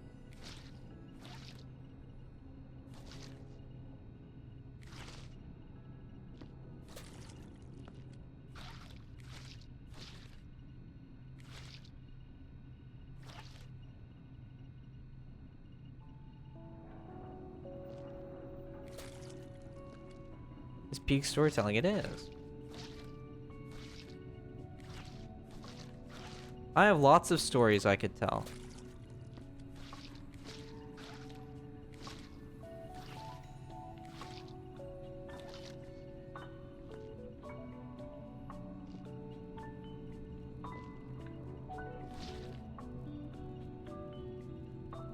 It's peak storytelling. It is. I have lots of stories I could tell.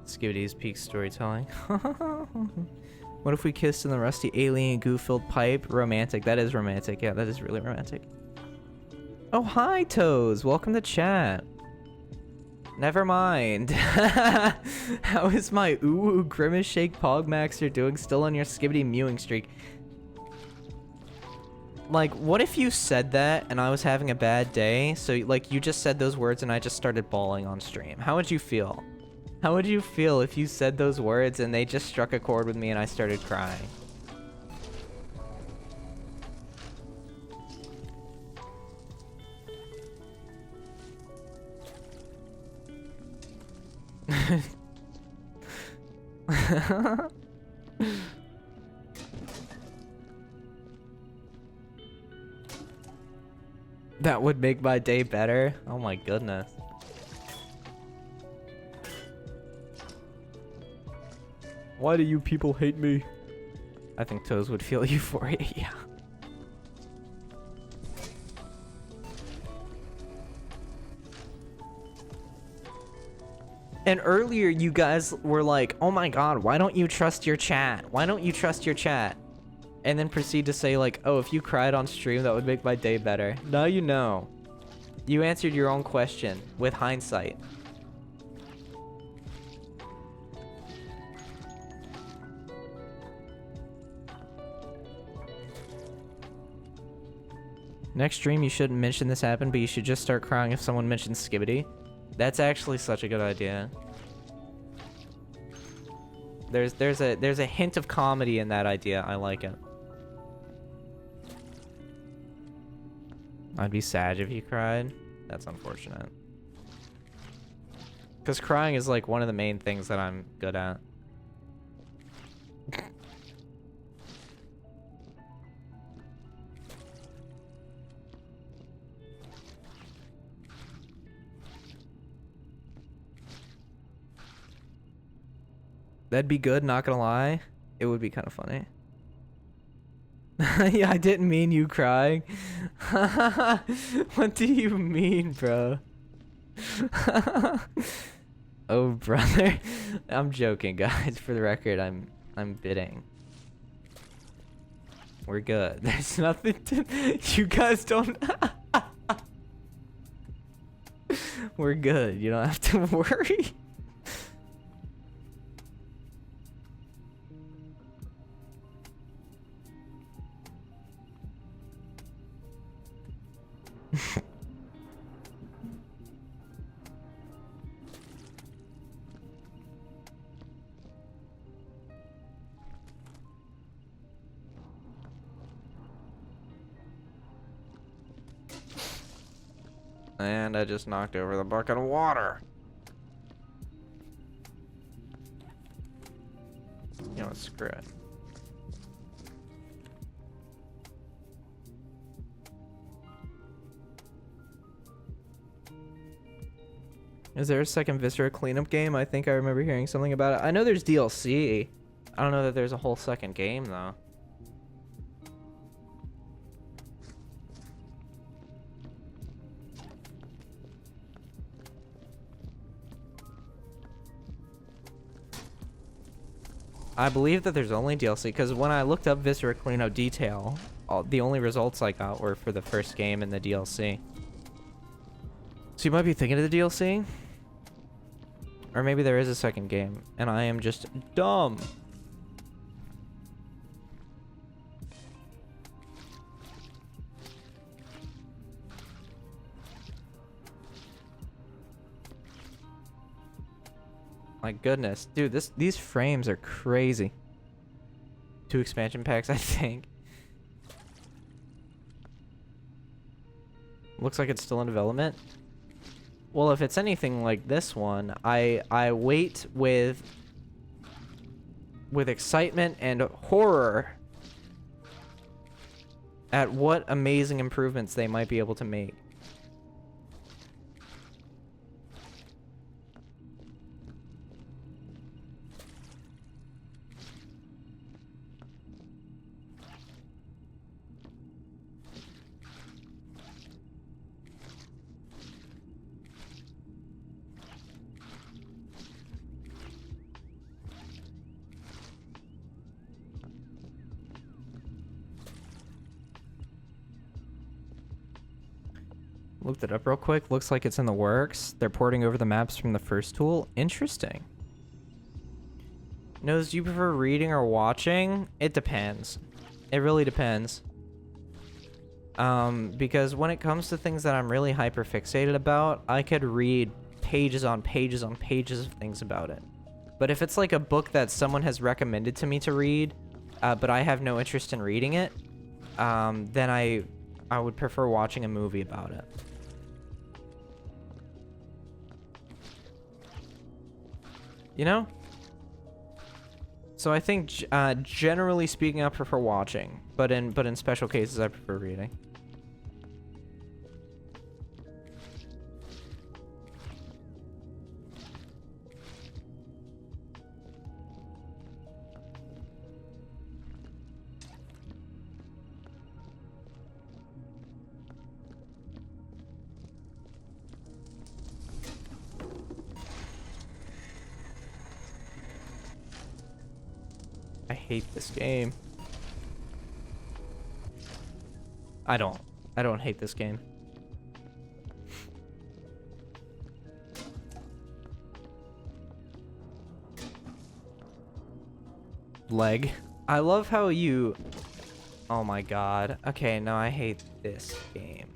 Skibbity's peak storytelling. What if we kissed in the rusty alien goo-filled pipe? Romantic. That is romantic. Yeah, that is really romantic. Oh, hi, Toes. Welcome to chat. Never mind. How is my ooh grimace shake pogmaxer doing still on your skibbity mewing streak? Like, what if you said that and I was having a bad day? So, like, you just said those words and I just started bawling on stream. How would you feel? How would you feel if you said those words and they just struck a chord with me and I started crying? That would make my day better. Oh my goodness. Why do you people hate me? I think Toes would feel euphoria, yeah. And earlier you guys were like, oh my god, why don't you trust your chat? Why don't you trust your chat? And then proceed to say like, oh, if you cried on stream, that would make my day better. Now you know. You answered your own question with hindsight. Next stream, you shouldn't mention this happened, but you should just start crying if someone mentions Skibbity. That's actually such a good idea. There's a hint of comedy in that idea. I like it. I'd be sad if you cried. That's unfortunate. Because crying is like one of the main things that I'm good at. That'd be good, not gonna lie. It would be kind of funny. Yeah, I didn't mean you crying. What do you mean, bro? Oh, brother. I'm joking, guys. For the record, I'm bidding. We're good. There's nothing to... You guys don't... We're good. You don't have to worry. And I just knocked over the bucket of water. You know what, screw it. Is there a second Viscera cleanup game? I think I remember hearing something about it. I know there's DLC. I don't know that there's a whole second game, though. I believe that there's only DLC, because when I looked up Viscera Cleanup Detail, the only results I got were for the first game and the DLC. So you might be thinking of the DLC? Or maybe there is a second game, and I am just dumb. My goodness. Dude, these frames are crazy. 2 expansion packs, I think. Looks like it's still in development. Well, if it's anything like this one, I wait with excitement and horror at what amazing improvements they might be able to make. Looked it up real quick. Looks like it's in the works. They're porting over the maps from the first tool. Interesting. Knows, do you prefer reading or watching? It depends. It really depends. Because when it comes to things that I'm really hyper fixated about, I could read pages on pages on pages of things about it. But if it's like a book that someone has recommended to me to read, but I have no interest in reading it, then I would prefer watching a movie about it. You know? So I think generally speaking, I prefer watching, but in special cases, I prefer reading. I hate this game. I don't hate this game. Leg. I love how you... Oh my god. Okay, no, I hate this game.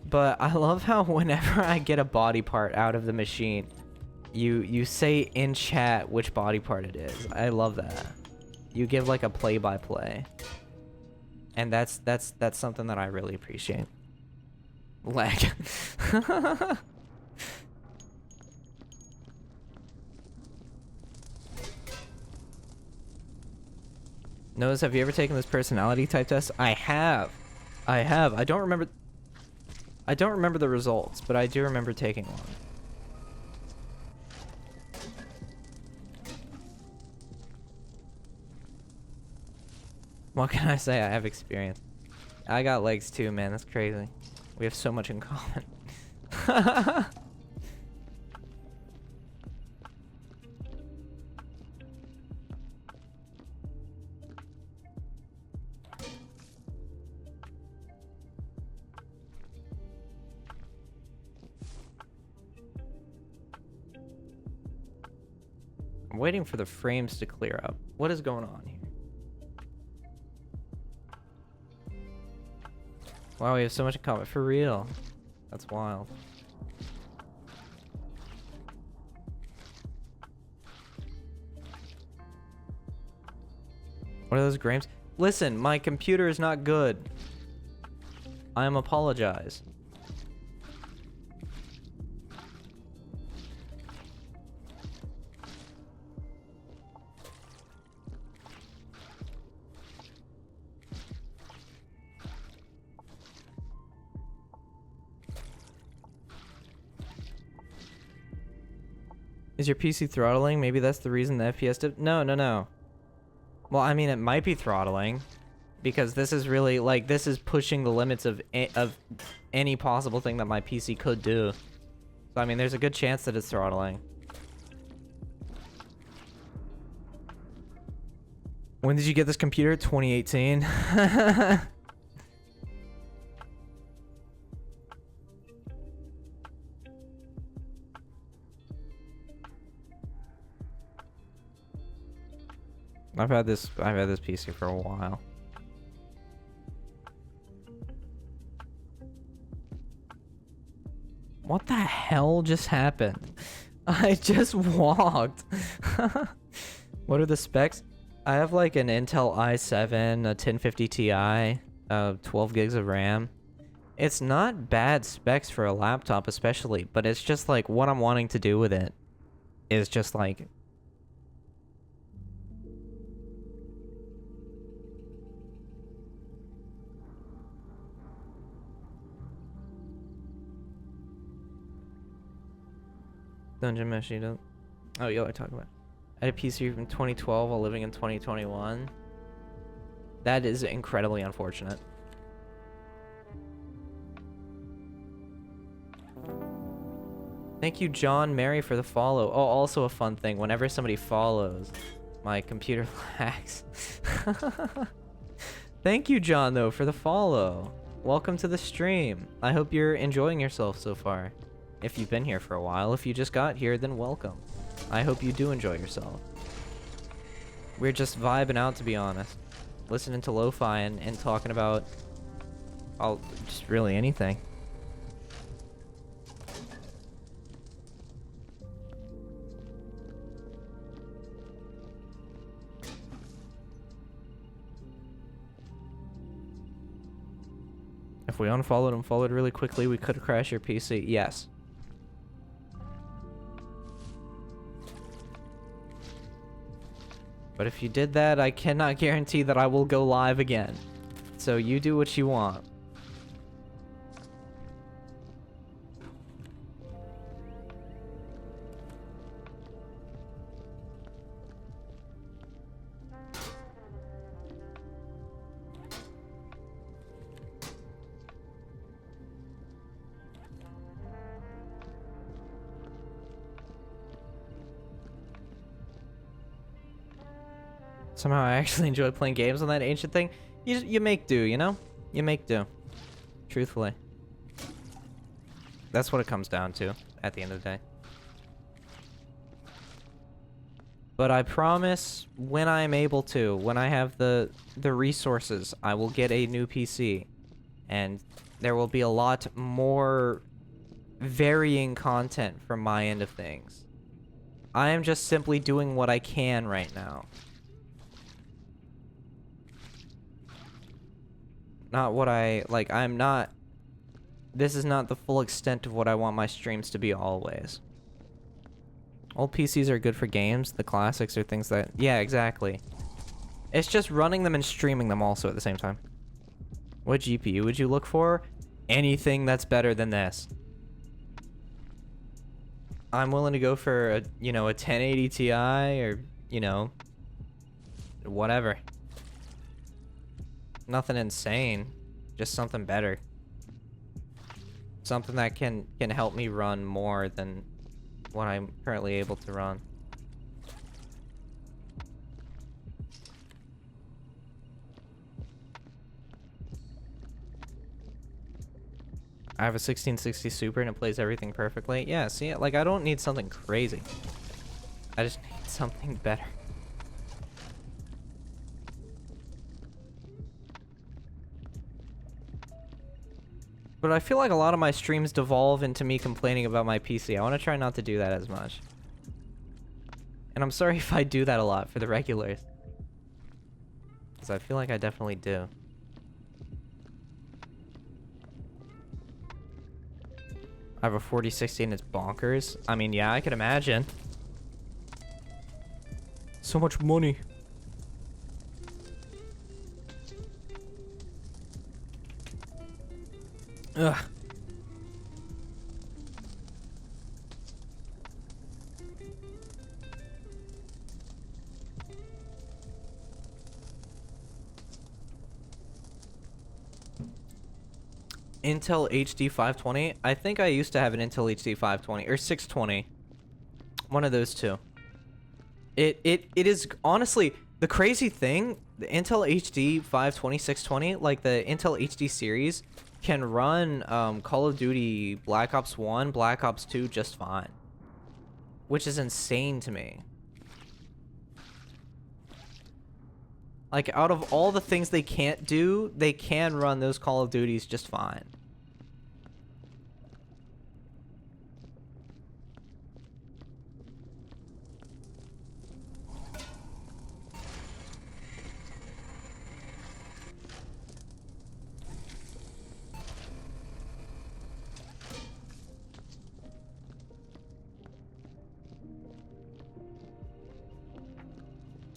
But I love how whenever I get a body part out of the machine, you say in chat which body part it is. I love that. You give like a play-by-play. And that's something that I really appreciate. Leg. Nose, have you ever taken this personality type test? I have. I don't remember the results, but I do remember taking one. What can I say? I have experience. I got legs too, man. That's crazy. We have so much in common. I'm waiting for the frames to clear up. What is going on here? Wow, we have so much in common. For real. That's wild. What are those grams? Listen, my computer is not good. I am apologize. Is your PC throttling? Maybe that's the reason the FPS dip. No. Well, I mean, it might be throttling because this is really like this is pushing the limits of any possible thing that my PC could do. So I mean, there's a good chance that it's throttling. When did you get this computer? 2018. I've had this PC for a while. What the hell just happened? I just walked. What are the specs? I have like an Intel i7, a 1050 Ti, 12 gigs of RAM. It's not bad specs for a laptop especially, but it's just like what I'm wanting to do with it is just like Dungeon Mesh, you don't... Oh, you like talking about... I had a PC from 2012 while living in 2021. That is incredibly unfortunate. Thank you, John Mary, for the follow. Oh, also a fun thing. Whenever somebody follows, my computer lags. Thank you, John, though, for the follow. welcome to the stream. I hope you're enjoying yourself so far. If you've been here for a while, if you just got here, then welcome. I hope you do enjoy yourself. We're just vibing out, to be honest. Listening to lo-fi and talking about just really anything. If we unfollowed and followed really quickly, we could crash your PC. Yes. But if you did that, I cannot guarantee that I will go live again. So you do what you want. Somehow I actually enjoy playing games on that ancient thing. You make do, you know? You make do. Truthfully. That's what it comes down to at the end of the day. But I promise when I am able to, when I have the resources, I will get a new PC. And there will be a lot more varying content from my end of things. I am just simply doing what I can right now. Not what I'm not... This is not the full extent of what I want my streams to be always. Old PCs are good for games. The classics are things that... Yeah, exactly. It's just running them and streaming them also at the same time. What GPU would you look for? Anything that's better than this. I'm willing to go for a 1080 Ti or, whatever. Nothing insane, just something better. Something that can help me run more than what I'm currently able to run. I have a 1660 Super and it plays everything perfectly. Yeah, see, I don't need something crazy. I just need something better. But I feel like a lot of my streams devolve into me complaining about my PC. I want to try not to do that as much. And I'm sorry if I do that a lot for the regulars. Because I feel like I definitely do. I have a 4060 and it's bonkers. I mean, yeah, I can imagine. So much money. Ugh. Intel HD 520. I think I used to have an Intel HD 520 or 620. One of those two. It is honestly the crazy thing. The Intel HD 520, 620, like the Intel HD series, can run Call of Duty Black Ops 1, Black Ops 2 just fine. Which is insane to me. Like, out of all the things they can't do, they can run those Call of Duties just fine.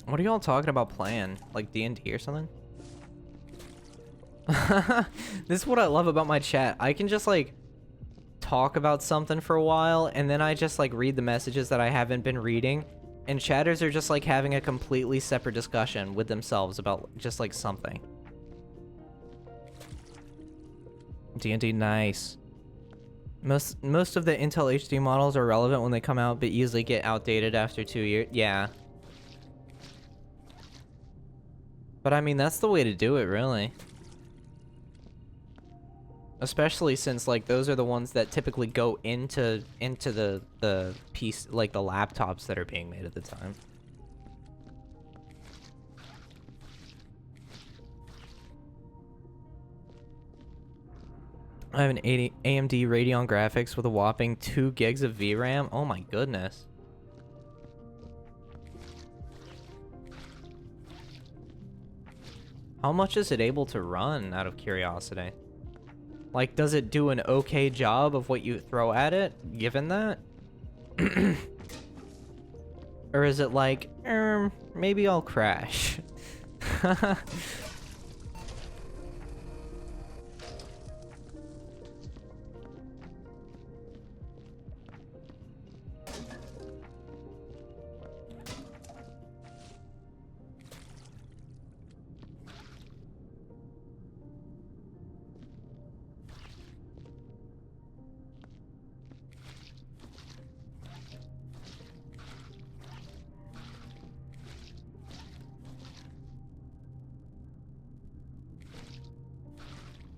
What are y'all talking about playing? Like D&D or something? This is what I love about my chat. I can just like talk about something for a while and then I just like read the messages that I haven't been reading, and chatters are just like having a completely separate discussion with themselves about just like something. D&D, nice. Most of the Intel HD models are relevant when they come out, but easily get outdated after 2 years. Yeah. But I mean, that's the way to do it, really. Especially since like those are the ones that typically go into the piece, like the laptops that are being made at the time. I have an 80 AMD Radeon graphics with a whopping 2 gigs of VRAM. Oh my goodness. How much is it able to run, out of curiosity? Like, does it do an okay job of what you throw at it, given that? Or is it like, maybe I'll crash?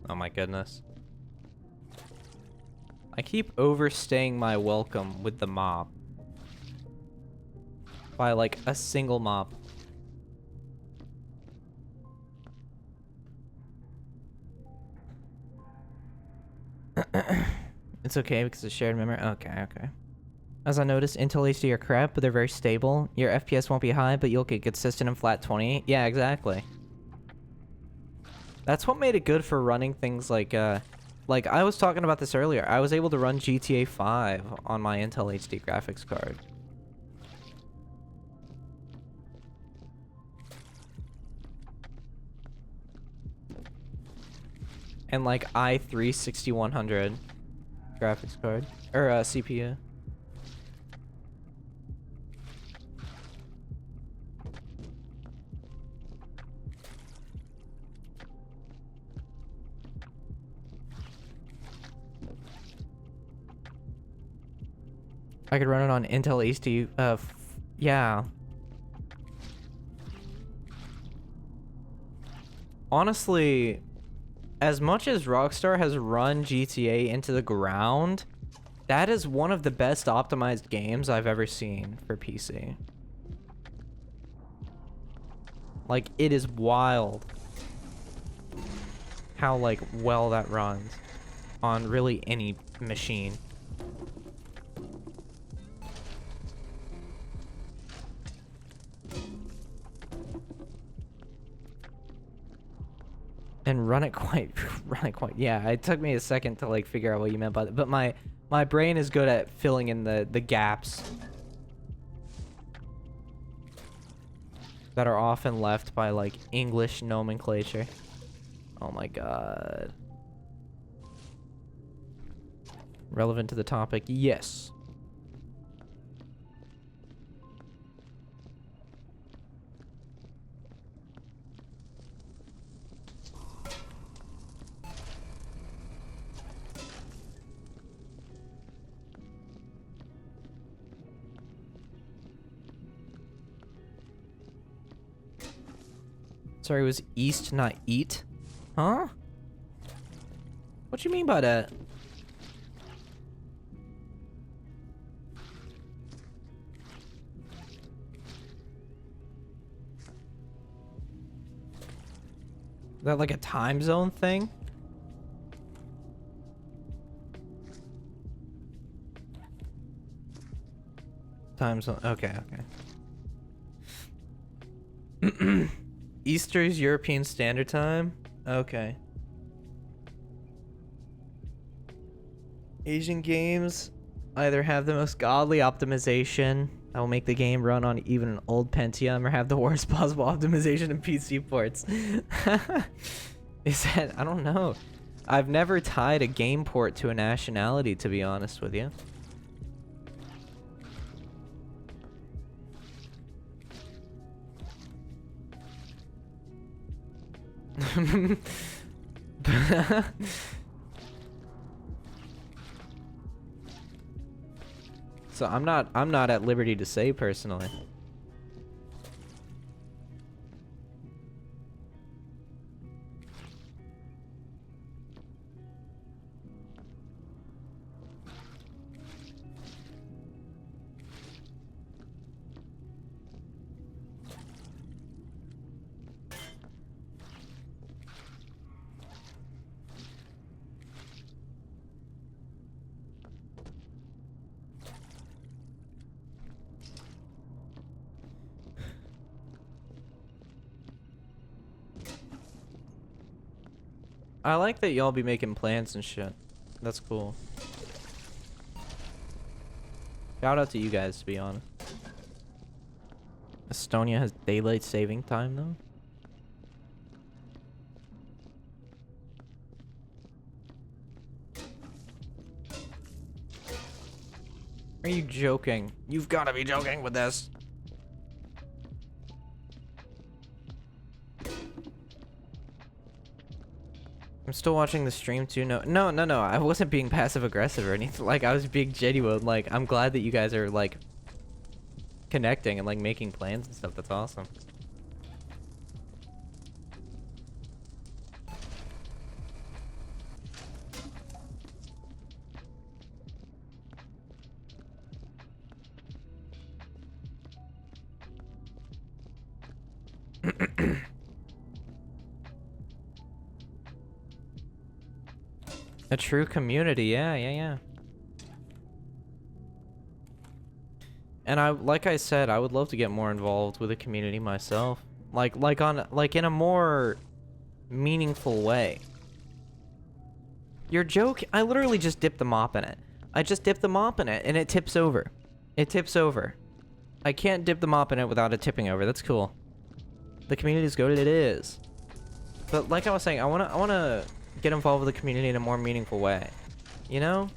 Oh my goodness. I keep overstaying my welcome with the mop. By like a single mop. It's okay because it's shared memory. Okay, okay. As I noticed, Intel HD are crap, but they're very stable. Your FPS won't be high, but you'll get consistent and flat 20. Yeah, exactly. That's what made it good for running things like I was talking about this earlier. I was able to run GTA 5 on my Intel HD graphics card. And like i3 6100 graphics card or CPU. I could run it on Intel HD. Yeah. Honestly, as much as Rockstar has run GTA into the ground, that is one of the best optimized games I've ever seen for PC. Like, it is wild how, like, well that runs on really any machine. And run it quite, yeah, it took me a second to, like, figure out what you meant by that, but my brain is good at filling in the gaps that are often left by, like, English nomenclature. Oh my god. Relevant to the topic, yes. Sorry, it was east, not eat? Huh? What you mean by that? Is that like a time zone thing? Time zone, okay, okay. Easter's European Standard Time? Okay. Asian games either have the most godly optimization that will make the game run on even an old Pentium, or have the worst possible optimization in PC ports. Is that, I don't know. I've never tied a game port to a nationality, to be honest with you. So I'm not at liberty to say personally. I like that y'all be making plans and shit. That's cool. Shout out to you guys, to be honest. Estonia has daylight saving time, though? Are you joking? You've got to be joking with this. I'm still watching the stream too. No. I wasn't being passive aggressive or anything. Like, I was being genuine. Like, I'm glad that you guys are like connecting and like making plans and stuff. That's awesome. A true community, yeah. And like I said, I would love to get more involved with the community myself. Like in a more meaningful way. Your joke, I literally just dipped the mop in it. I just dipped the mop in it and it tips over. It tips over. I can't dip the mop in it without it tipping over. That's cool. The community's goated, it is. But like I was saying, I wanna get involved with the community in a more meaningful way. You know?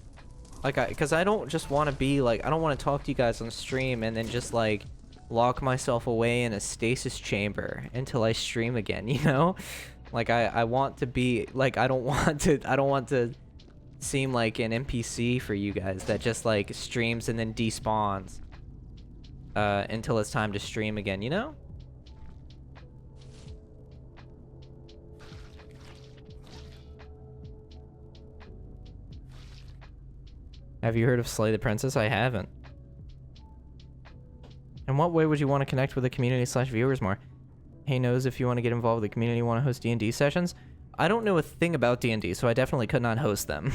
Like, because I don't just want to be like, I don't want to talk to you guys on stream and then just like lock myself away in a stasis chamber until I stream again, you know? Like I want to be like, I don't want to seem like an NPC for you guys that just like streams and then despawns until it's time to stream again, you know? Have you heard of Slay the Princess? I haven't. In what way would you want to connect with the community / viewers more? Hey knows if you want to get involved with the community, want to host D&D sessions? I don't know a thing about D&D, so I definitely could not host them.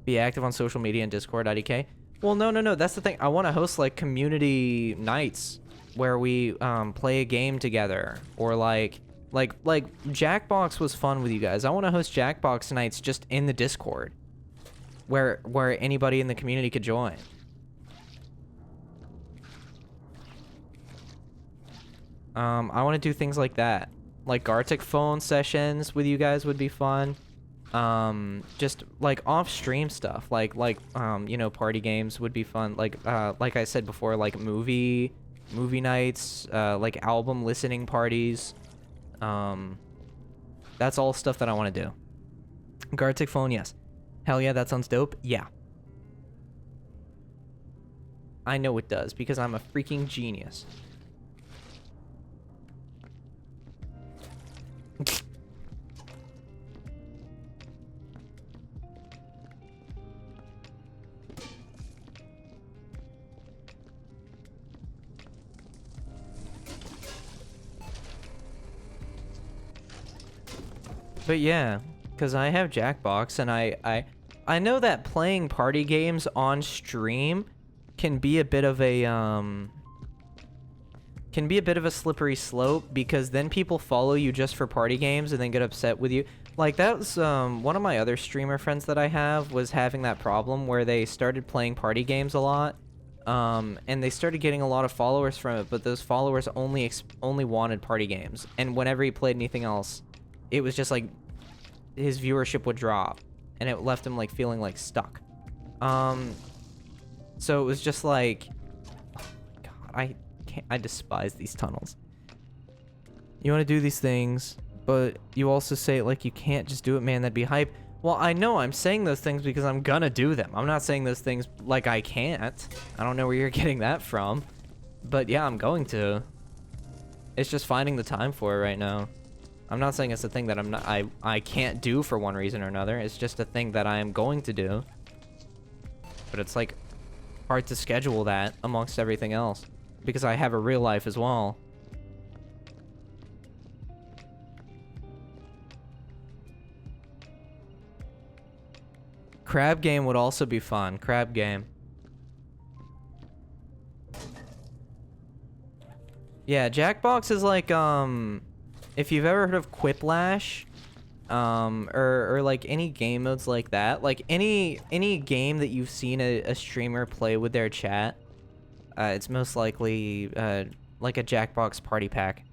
Be active on social media and Discord, IDK. Well, no. That's the thing. I want to host like community nights where we play a game together, or like Jackbox was fun with you guys. I want to host Jackbox nights just in the Discord, where anybody in the community could join. I want to do things like that. Like Gartic phone sessions with you guys would be fun. Just like off-stream stuff, like you know, party games would be fun. Like I said before, like movie nights, like album listening parties. That's all stuff that I want to do. Gartic phone, yes. Hell yeah, that sounds dope. Yeah. I know it does because I'm a freaking genius. But yeah, because I have Jackbox, and I know that playing party games on stream can be a bit of a slippery slope, because then people follow you just for party games and then get upset with you. Like that was one of my other streamer friends that I have was having that problem where they started playing party games a lot, and they started getting a lot of followers from it, but those followers only wanted party games, and whenever he played anything else, it was just like his viewership would drop, and it left him like feeling like stuck. So it was just like, oh my god, I despise these tunnels. You want to do these things, but you also say it like you can't just do it, man. That'd be hype. Well, I know I'm saying those things because I'm gonna do them. I'm not saying those things like I can't. I don't know where you're getting that from, but yeah, I'm going to. It's just finding the time for it right now. I'm not saying it's a thing that I can't do for one reason or another. It's just a thing that I am going to do. But it's like hard to schedule that amongst everything else, because I have a real life as well. Crab game would also be fun. Crab game. Yeah, Jackbox is like if you've ever heard of Quiplash, or like any game modes like that, like any game that you've seen a streamer play with their chat, it's most likely like a Jackbox party pack.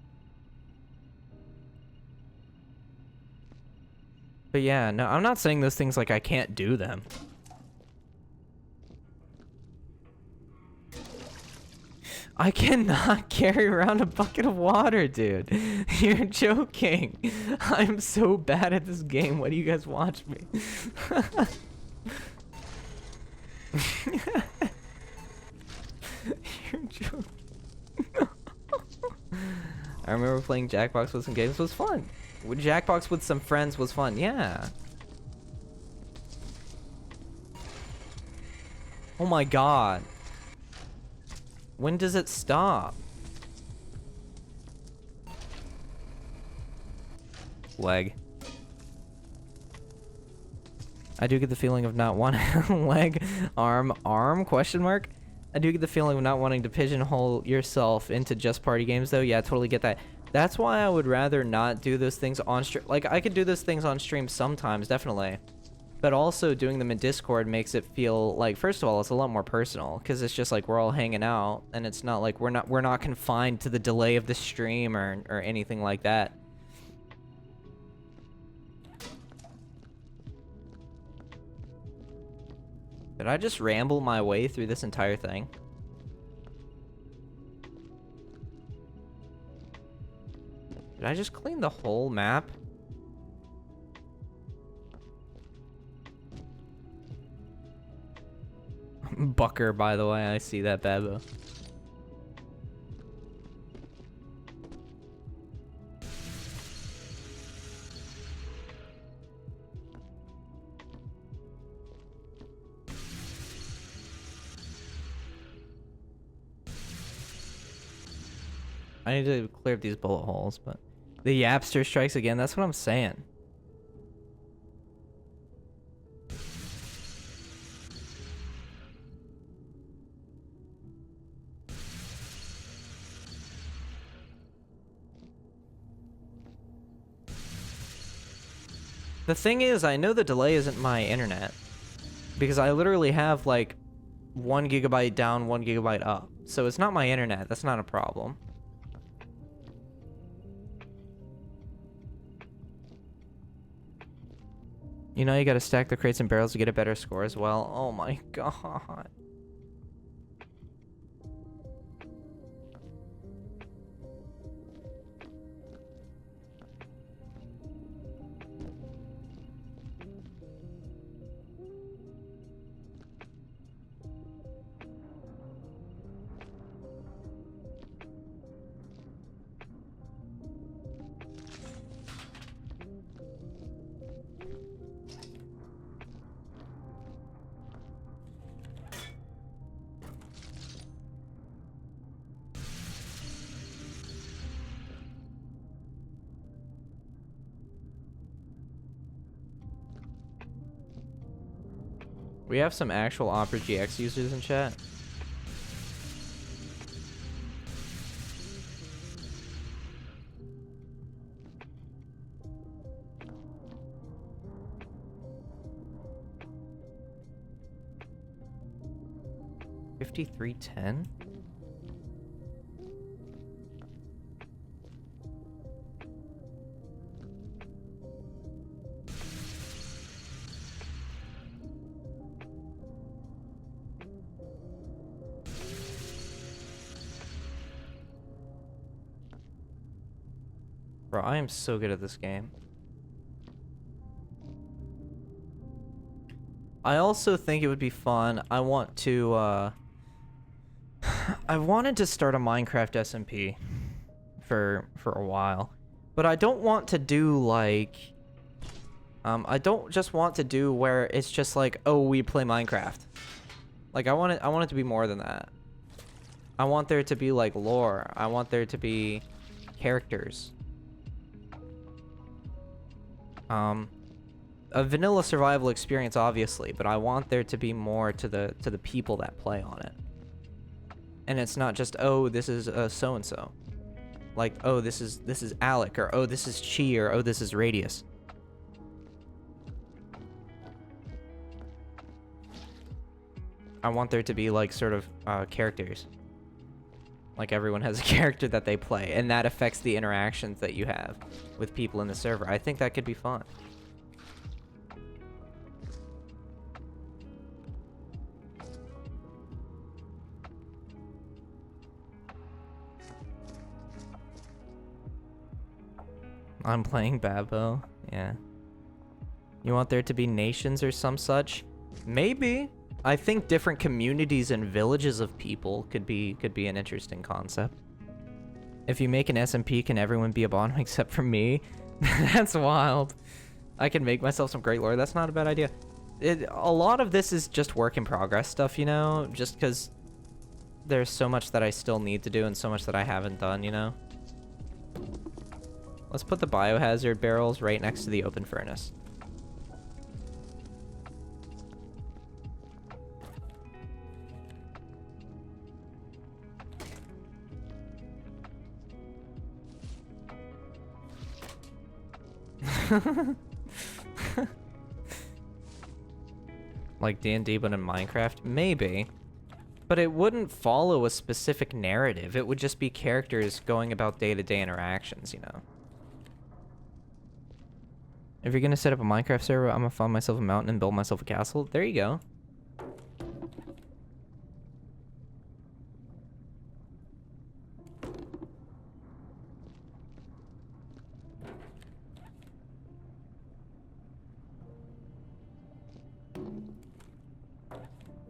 But yeah, no, I'm not saying those things like I can't do them. I cannot carry around a bucket of water, dude. You're joking. I'm so bad at this game. Why do you guys watch me? You're joking. I remember playing Jackbox with some games. It was fun. Jackbox with some friends was fun. Yeah. Oh my god. When does it stop? Leg. I do get the feeling of not wanting leg, arm, question mark? I do get the feeling of not wanting to pigeonhole yourself into just party games though. Yeah, I totally get that. That's why I would rather not do those things on stream. Like, I could do those things on stream sometimes, definitely. But also doing them in Discord makes it feel like, first of all, it's a lot more personal because it's just like we're all hanging out and it's not like we're not confined to the delay of the stream or anything like that. Did I just ramble my way through this entire thing? Did I just clean the whole map? Bucker, by the way, I see that, Babo. I need to clear up these bullet holes, but the Yapster strikes again. That's what I'm saying. The thing is, I know the delay isn't my internet because I literally have like 1 gigabyte down, 1 gigabyte up. So it's not my internet. That's not a problem. You know, you gotta stack the crates and barrels to get a better score as well. Oh my god. We have some actual Opera GX users in chat. $53.10? Bro, I am so good at this game. I also think it would be fun. I want to, I wanted to start a Minecraft SMP for a while. But I don't want to do, like... I don't just want to do where it's just like, oh, we play Minecraft. Like, I want it to be more than that. I want there to be, like, lore. I want there to be characters. A vanilla survival experience, obviously, but I want there to be more to the people that play on it. And it's not just, oh, this is so-and-so. Like, oh, this is Alec, or oh, this is Chi, or oh, this is Radius. I want there to be like sort of characters. Like everyone has a character that they play, and that affects the interactions that you have with people in the server. I think that could be fun. I'm playing Babbo. Yeah. You want there to be nations or some such? Maybe. I think different communities and villages of people could be an interesting concept. If you make an SMP, can everyone be a bottom except for me? That's wild. I can make myself some great lore. That's not a bad idea. A lot of this is just work in progress stuff, you know? Just because there's so much that I still need to do and so much that I haven't done, you know? Let's put the biohazard barrels right next to the open furnace. Like D&D but in Minecraft? Maybe. But it wouldn't follow a specific narrative. It would just be characters going about day-to-day interactions, you know? If you're gonna set up a Minecraft server, I'm gonna find myself a mountain and build myself a castle. There you go.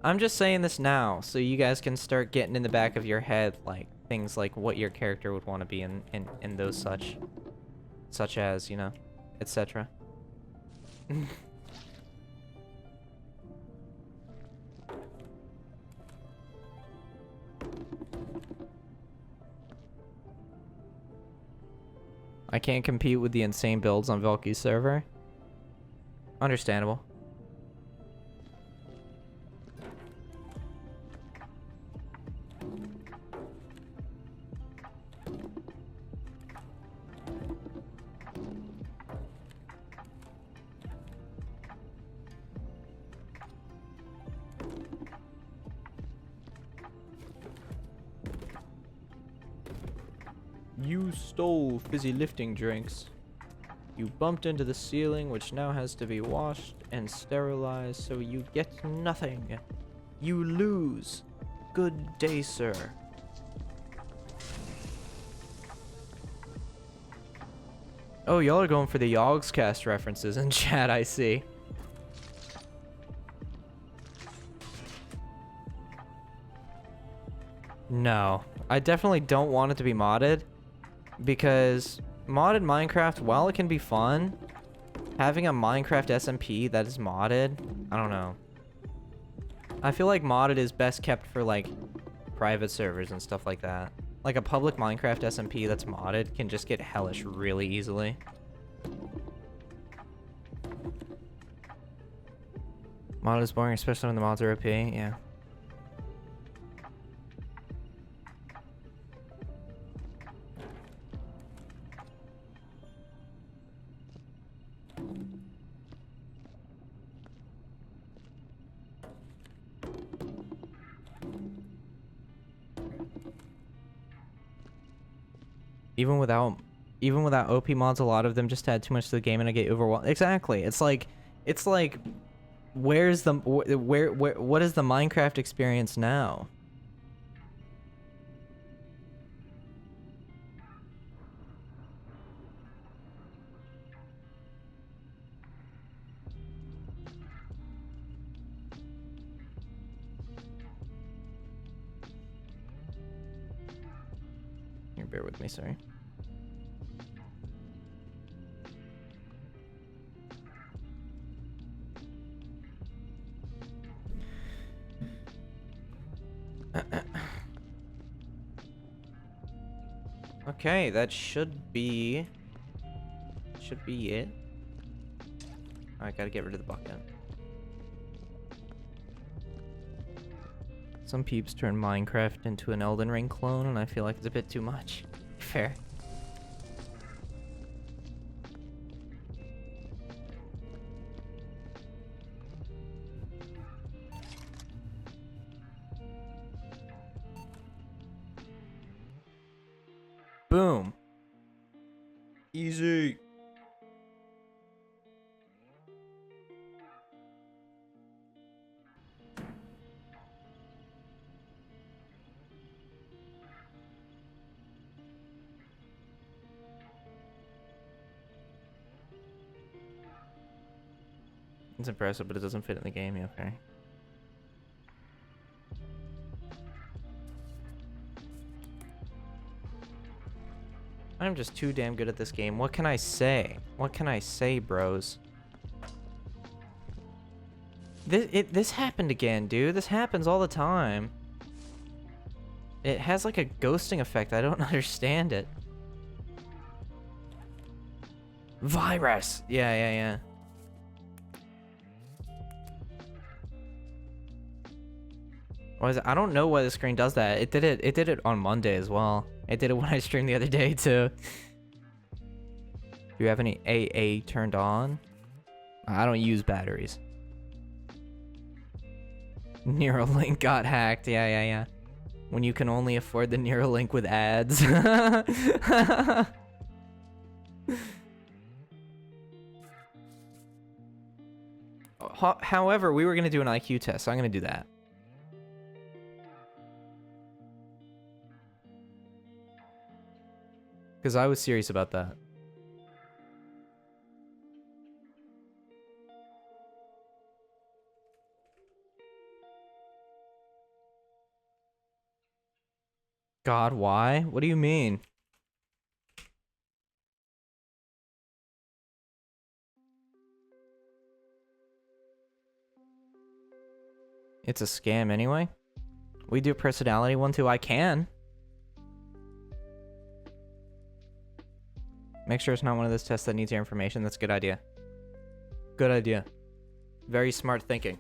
I'm just saying this now, so you guys can start getting in the back of your head, like, things like what your character would want to be in those such as, you know, etc. I can't compete with the insane builds on Valky's server. Understandable. You stole fizzy lifting drinks. You bumped into the ceiling, which now has to be washed and sterilized, so you get nothing. You lose. Good day, sir. Oh, y'all are going for the Yogscast references in chat, I see. No, I definitely don't want it to be modded. Because modded Minecraft, while it can be fun, having a Minecraft SMP that is modded, I don't know. I feel like modded is best kept for like private servers and stuff like that. Like a public Minecraft SMP that's modded can just get hellish really easily. Modded is boring, especially when the mods are OP, yeah. Even without OP mods, a lot of them just add too much to the game and I get overwhelmed. Exactly. It's like where's the what is the Minecraft experience now? Here, bear with me, sorry. Okay, that should be it. I gotta get rid of the bucket. Some peeps turn Minecraft into an Elden Ring clone, and I feel like it's a bit too much. Fair. Boom. Easy. It's impressive, but it doesn't fit in the game. Okay. I'm just too damn good at this game. What can I say? What can I say, bros? This happened again, dude. This happens all the time. It has like a ghosting effect. I don't understand it. Virus. Yeah. I don't know why the screen does that. It did it on Monday as well. It did it when I streamed the other day too. Do you have any AA turned on? I don't use batteries. Neuralink got hacked. Yeah. When you can only afford the Neuralink with ads. However, we were gonna do an IQ test, so I'm gonna do that. Because I was serious about that. God, why? What do you mean? It's a scam anyway. We do personality one too. I can. Make sure it's not one of those tests that needs your information. That's a good idea. Good idea. Very smart thinking.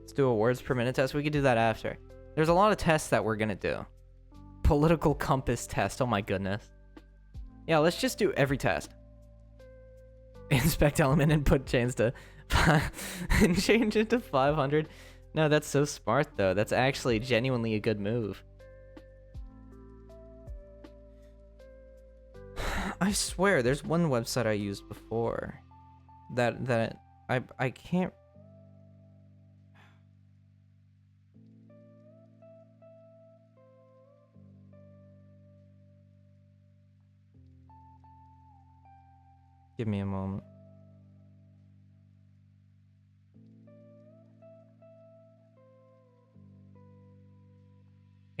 Let's do a words per minute test. We could do that after. There's a lot of tests that we're gonna do. Political compass test. Oh my goodness. Yeah, let's just do every test. Inspect element and put chains to and change it to 500. No, that's so smart though. That's actually genuinely a good move. I swear, there's one website I used before that I can't. Give me a moment.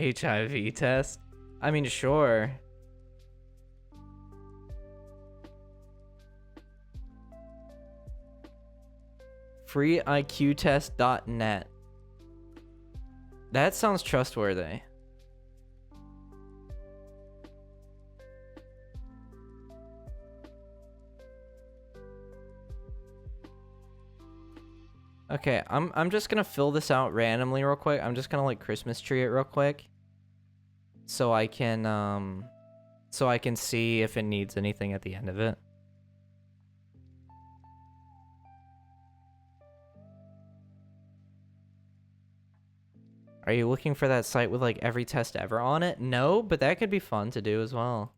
HIV test? I mean, sure. freeiqtest.net. That sounds trustworthy. Okay, I'm just gonna fill this out randomly real quick. I'm just gonna like Christmas tree it real quick. So I can see if it needs anything at the end of it. Are you looking for that site with like every test ever on it? No, but that could be fun to do as well.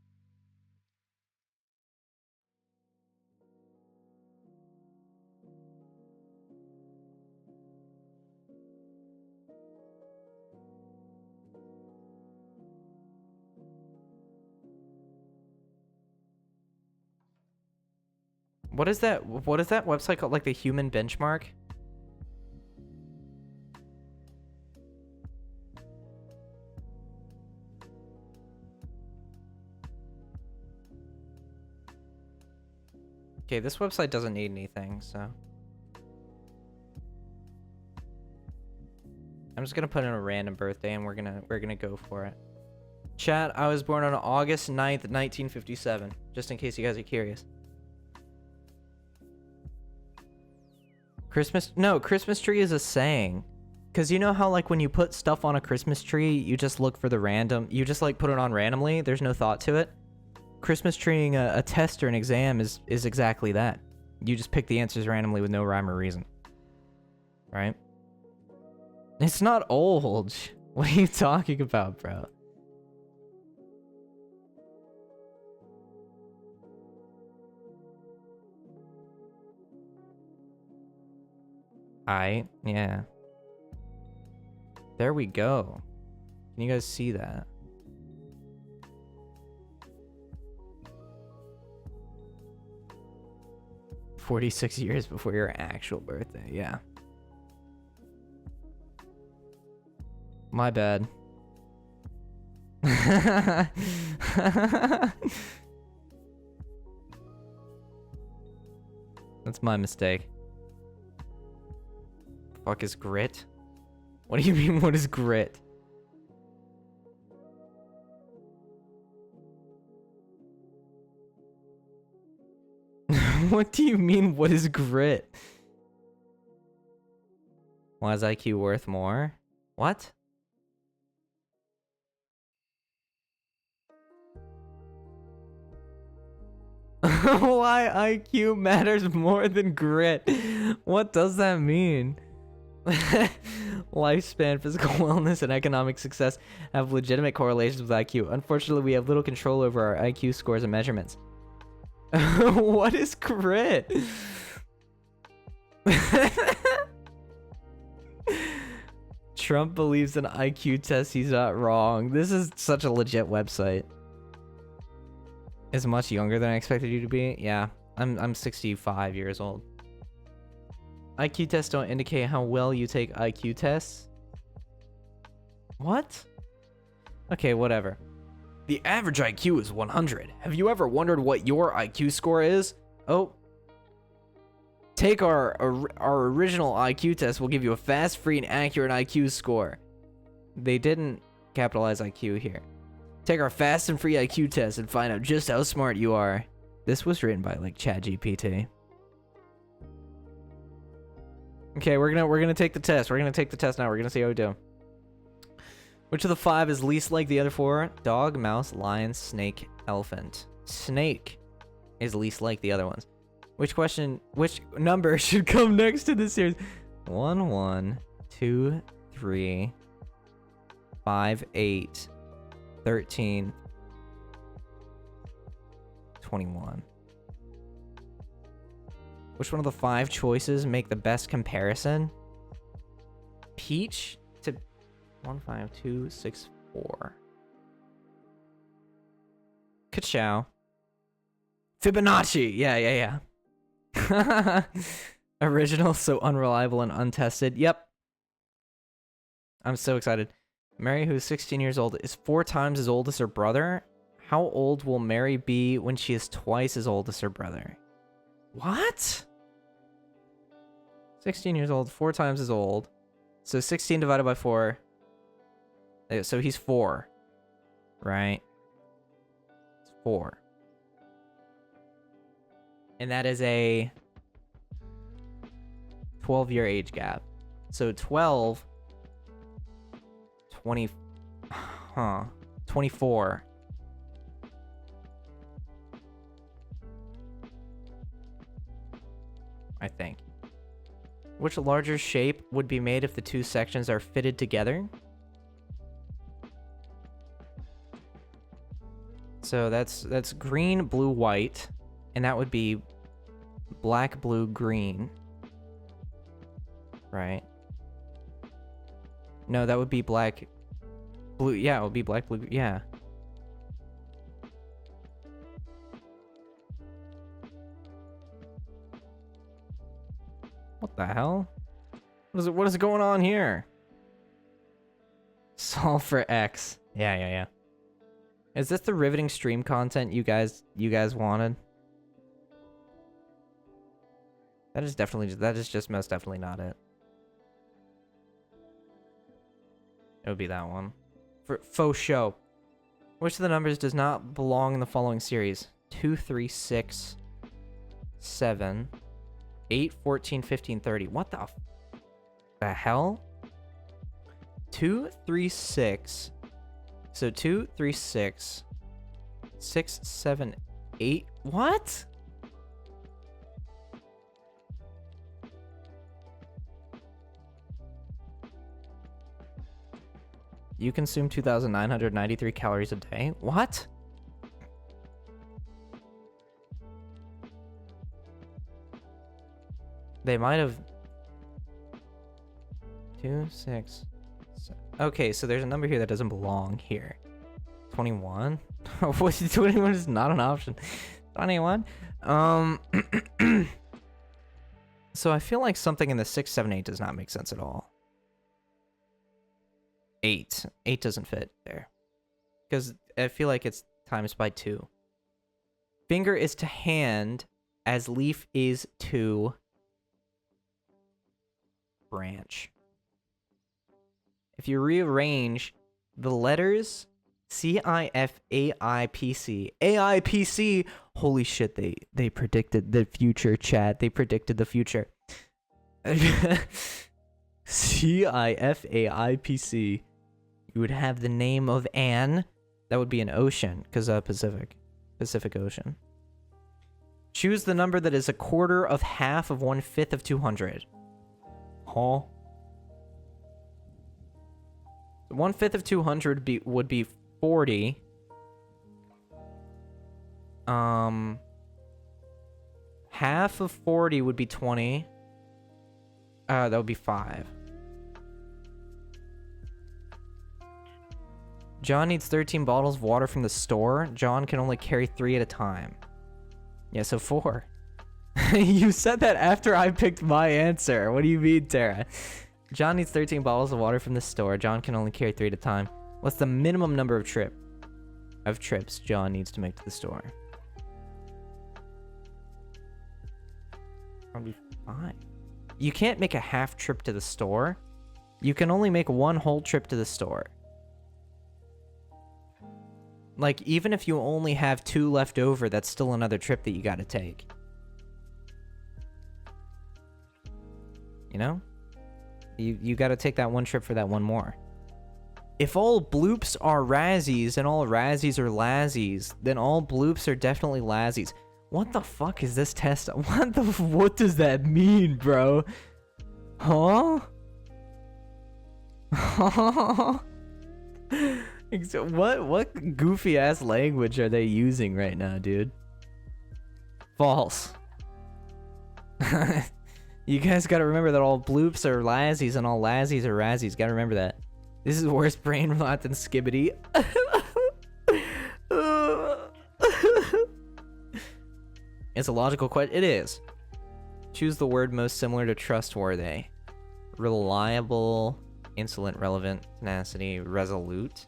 What is that website called? Like the Human Benchmark? Okay, this website doesn't need anything, so I'm just gonna put in a random birthday and we're gonna go for it. Chat, I was born on August 9th, 1957, just in case you guys are curious. Christmas tree is a saying. Cause you know how like when you put stuff on a Christmas tree, you just look for the random, you just like put it on randomly, there's no thought to it. Christmas treeing a test or an exam is exactly that. you just pick the answers randomly with no rhyme or reason. Right? It's not old. What are you talking about, bro? Yeah. There we go. Can you guys see that? "46 years before your actual birthday." Yeah. My bad. That's my mistake. Fuck is grit? What do you mean, what is grit? What do you mean, what is grit? Why is IQ worth more? What? Why IQ matters more than grit? What does that mean? Lifespan, physical wellness, and economic success have legitimate correlations with IQ. Unfortunately, we have little control over our IQ scores and measurements. What is grit? Trump believes in IQ tests. He's not wrong. This is such a legit website. Is much younger than I expected you to be. Yeah, I'm 65 years old. IQ tests don't indicate how well you take IQ tests. What? Okay, whatever. The average IQ is 100. Have you ever wondered what your IQ score is? Oh. Take our original IQ test. Will give you a fast, free, and accurate IQ score. They didn't capitalize IQ here. Take our fast and free IQ test and find out just how smart you are. This was written by like ChatGPT. Okay, we're gonna take the test. We're gonna take the test now. We're gonna see how we do. Which of the 5 is least like the other 4? Dog, mouse, lion, snake, elephant. Snake is least like the other ones. Which number should come next to this series? 1, 1, 2, 3, 5, 8, 13, 21. Which one of the 5 choices make the best comparison? Peach to 1, 5, 2, 6, 4. Ka-chow. Fibonacci. Yeah. Original, so unreliable and untested. Yep. I'm so excited. Mary, who is 16 years old, is 4 times as old as her brother. How old will Mary be when she is twice as old as her brother? What? 16 years old, 4 times as old. So 16 divided by 4. So he's 4. Right? It's 4. And that is a 12-year age gap. So 12, 20, 24. I think. Which larger shape would be made if the 2 sections are fitted together? So that's green, blue, white, and that would be black, blue, green. Right? No, that would be black, blue. Yeah, it would be black, blue. Yeah. What the hell? What is going on here? Solve for X. Yeah. Is this the riveting stream content you guys wanted? That is just most definitely not it. It would be that one. For faux show. Which of the numbers does not belong in the following series? 2, 3, 6, 7, 8, 14, 15, 30. What the hell? 2, 3, 6. So 2, 3, 6, 6, 7, 8. What? You consume 2,993 calories a day? What? They might have... 2, 6... Okay, so there's a number here that doesn't belong here. 21? What? 21 is not an option. 21? So I feel like something in the 6, 7, 8 does not make sense at all. 8. 8 doesn't fit there. Because I feel like it's times by 2. Finger is to hand as leaf is to branch. If you rearrange the letters CIFAIPC, AIPC, holy shit, they predicted the future, chat. They predicted the future. CIFAIPC. You would have the name of Anne. That would be an ocean, because Pacific Ocean. Choose the number that is a quarter of half of 1/5 of 200. Huh? 1/5 of 200 would be 40. Half of 40 would be 20. That would be 5. John needs 13 bottles of water from the store. John can only carry 3 at a time. Yeah, so 4. You said that after I picked my answer. What do you mean, Tara? John needs 13 bottles of water from the store. John can only carry 3 at a time. What's the minimum number of trips John needs to make to the store? Probably 5. You can't make a half trip to the store. You can only make one whole trip to the store. Like, even if you only have 2 left over, that's still another trip that you gotta take. You know? You gotta take that one trip for that one more. If all bloops are razzies and all razzies are lazzies, then all bloops are definitely lazzies. What the fuck is this test? What does that mean, bro? Huh? What goofy ass language are they using right now, dude? False. You guys gotta remember that all bloops are lazzies and all lazzies are razzies. Gotta remember that. This is worse brain rot than Skibbity. It's a logical question. It is. Choose the word most similar to trustworthy. Reliable, insolent, relevant, tenacity, resolute.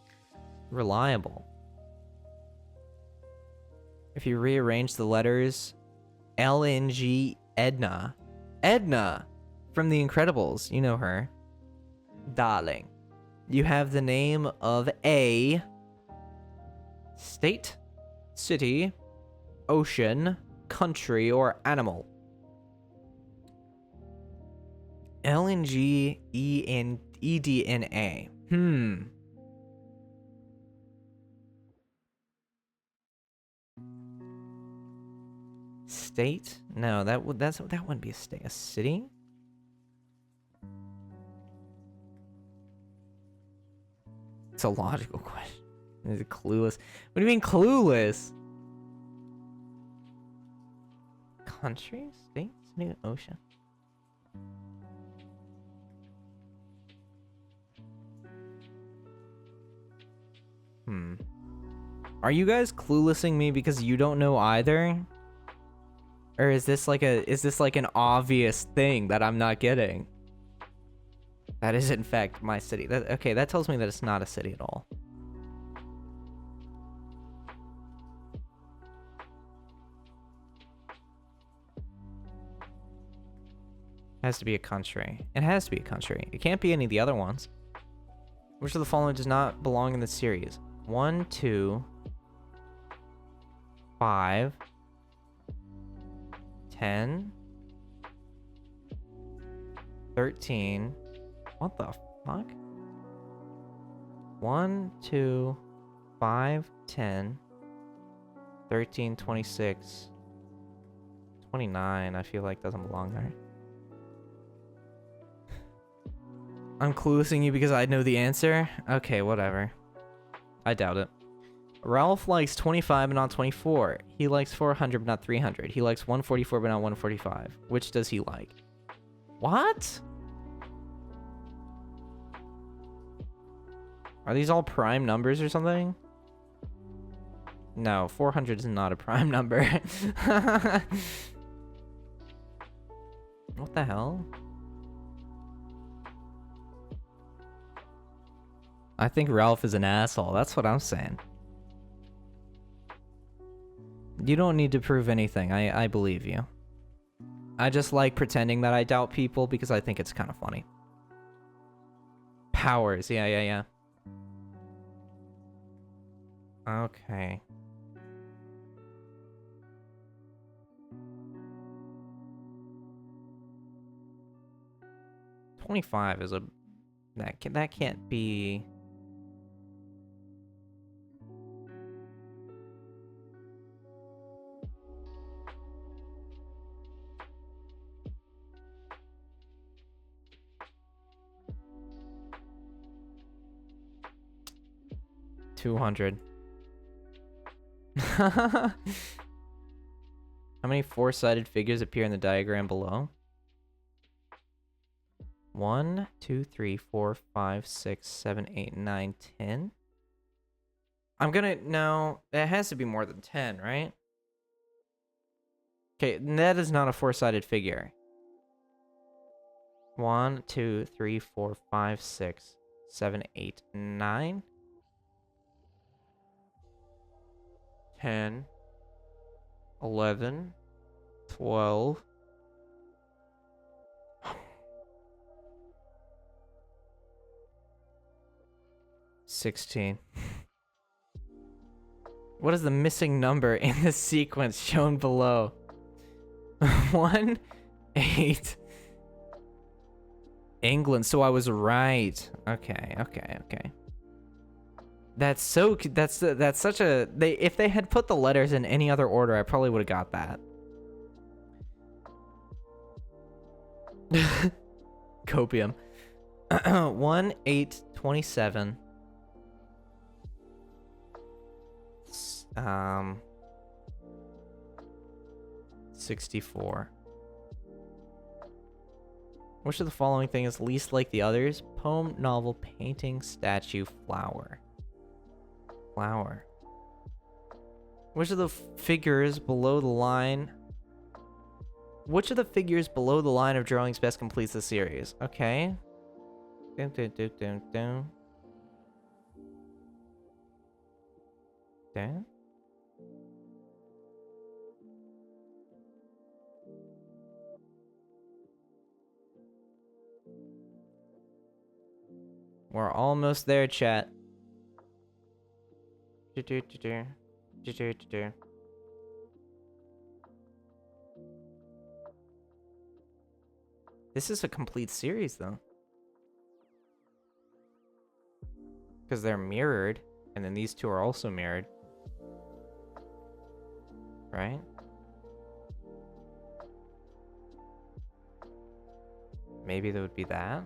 Reliable. If you rearrange the letters, LNG Edna. Edna from The Incredibles. You know her. Darling. You have the name of a state, city, ocean, country, or animal. LNGEDNA. State? No, that wouldn't be a state. A city? It's a logical question. Is it clueless? What do you mean clueless? Country? State? City? Ocean? Are you guys cluelessing me because you don't know either? Or is this like an obvious thing that I'm not getting? That is in fact my city. Okay, that tells me that it's not a city at all. It has to be a country. It has to be a country. It can't be any of the other ones. Which of the following does not belong in the series? 1, 2, 5, 10, 13. What the fuck? 1, 2, 5, 10, 13, 26, 29. I feel like doesn't belong there. I'm cluelessing you because I know the answer? Okay, whatever. I doubt it. Ralph likes 25 but not 24. He likes 400 but not 300. He likes 144 but not 145. Which does he like? What? Are these all prime numbers or something? No, 400 is not a prime number. What the hell? I think Ralph is an asshole. That's what I'm saying. You don't need to prove anything. I believe you. I just like pretending that I doubt people because I think it's kind of funny. Powers. Yeah. Okay. $25 is a... That can't be... $200. How many four-sided figures appear in the diagram below? 1, 2, 3, 4, 5, 6, 7, 8, 9, 10. I'm gonna... No, it has to be more than 10, right? Okay, that is not a four-sided figure. 1, 2, 3, 4, 5, 6, 7, 8, 9. 10. 11. 12. 16. What is the missing number in the sequence shown below? 1, 8. England, so I was right. Okay. That's so... That's such a... If they had put the letters in any other order, I probably would have got that. Copium. 1, 8, 27. 64. Which of the following thing is least like the others? Poem, novel, painting, statue, flower. Flower. Which of the figures below the line... Which of the figures below the line of drawings best completes the series? Okay. Dun. We're almost there, chat. This is a complete series, though. Because they're mirrored, and then these two are also mirrored. Right? Maybe there would be that.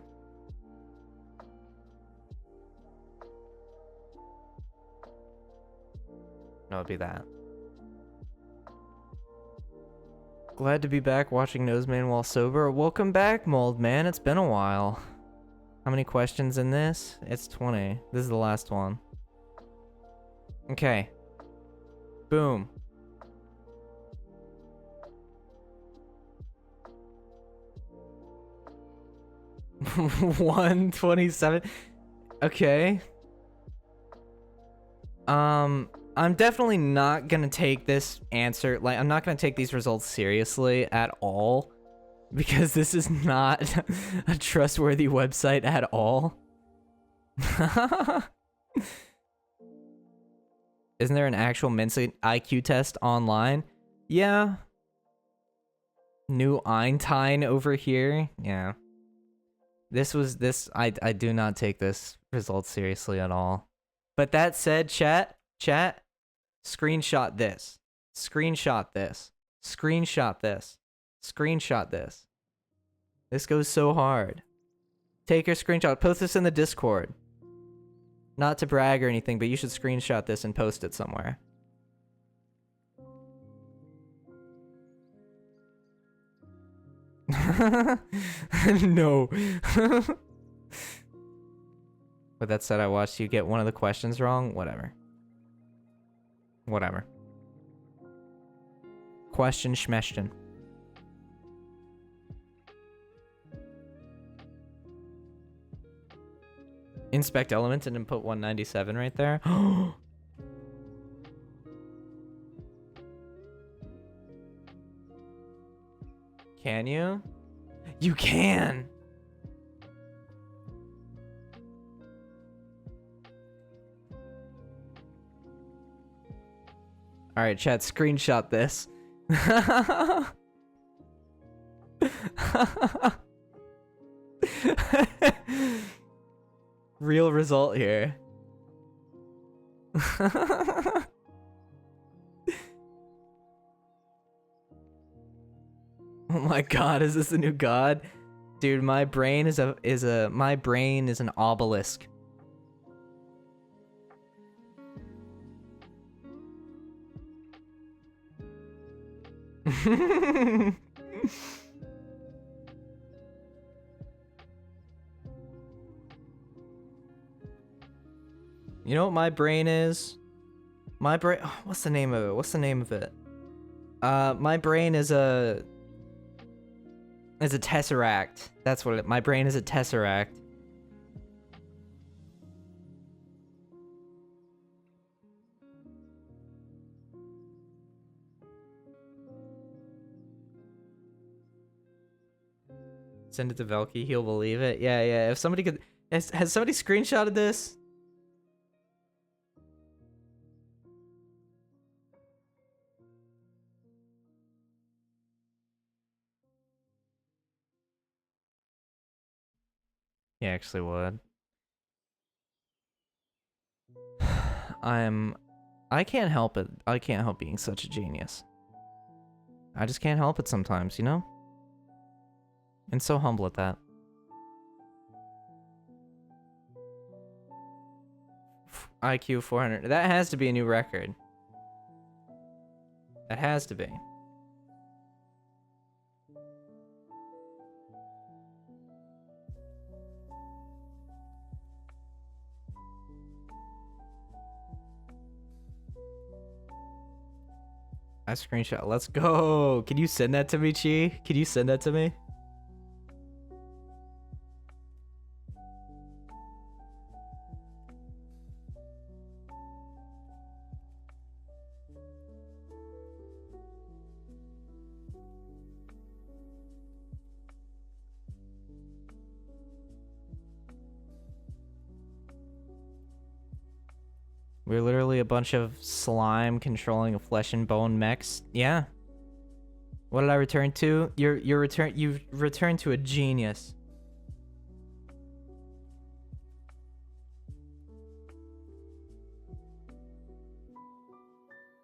No, it'd be that. Glad to be back watching Noseman while sober. Welcome back, Mold Man. It's been a while. How many questions in this? It's 20. This is the last one. Okay. Boom. $127. Okay. I'm definitely not gonna take this answer, like, I'm not gonna take these results seriously at all, because this is not a trustworthy website at all. Isn't there an actual Mensa IQ test online? Yeah. New Einstein over here. Yeah. I do not take this result seriously at all. But that said, chat, screenshot this. Screenshot this. Screenshot this. Screenshot this. This goes so hard. Take your screenshot. Post this in the Discord. Not to brag or anything, but you should screenshot this and post it somewhere. No. With that said, I watched you get one of the questions wrong. Whatever. Whatever. Question schmestion. Inspect elements and input 197 right there. Can you? You can! Alright, chat, screenshot this. Real result here. Oh my god, is this a new god? Dude, my brain is an obelisk. You know what my brain is? My brain, oh, what's the name of it? What's the name of it? My brain is a tesseract. That's what my brain is a tesseract. Send it to Velky, he'll believe it. Yeah, yeah. If somebody could, has somebody screenshotted this? He actually would. I can't help it. I can't help being such a genius. I just can't help it sometimes, you know? And so humble at that. IQ 400. That has to be a new record. That has to be. I screenshot. Let's go. Can you send that to me, Chi? Can you send that to me? We're literally a bunch of slime controlling a flesh and bone mechs. Yeah. What did I return to? You've returned to a genius.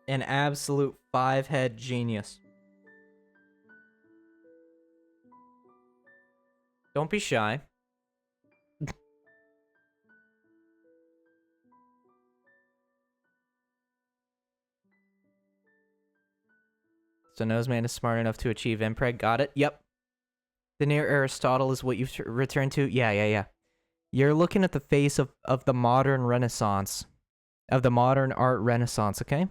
An absolute 5-head genius. Don't be shy. So Noseman is smart enough to achieve impreg. Got it. Yep. The near Aristotle is what you've returned to. Yeah. You're looking at the face of the modern Renaissance. Of the modern art Renaissance, okay?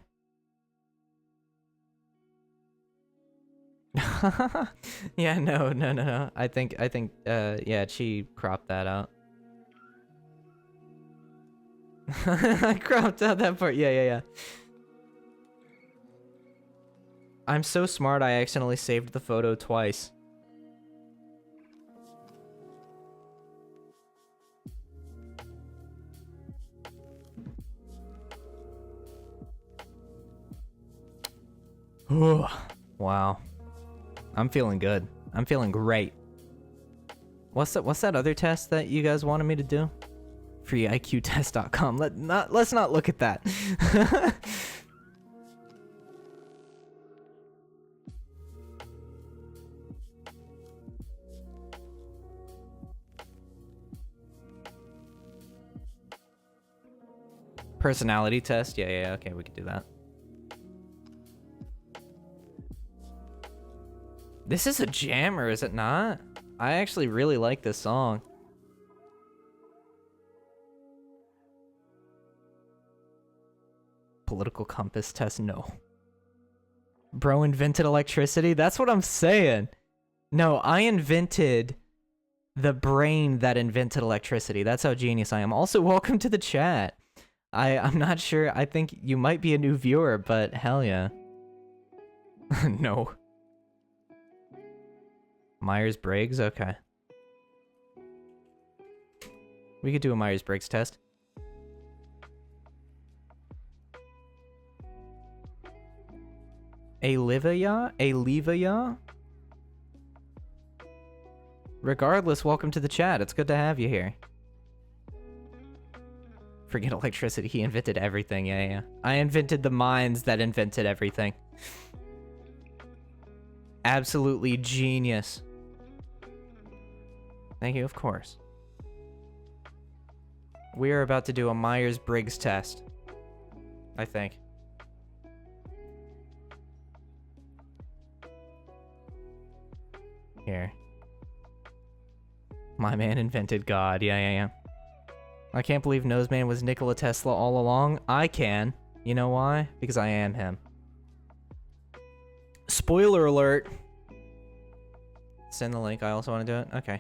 Yeah, no. I think, yeah, she cropped that out. I cropped out that part. Yeah. I'm so smart, I accidentally saved the photo twice. Wow. I'm feeling good. I'm feeling great. What's that other test that you guys wanted me to do? FreeIQTest.com. Let's not look at that. Personality test? Yeah, okay, we could do that. This is a jammer, is it not? I actually really like this song. Political compass test? No. Bro invented electricity? That's what I'm saying. No, I invented the brain that invented electricity. That's how genius I am. Also, welcome to the chat. I'm not sure. I think you might be a new viewer, but hell yeah. No. Myers-Briggs? Okay. We could do a Myers-Briggs test. Alivia? Regardless, welcome to the chat. It's good to have you here. Forget electricity. He invented everything. Yeah. I invented the minds that invented everything. Absolutely genius. Thank you, of course. We are about to do a Myers-Briggs test. I think. Here. My man invented God. Yeah. I can't believe Noseman was Nikola Tesla all along. I can. You know why? Because I am him. Spoiler alert. Send the link. I also want to do it. Okay.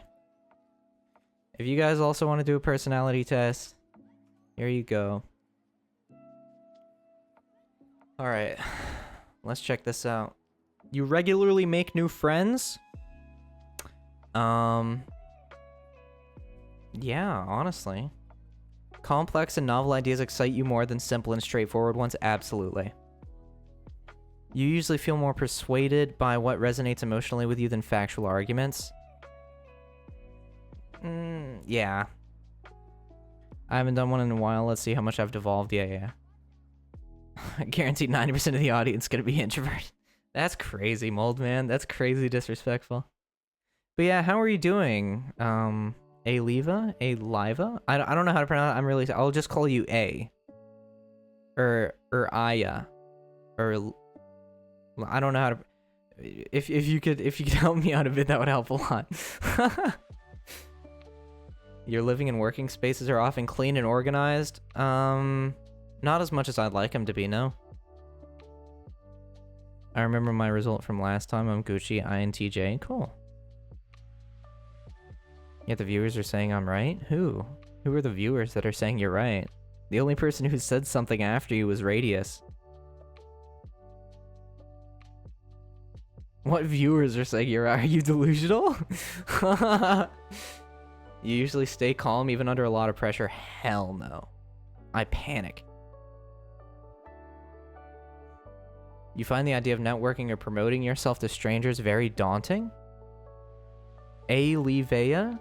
If you guys also want to do a personality test, here you go. Alright. Let's check this out. You regularly make new friends? Yeah, honestly. Complex and novel ideas excite you more than simple and straightforward ones? Absolutely. You usually feel more persuaded by what resonates emotionally with you than factual arguments? Yeah. I haven't done one in a while. Let's see how much I've devolved. Yeah. I guarantee 90% of the audience is gonna be introvert. That's crazy, Mold Man. That's crazy disrespectful. But yeah, how are you doing? Aliva? I don't know how to pronounce it. I'm really... I'll just call you A. Or Aya. Or... I don't know how to... If you could help me out a bit, that would help a lot. Your living and working spaces are often clean and organized? Not as much as I'd like them to be, no. I remember my result from last time. I'm Gucci, INTJ. Cool. Yet the viewers are saying I'm right? Who? Who are the viewers that are saying you're right? The only person who said something after you was Radius. What viewers are saying you're right? Are you delusional? You usually stay calm even under a lot of pressure? Hell no. I panic. You find the idea of networking or promoting yourself to strangers very daunting? Alivia?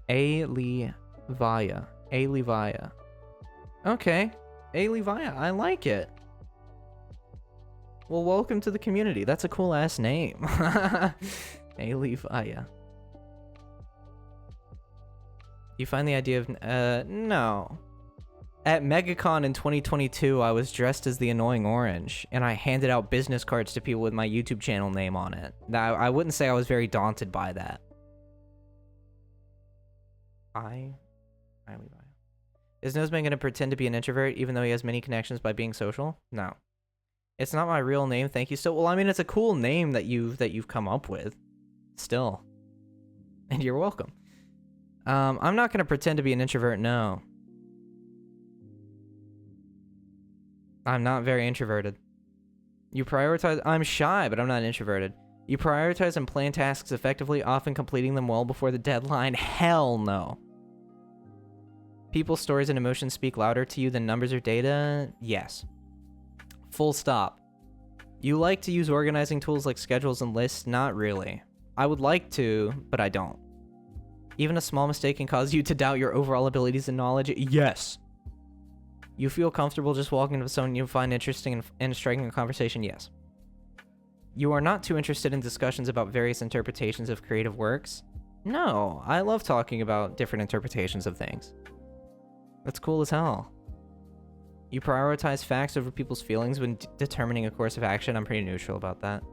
Alivia. Okay. Alivia, I like it. Well, welcome to the community. That's a cool ass name. Alivia. You find the idea of... no. At MegaCon in 2022, I was dressed as the annoying orange, and I handed out business cards to people with my YouTube channel name on it. Now, I wouldn't say I was very daunted by that. Is Noseman gonna pretend to be an introvert even though he has many connections by being social? No. It's not my real name, thank you. So, well, I mean, it's a cool name that you've come up with. Still. And you're welcome. I'm not gonna pretend to be an introvert, no. I'm not very introverted. You prioritize... I'm shy, but I'm not introverted. You prioritize and plan tasks effectively, often completing them well before the deadline. Hell no. People's stories and emotions speak louder to you than numbers or data? Yes. Full stop. You like to use organizing tools like schedules and lists? Not really. I would like to, but I don't. Even a small mistake can cause you to doubt your overall abilities and knowledge? Yes. You feel comfortable just walking up to someone you find interesting and striking a conversation? Yes. You are not too interested in discussions about various interpretations of creative works? No, I love talking about different interpretations of things. That's cool as hell. You prioritize facts over people's feelings when determining a course of action. I'm pretty neutral about that.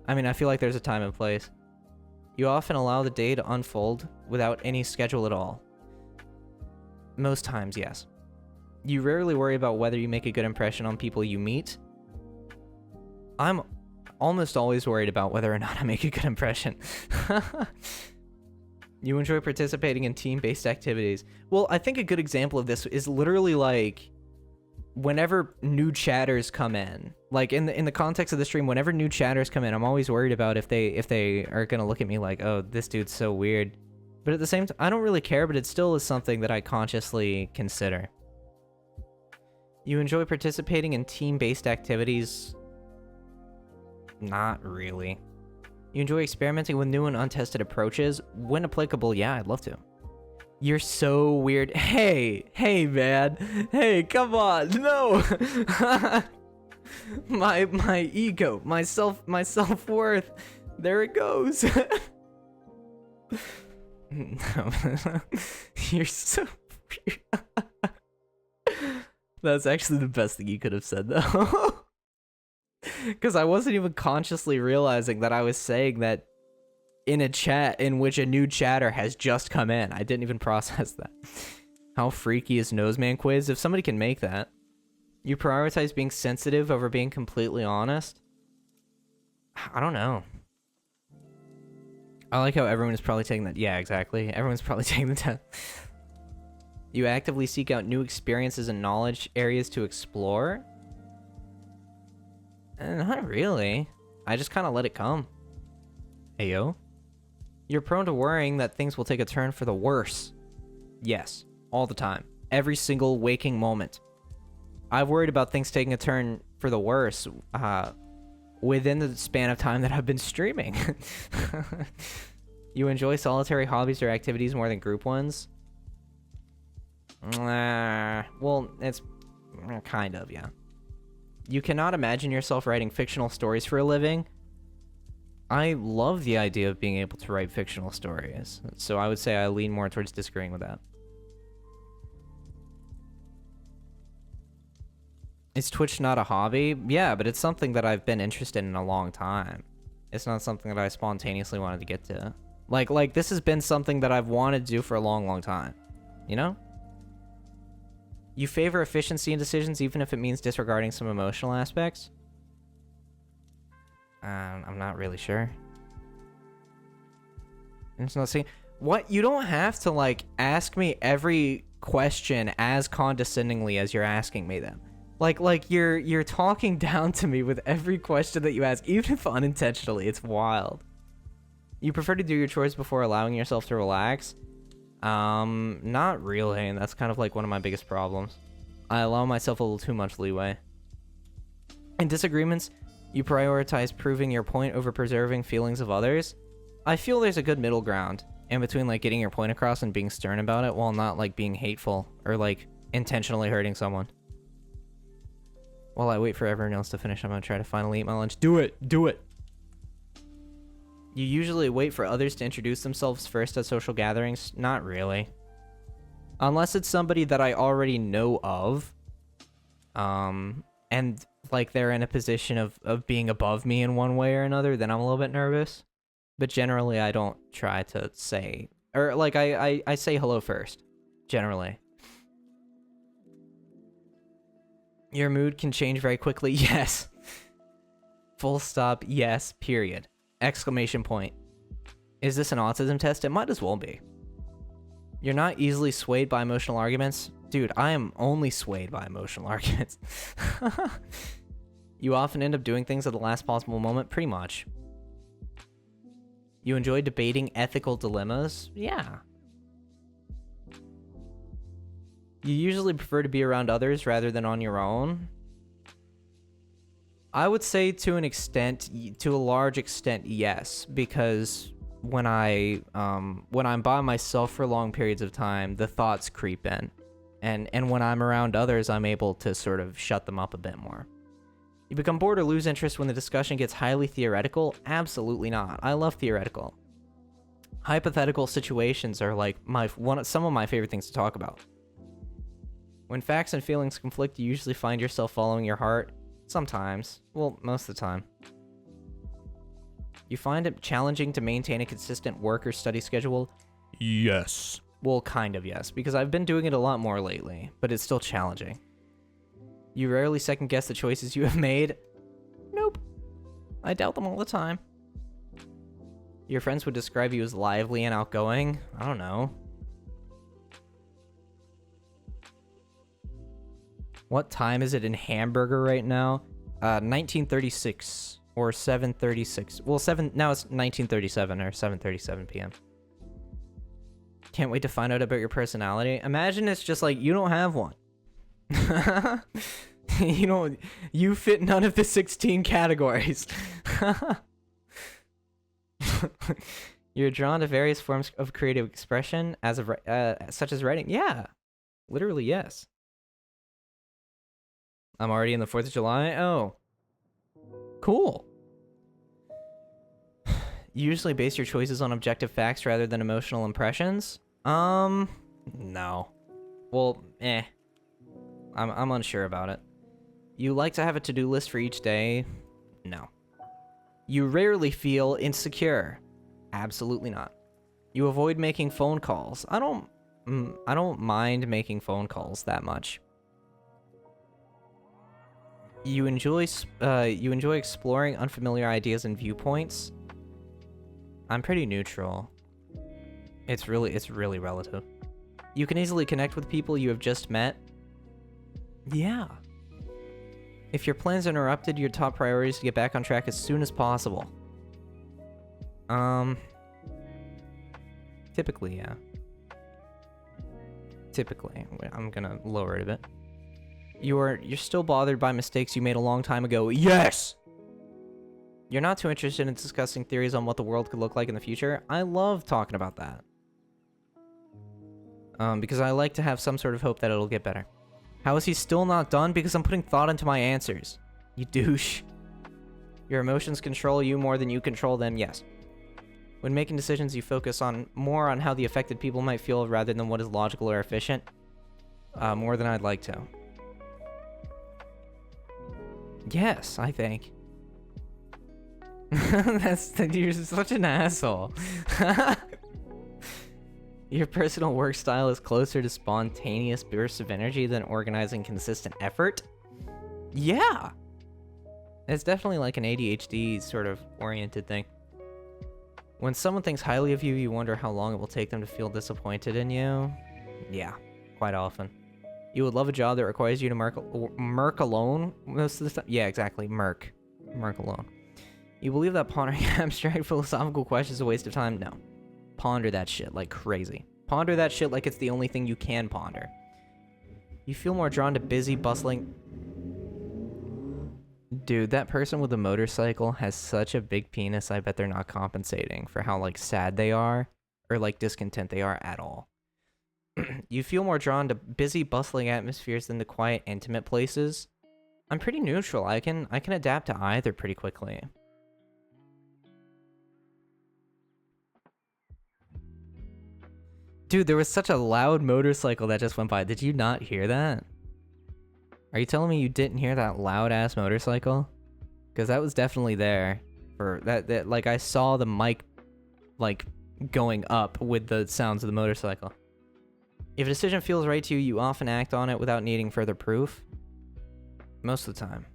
I mean, I feel like there's a time and place. You often allow the day to unfold without any schedule at all. Most times, yes. You rarely worry about whether you make a good impression on people you meet. I'm almost always worried about whether or not I make a good impression. You enjoy participating in team-based activities. Well, I think a good example of this is literally like whenever new chatters come in. Like in the context of the stream, whenever new chatters come in, I'm always worried about if they are gonna look at me like, oh, this dude's so weird. But at the same time, I don't really care, but it still is something that I consciously consider. You enjoy participating in team-based activities? Not really. You enjoy experimenting with new and untested approaches? When applicable, yeah, I'd love to. You're so weird. Hey, man. Hey, come on. No. my ego, my self-worth. There it goes. No. You're so weird. That's actually the best thing you could have said, though. Because I wasn't even consciously realizing that I was saying that in a chat in which a new chatter has just come in. I didn't even process that. How freaky is Noseman quiz? If somebody can make that. You prioritize being sensitive over being completely honest? I don't know. I like how everyone is probably taking that. Yeah, exactly. Everyone's probably taking the test. You actively seek out new experiences and knowledge areas to explore? Not really. I just kind of let it come. Ayo. You're prone to worrying that things will take a turn for the worse. Yes, all the time. Every single waking moment. I've worried about things taking a turn for the worse within the span of time that I've been streaming. You enjoy solitary hobbies or activities more than group ones? Well, it's kind of, yeah. You cannot imagine yourself writing fictional stories for a living? I love the idea of being able to write fictional stories, so I would say I lean more towards disagreeing with that. Is Twitch not a hobby? Yeah, but it's something that I've been interested in a long time. It's not something that I spontaneously wanted to get to. Like this has been something that I've wanted to do for a long, long time. You know? You favor efficiency in decisions even if it means disregarding some emotional aspects? I'm not really sure. It's not saying what you don't have to like ask me every question as condescendingly as you're asking me them. Like you're talking down to me with every question that you ask, even if unintentionally. It's wild. You prefer to do your chores before allowing yourself to relax? Not really, and that's kind of like one of my biggest problems. I allow myself a little too much leeway. In disagreements, you prioritize proving your point over preserving feelings of others. I feel there's a good middle ground in between like getting your point across and being stern about it while not like being hateful or like intentionally hurting someone. While I wait for everyone else to finish, I'm gonna try to finally eat my lunch. Do it! Do it! You usually wait for others to introduce themselves first at social gatherings? Not really. Unless it's somebody that I already know of. And like they're in a position of being above me in one way or another, then I'm a little bit nervous. But generally I don't try to say, or like I say hello first, generally. Your mood can change very quickly. Yes. Full stop. Yes. Period. Exclamation point. Is this an autism test? It might as well be. You're not easily swayed by emotional arguments? Dude, I am only swayed by emotional arguments. You often end up doing things at the last possible moment? Pretty much. You enjoy debating ethical dilemmas? Yeah. You usually prefer to be around others rather than on your own? I would say to an extent, to a large extent, yes, because when I'm by myself for long periods of time, the thoughts creep in. And when I'm around others, I'm able to sort of shut them up a bit more. You become bored or lose interest when the discussion gets highly theoretical? Absolutely not. I love theoretical. Hypothetical situations are like some of my favorite things to talk about. When facts and feelings conflict, you usually find yourself following your heart. Sometimes. Well, most of the time. You find it challenging to maintain a consistent work or study schedule? Yes. Well, kind of yes, because I've been doing it a lot more lately, but it's still challenging. You rarely second guess the choices you have made? Nope. I doubt them all the time. Your friends would describe you as lively and outgoing? I don't know. What time is it in Hamburger right now? 1936 or 7:36. Well, now it's 19:37 or 7:37 p.m. Can't wait to find out about your personality. Imagine it's just like you don't have one. You fit none of the 16 categories. You're drawn to various forms of creative expression such as writing. Yeah. Literally, yes. I'm already in the 4th of July. Oh. Cool. You usually base your choices on objective facts rather than emotional impressions? No. Well, I'm unsure about it. You like to have a to-do list for each day? No. You rarely feel insecure? Absolutely not. You avoid making phone calls? I don't mind making phone calls that much. You enjoy exploring unfamiliar ideas and viewpoints? I'm pretty neutral. It's really relative. You can easily connect with people you have just met? Yeah. If your plans are interrupted, your top priority is to get back on track as soon as possible. Typically, yeah. Typically. I'm gonna lower it a bit. You're still bothered by mistakes you made a long time ago. Yes! You're not too interested in discussing theories on what the world could look like in the future. I love talking about that. Because I like to have some sort of hope that it'll get better. How is he still not done? Because I'm putting thought into my answers. You douche. Your emotions control you more than you control them, yes. When making decisions, you focus more on how the affected people might feel rather than what is logical or efficient. More than I'd like to. Yes, I think. You're such an asshole. Your personal work style is closer to spontaneous bursts of energy than organizing consistent effort? Yeah! It's definitely like an ADHD sort of oriented thing. When someone thinks highly of you, you wonder how long it will take them to feel disappointed in you? Yeah, quite often. You would love a job that requires you to merc alone most of the time? Yeah, exactly, merc alone. You believe that pondering abstract philosophical questions is a waste of time? No. Ponder that shit like crazy. Ponder that shit like it's the only thing you can ponder. You feel more drawn to busy, bustling... Dude, that person with the motorcycle has such a big penis, I bet they're not compensating for how, like, sad they are, or, like, discontent they are at all. You feel more drawn to busy, bustling atmospheres than the quiet, intimate places. I'm pretty neutral. I can adapt to either pretty quickly. Dude, there was such a loud motorcycle that just went by. Did you not hear that? Are you telling me you didn't hear that loud-ass motorcycle? Because that was definitely there. For that, like, I saw the mic, like, going up with the sounds of the motorcycle. If a decision feels right to you, you often act on it without needing further proof. Most of the time.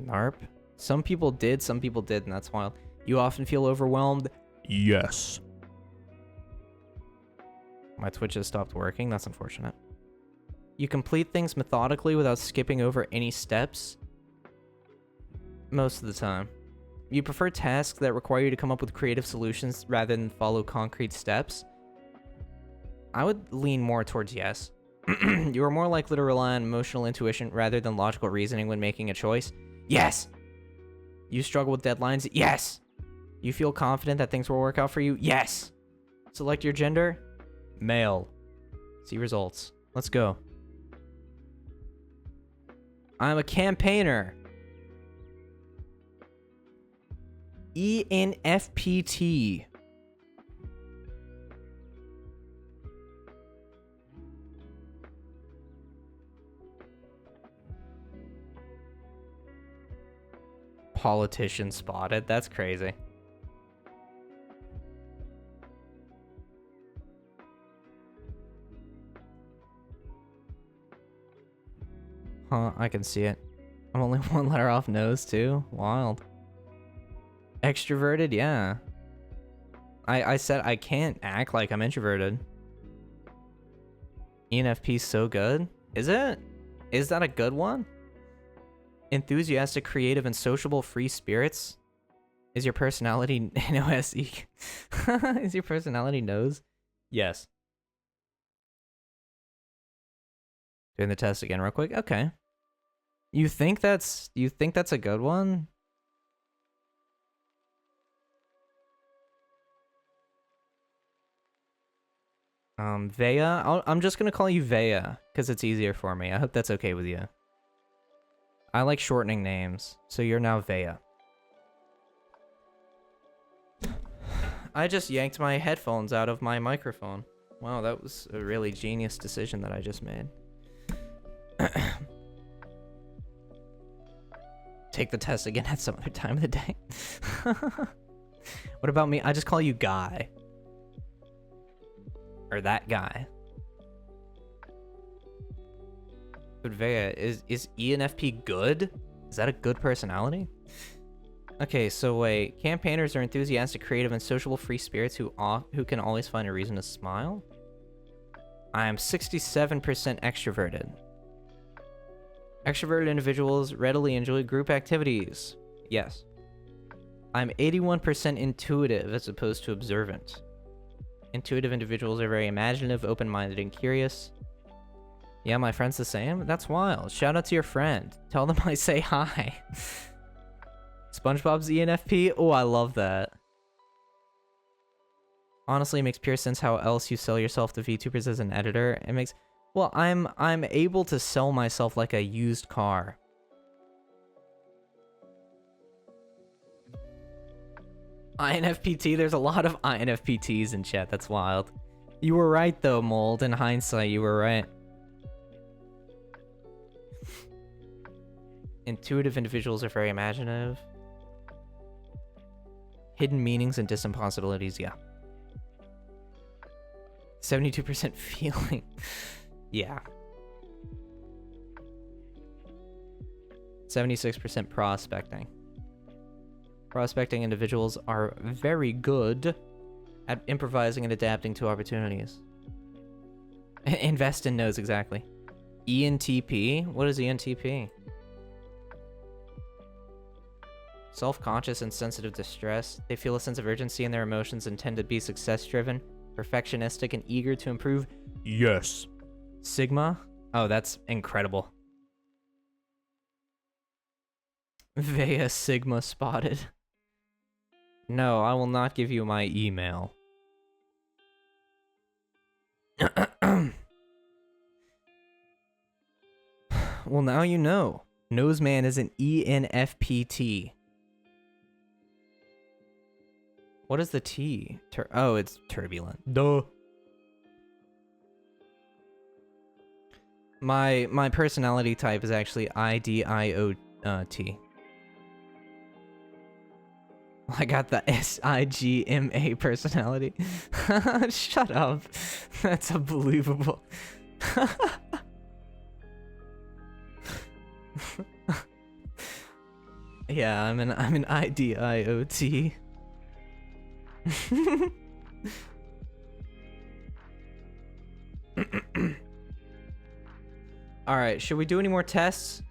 Narp. Some people did, some people didn't. That's wild. You often feel overwhelmed. Yes. My Twitch has stopped working. That's unfortunate. You complete things methodically without skipping over any steps. Most of the time. You prefer tasks that require you to come up with creative solutions rather than follow concrete steps. I would lean more towards yes. You are more likely to rely on emotional intuition rather than logical reasoning when making a choice. Yes! You struggle with deadlines. Yes! You feel confident that things will work out for you. Yes! Select your gender. Male. See results. Let's go. I'm a campaigner. ENFPT. politician spotted. That's crazy. Huh, I can see it. I'm only one letter off nose too. Wild. Extroverted, yeah. I said I can't act like I'm introverted. ENFP's so good. Is it? Is that a good one? Enthusiastic, creative, and sociable free spirits? Is your personality NOSE? Is your personality nose? Yes. Doing the test again real quick. Okay. You think that's a good one? Vea? I'm just gonna call you Vea, because it's easier for me. I hope that's okay with you. I like shortening names, so you're now Vea. I just yanked my headphones out of my microphone. Wow, that was a really genius decision that I just made. Take the test again at some other time of the day. What about me? I just call you Guy. Or that guy. But Vea, is ENFP good? Is that a good personality? Okay, so wait. Campaigners are enthusiastic, creative, and sociable free spirits who can always find a reason to smile. I am 67% extroverted. Extroverted individuals readily enjoy group activities. Yes. I'm 81% intuitive as opposed to observant. Intuitive individuals are very imaginative, open-minded, and curious. Yeah, my friend's the same? That's wild. Shout out to your friend. Tell them I say hi. SpongeBob's ENFP? Oh, I love that. Honestly, it makes pure sense how else you sell yourself to VTubers as an editor. It makes... Well, I'm able to sell myself like a used car. INFPT, there's a lot of INFPTs in chat, that's wild. You were right though, Mold, in hindsight, you were right. Intuitive individuals are very imaginative. Hidden meanings and disimpossibilities, yeah. 72% feeling. Yeah. 76% prospecting. Prospecting individuals are very good at improvising and adapting to opportunities. Invest in knows exactly. ENTP? What is ENTP? Self-conscious and sensitive to stress. They feel a sense of urgency in their emotions and tend to be success-driven, perfectionistic, and eager to improve. Yes. Sigma? Oh, that's incredible. Vea Sigma spotted. No, I will not give you my email. Well, now you know. Noseman is an ENFPT. What is the T? Oh, it's turbulent. Duh. My personality type is actually IDIOT. I got the SIGMA personality. Shut up. That's unbelievable. Yeah, I'm an IDIOT. All right, should we do any more tests?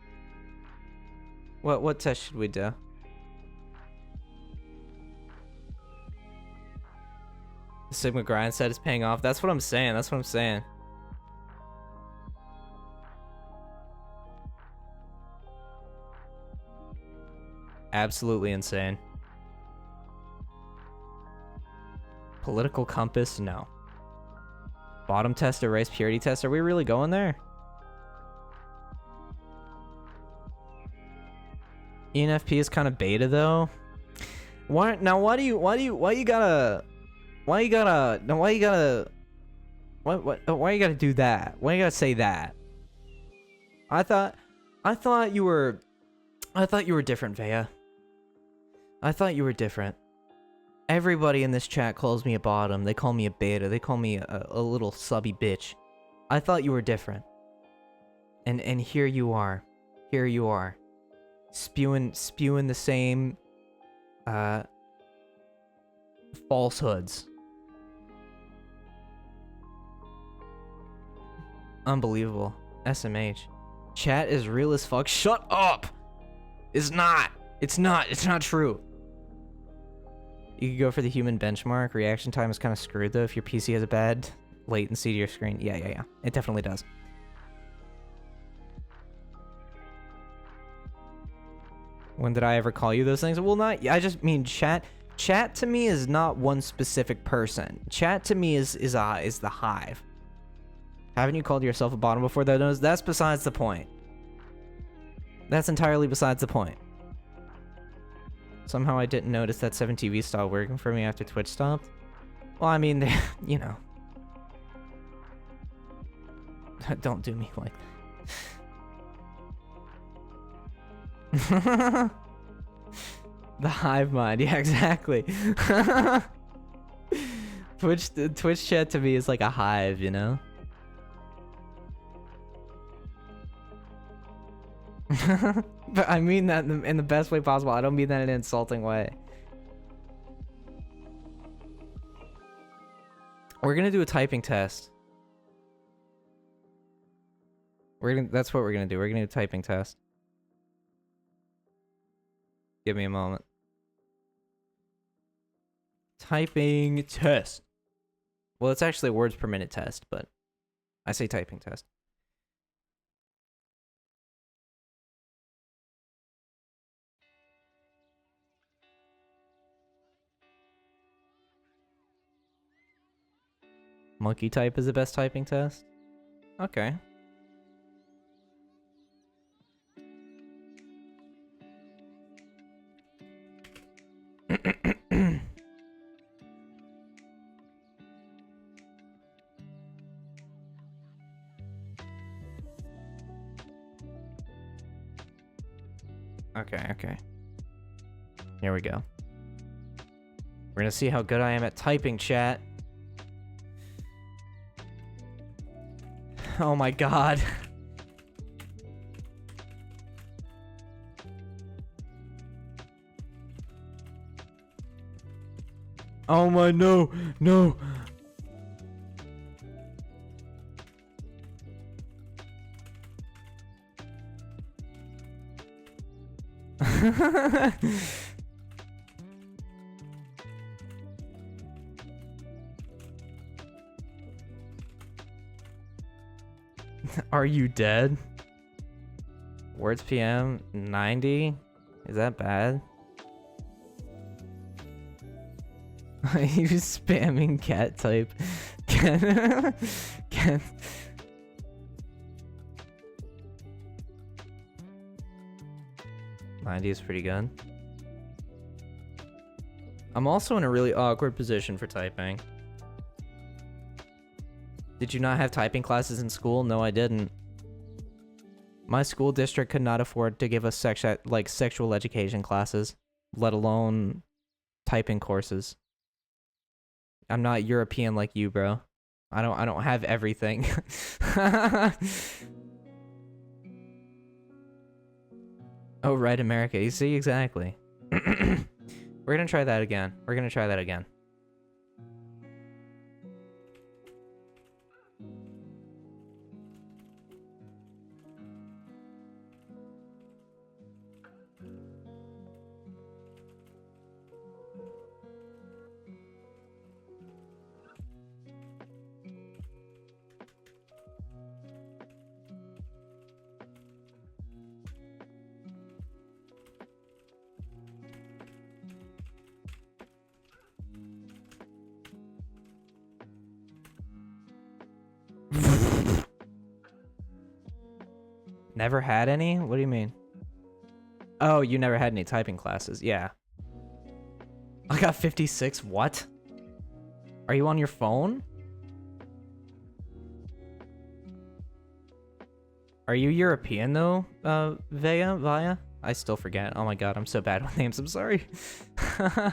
What test should we do? The Sigma grind set is paying off. That's what I'm saying. That's what I'm saying. Absolutely insane. Political compass? No. Bottom test, erase purity test. Are we really going there? ENFP is kind of beta though. Why you gotta do that? Why you gotta say that? I thought you were different, Vea. I thought you were different. Everybody in this chat calls me a bottom. They call me a beta. They call me a little subby bitch. I thought you were different. And here you are. Here you are. Spewing the same falsehoods. Unbelievable. SMH. Chat is real as fuck. Shut up! It's not. It's not. It's not true. You could go for the human benchmark. Reaction time is kind of screwed though if your PC has a bad latency to your screen. Yeah. It definitely does. When did I ever call you those things? Well, not. I just mean chat. Chat to me is not one specific person. Chat to me is the hive. Haven't you called yourself a bottom before? That's besides the point. That's entirely besides the point. Somehow I didn't notice that 7TV stopped working for me after Twitch stopped. Well, I mean, you know. Don't do me like that. The hive mind, yeah, exactly. Twitch chat to me is like a hive, you know? But I mean that in the best way possible. I don't mean that in an insulting way. We're gonna do a typing test. That's what we're gonna do. We're gonna do a typing test. Give me a moment. Typing test. Well, it's actually a words per minute test, but I say typing test. Monkey type is the best typing test? Okay. Okay. Here we go. We're gonna see how good I am at typing, chat. Oh my god. Oh my, no. Are you dead? Words PM 90? Is that bad? You spamming cat type. Cat. 90 is pretty good. I'm also in a really awkward position for typing. Did you not have typing classes in school? No, I didn't. My school district could not afford to give us sexual education classes, let alone typing courses. I'm not European like you, bro. I don't have everything. Oh, right, America. You see, exactly. We're gonna try that again. Never had any? What do you mean? Oh, you never had any typing classes. Yeah. I got 56. What? Are you on your phone? Are you European though, Vaya? I still forget. Oh my god, I'm so bad with names. I'm sorry. I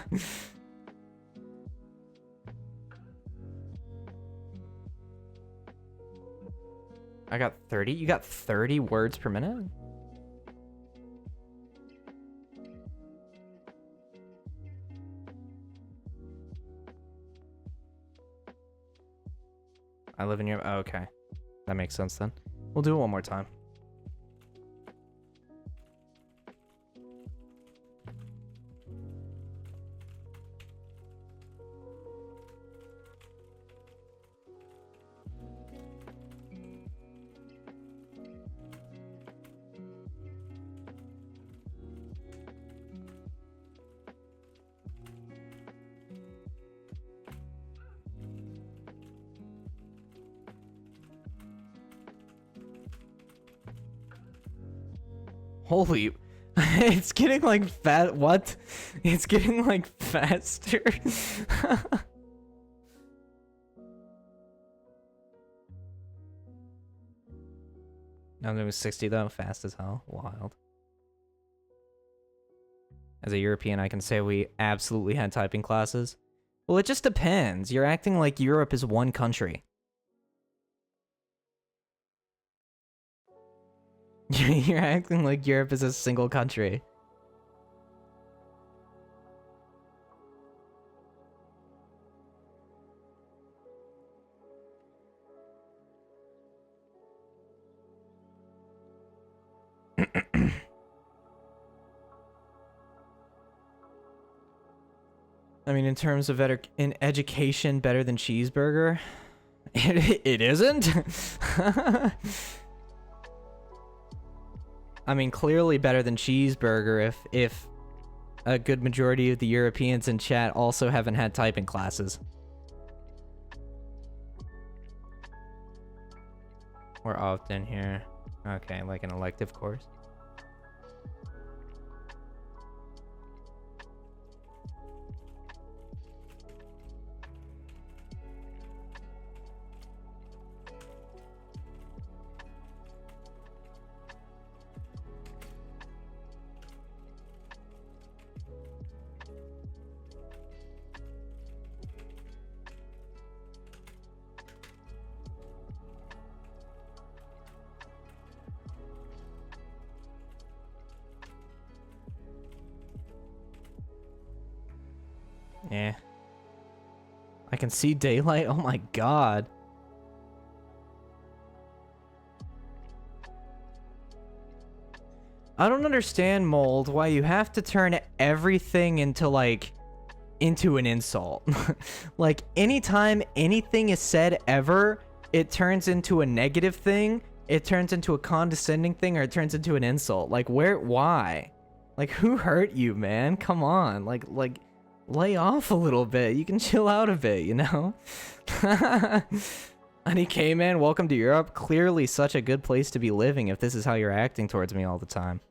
got 30? You got 30 words per minute? I live in Europe. Oh, okay. That makes sense then. We'll do it one more time. Holy, it's getting like fat. What? It's getting like faster. Now I'm doing 60 though, fast as hell. Wild. As a European, I can say we absolutely had typing classes. Well, it just depends. You're acting like Europe is one country. You're acting like Europe is a single country. I mean, in terms of in education, better than cheeseburger? It isn't? I mean, clearly better than cheeseburger if a good majority of the Europeans in chat also haven't had typing classes. We're often here. Okay, like an elective course. Yeah. I can see daylight? Oh my god. I don't understand, Mold, why you have to turn everything into, like, into an insult. Like, anytime anything is said ever, it turns into a negative thing, it turns into a condescending thing, or it turns into an insult. Like, why? Like, who hurt you, man? Come on. Like, lay off a little bit. You can chill out a bit, you know? Honey K-Man, welcome to Europe. Clearly such a good place to be living if this is how you're acting towards me all the time.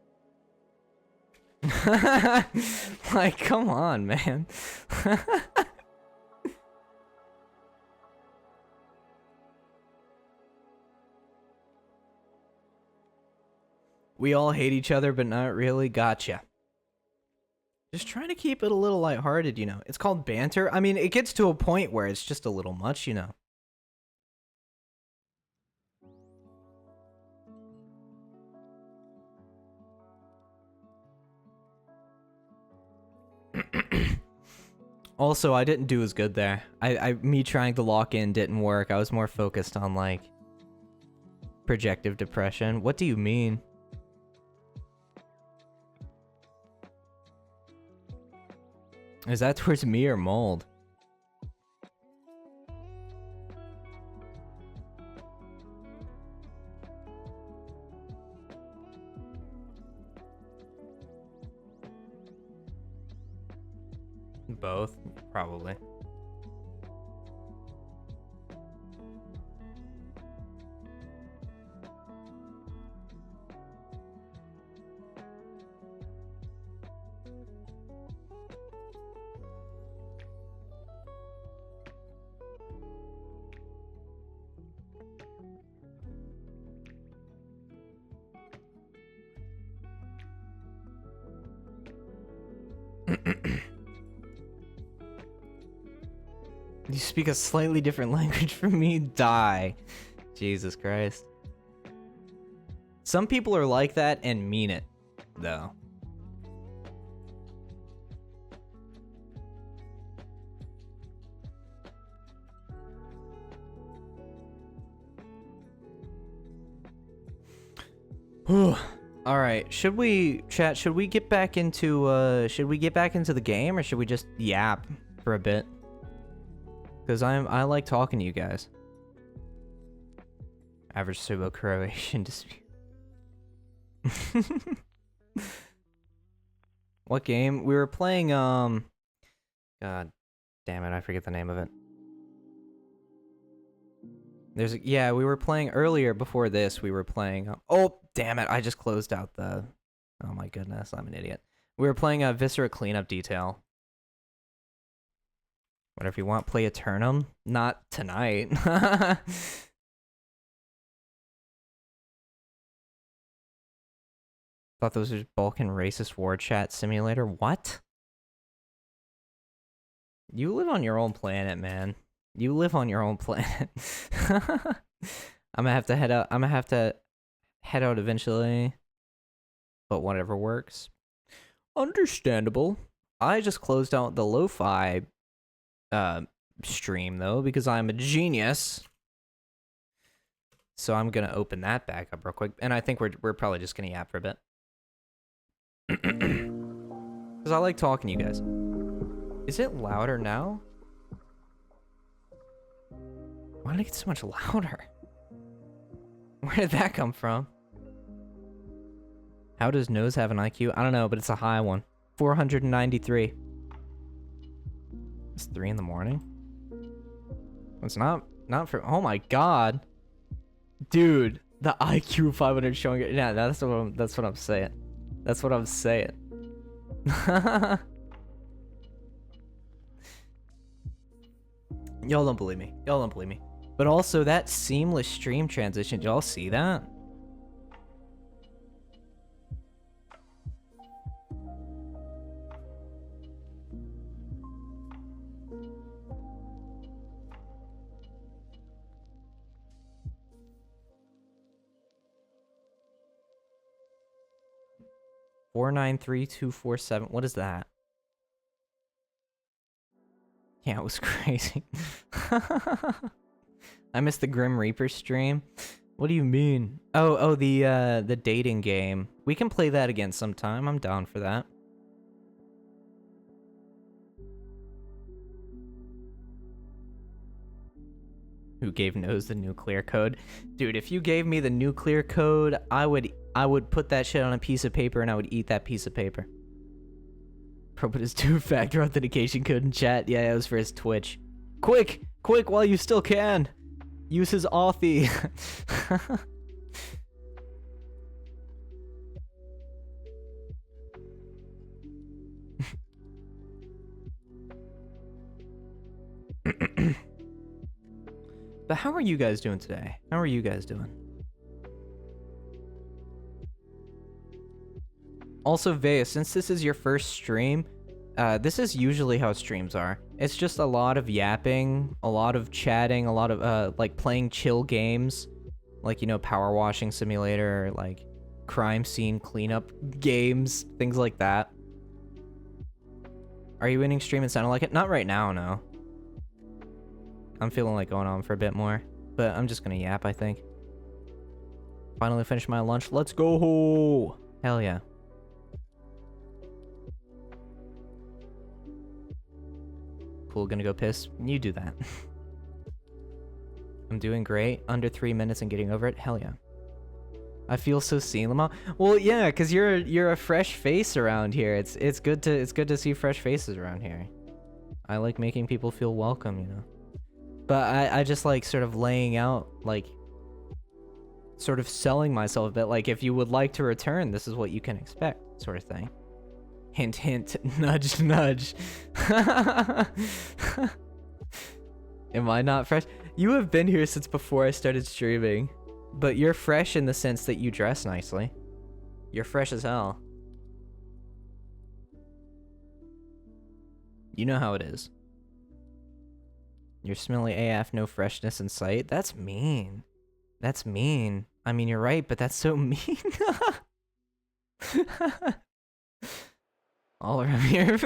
Like, come on, man. We all hate each other, but not really. Gotcha. Just trying to keep it a little lighthearted, you know. It's called banter. I mean, it gets to a point where it's just a little much, you know. Also, I didn't do as good there. Me trying to lock in didn't work. I was more focused on, like, projective depression. What do you mean? Is that towards me or Mold? Both, probably. You speak a slightly different language from me? Die. Jesus Christ. Some people are like that and mean it, though. All right, should we get back into the game, or should we just yap for a bit? Because I like talking to you guys. Average Serbo-Croatian dispute. What game? We were playing, God damn it, I forget the name of it. Yeah, we were playing earlier before this, we were playing, oh, damn it, I just closed out the, oh my goodness, I'm an idiot. We were playing a Viscera Cleanup Detail. Whatever you want, play Eternum? Not tonight. Thought those was Balkan racist war chat simulator. What? You live on your own planet, man. You live on your own planet. I'm gonna have to head out. I'm gonna have to head out eventually. But whatever works. Understandable. I just closed out the lo-fi stream though because I'm a genius. So I'm gonna open that back up real quick, and I think we're probably just gonna yap for a bit. Because I like talking to you guys. Is it louder now? Why did it get so much louder? Where did that come from? How does Nose have an IQ? I don't know, but it's a high one. 493. It's 3 in the morning? It's not for, oh my god. Dude, the IQ 500 showing it. Yeah, that's what I'm saying. That's what I'm saying. Y'all don't believe me. Y'all don't believe me. But also that seamless stream transition, y'all see that? Four nine three two four seven. What is that? Yeah, it was crazy. I missed the Grim Reaper stream. What do you mean? Oh, the dating game. We can play that again sometime. I'm down for that. Who gave Nose the nuclear code? Dude, if you gave me the nuclear code, I would put that shit on a piece of paper and I would eat that piece of paper. Bro, put his 2-factor authentication code in chat. Yeah, it was for his Twitch. Quick while you still can. Use his Authy. But how are you guys doing today? How are you guys doing? Also, Vea, since this is your first stream, this is usually how streams are. It's just a lot of yapping, a lot of chatting, a lot of, like, playing chill games. Like, you know, Power Washing Simulator, like, crime scene cleanup games, things like that. Are you winning stream? It sounded like it. Not right now, no. I'm feeling like going on for a bit more. But I'm just gonna yap, I think. Finally finished my lunch. Let's go! Hell yeah. Cool, gonna go piss. You do that. I'm doing great. Under 3 minutes and getting over it. Hell yeah. I feel so seen, Lamau. Well, yeah, cause you're a fresh face around here. It's good to see fresh faces around here. I like making people feel welcome, you know. But I just like sort of laying out, like, sort of selling myself a bit. Like, if you would like to return, this is what you can expect, sort of thing. Hint, hint, nudge, nudge. Am I not fresh? You have been here since before I started streaming. But you're fresh in the sense that you dress nicely. You're fresh as hell. You know how it is. You're smelly AF, no freshness in sight. That's mean. That's mean. I mean, you're right, but that's so mean. All around here.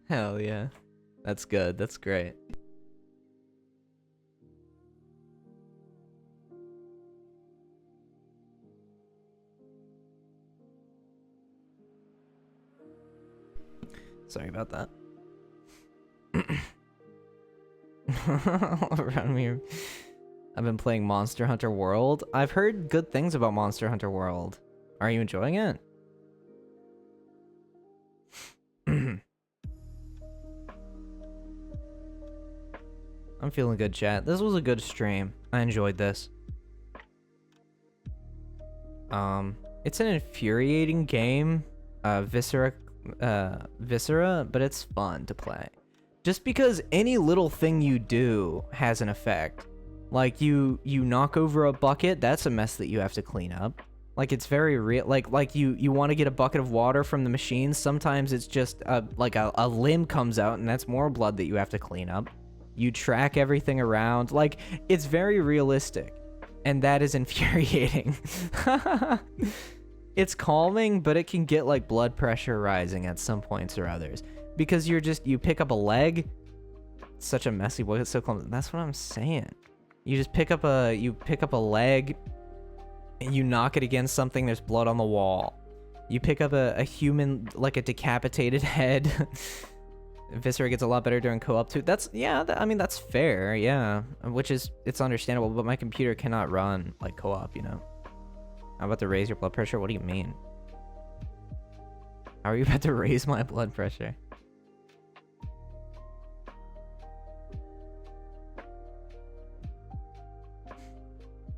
Hell yeah. That's good. That's great. Sorry about that. All around me. I've been playing Monster Hunter World. I've heard good things about Monster Hunter World. Are you enjoying it? I'm feeling good, chat. This was a good stream. I enjoyed this. It's an infuriating game, Viscera, but it's fun to play. Just because any little thing you do has an effect. Like you knock over a bucket, that's a mess that you have to clean up. Like it's very real. Like you want to get a bucket of water from the machine. Sometimes it's just like a limb comes out, and that's more blood that you have to clean up. You track everything around. Like it's very realistic, and that is infuriating. It's calming, but it can get like blood pressure rising at some points or others because you pick up a leg. It's such a messy boy. It's so calm. That's what I'm saying. You just pick up a leg. And you knock it against something, there's blood on the wall. You pick up a human, like a decapitated head. Viscera gets a lot better during co-op too. I mean, that's fair, yeah. It's understandable, but my computer cannot run, like, co-op, you know? I'm about to raise your blood pressure? What do you mean? How are you about to raise my blood pressure?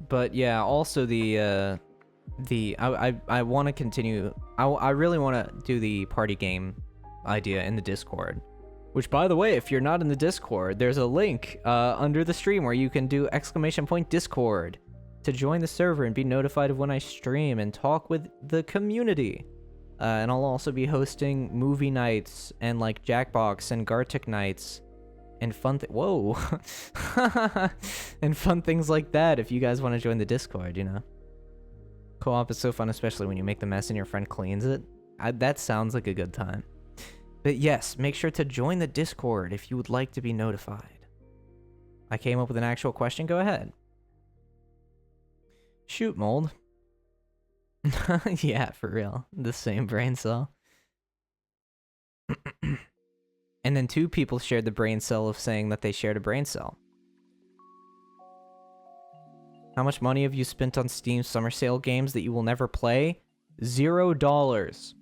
But yeah, also I want to continue. I really want to do the party game idea in the Discord. Which, by the way, if you're not in the Discord, there's a link under the stream where you can do !Discord to join the server and be notified of when I stream and talk with the community. And I'll also be hosting movie nights and like Jackbox and Gartic nights. And fun whoa. And fun things like that if you guys want to join the Discord, you know. Co-op is so fun, especially when you make the mess and your friend cleans it. That sounds like a good time. But yes, make sure to join the Discord if you would like to be notified. I came up with an actual question. Go ahead. Shoot, Mold. Yeah, for real. The same brain cell. And then 2 people shared the brain cell of saying that they shared a brain cell. How much money have you spent on Steam summer sale games that you will never play? $0.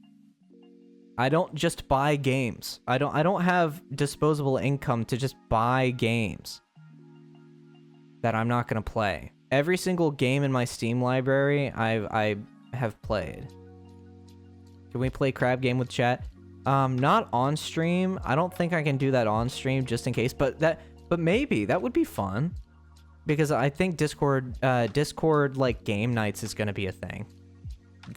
I don't just buy games. I don't have disposable income to just buy games that I'm not gonna play. Every single game in my Steam library I have played. Can we play crab game with chat? Not on stream. I don't think I can do that on stream just in case, but maybe that would be fun because I think Discord like game nights is going to be a thing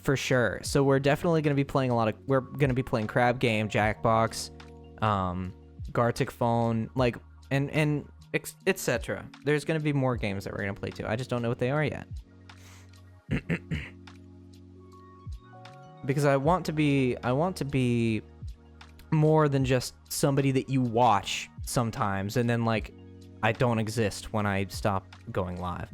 for sure. So we're definitely going to be playing we're going to be playing crab game, Jackbox, Gartic phone, like, and etc. There's going to be more games that we're going to play too. I just don't know what they are yet. Because I want to be more than just somebody that you watch sometimes and then like I don't exist when I stop going live.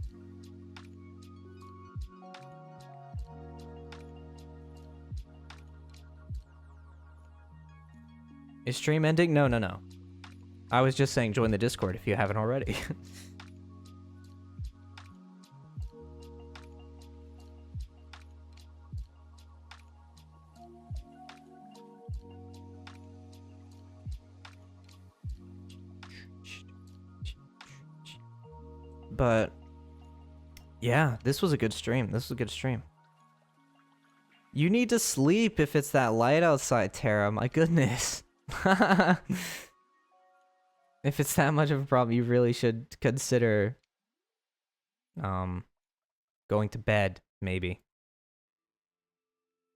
Is stream ending? No. I was just saying join the Discord if you haven't already. But yeah, this was a good stream. You need to sleep if it's that light outside, Tara. My goodness. If it's that much of a problem, you really should consider going to bed, maybe.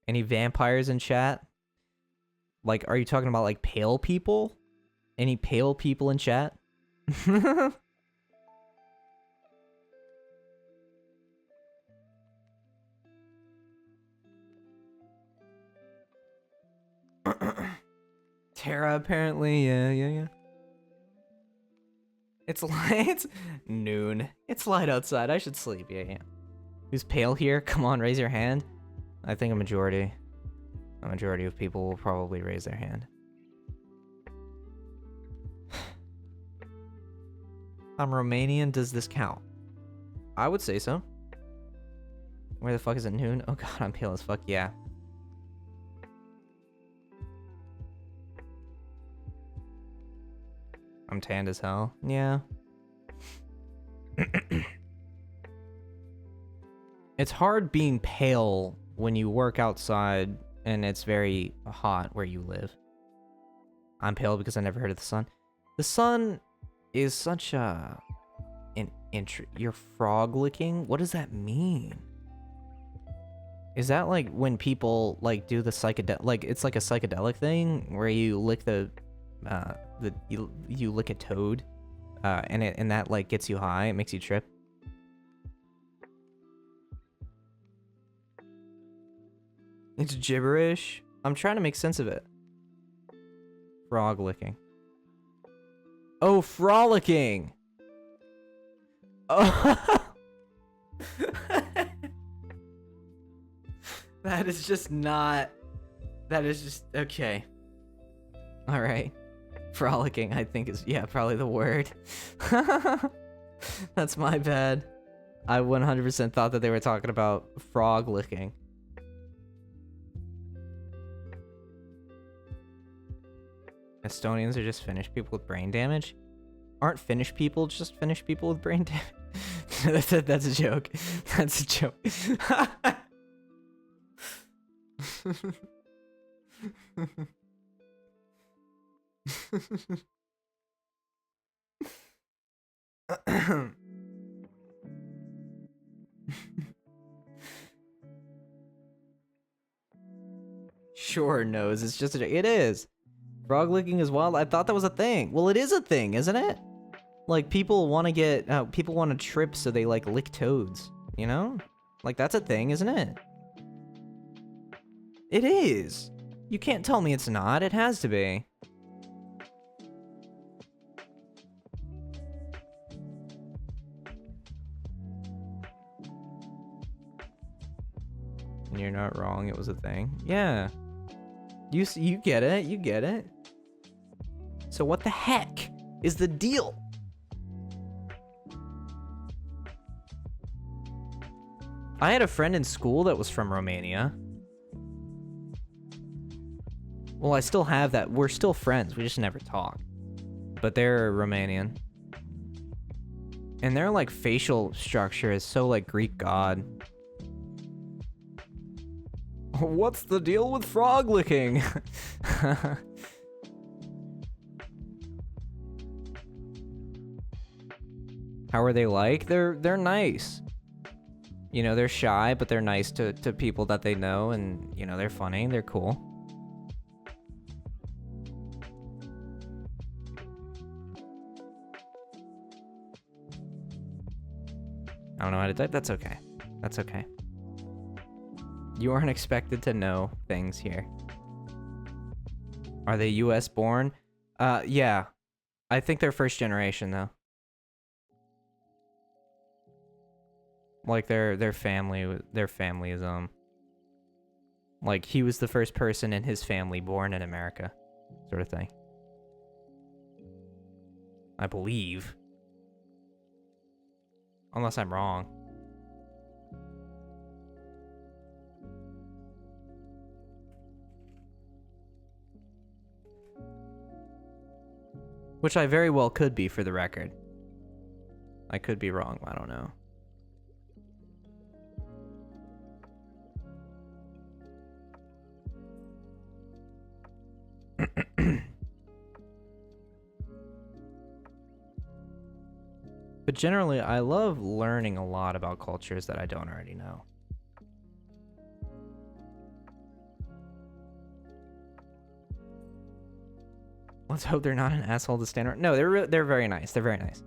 Any vampires in chat? Like, are you talking about like pale people? Any pale people in chat? Tara, apparently. Yeah. It's light. It's noon. It's light outside. I should sleep. Yeah. Who's pale here? Come on, raise your hand. I think a majority of people will probably raise their hand. I'm Romanian. Does this count? I would say so. Where the fuck is it noon? Oh god, I'm pale as fuck. Yeah. I'm tanned as hell. Yeah. It's hard being pale when you work outside and it's very hot where you live. I'm pale because I never heard of the sun. The sun is such a... You're frog licking? What does that mean? Is that like when people like do the psychedelic... Like it's like a psychedelic thing where you lick you lick a toad and that like gets you high, it makes you trip? It's gibberish. I'm trying to make sense of it. Frog licking. Oh, frolicking. Oh. That is just not... That is just... Okay. Alright. Frolicking, I think is... Yeah, probably the word. That's my bad. I 100% thought that they were talking about frog licking. Estonians are just Finnish people with brain damage? Aren't Finnish people just Finnish people with brain damage? That's a joke. That's a joke. Sure knows. It's just it is. Frog licking is wild. I thought that was a thing. Well, it is a thing, isn't it? Like people want to get people want to trip, so they like lick toads. You know, like that's a thing, isn't it? It is. You can't tell me it's not. It has to be. And you're not wrong. It was a thing. Yeah. You get it. You get it. So what the heck is the deal? I had a friend in school that was from Romania. Well, I still have that. We're still friends. We just never talk. But they're Romanian. And their, like, facial structure is so, like, Greek god. What's the deal with frog licking? How are they like? They're nice. You know, they're shy, but they're nice to people that they know, and, you know, they're funny, they're cool. I don't know how to type. That's okay. That's okay. You aren't expected to know things here. Are they US born? Yeah. I think they're first generation, though. Like, their family is, like, he was the first person in his family born in America, sort of thing. I believe. Unless I'm wrong. Which I very well could be, for the record. I could be wrong, I don't know. But generally, I love learning a lot about cultures that I don't already know. Let's hope they're not an asshole to stand around. No, they're very nice. They're very nice.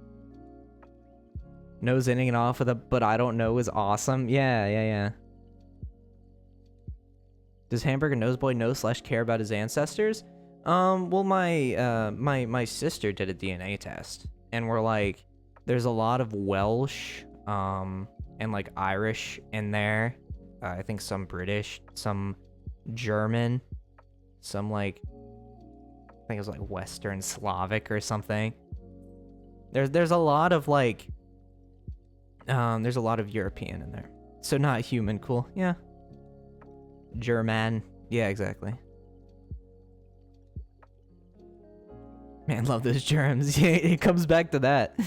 Nose ending it off with a "but I don't know" is awesome. Yeah. Does Hamburger Noseboy know/care about his ancestors? Well, my sister did a DNA test, and we're like, there's a lot of Welsh, and like Irish in there. I think some British, some German, some like, I think it was like Western Slavic or something. There's a lot of like, there's a lot of European in there. So not human, cool, yeah. German, yeah, exactly. Man, love those germs. Yeah, it comes back to that.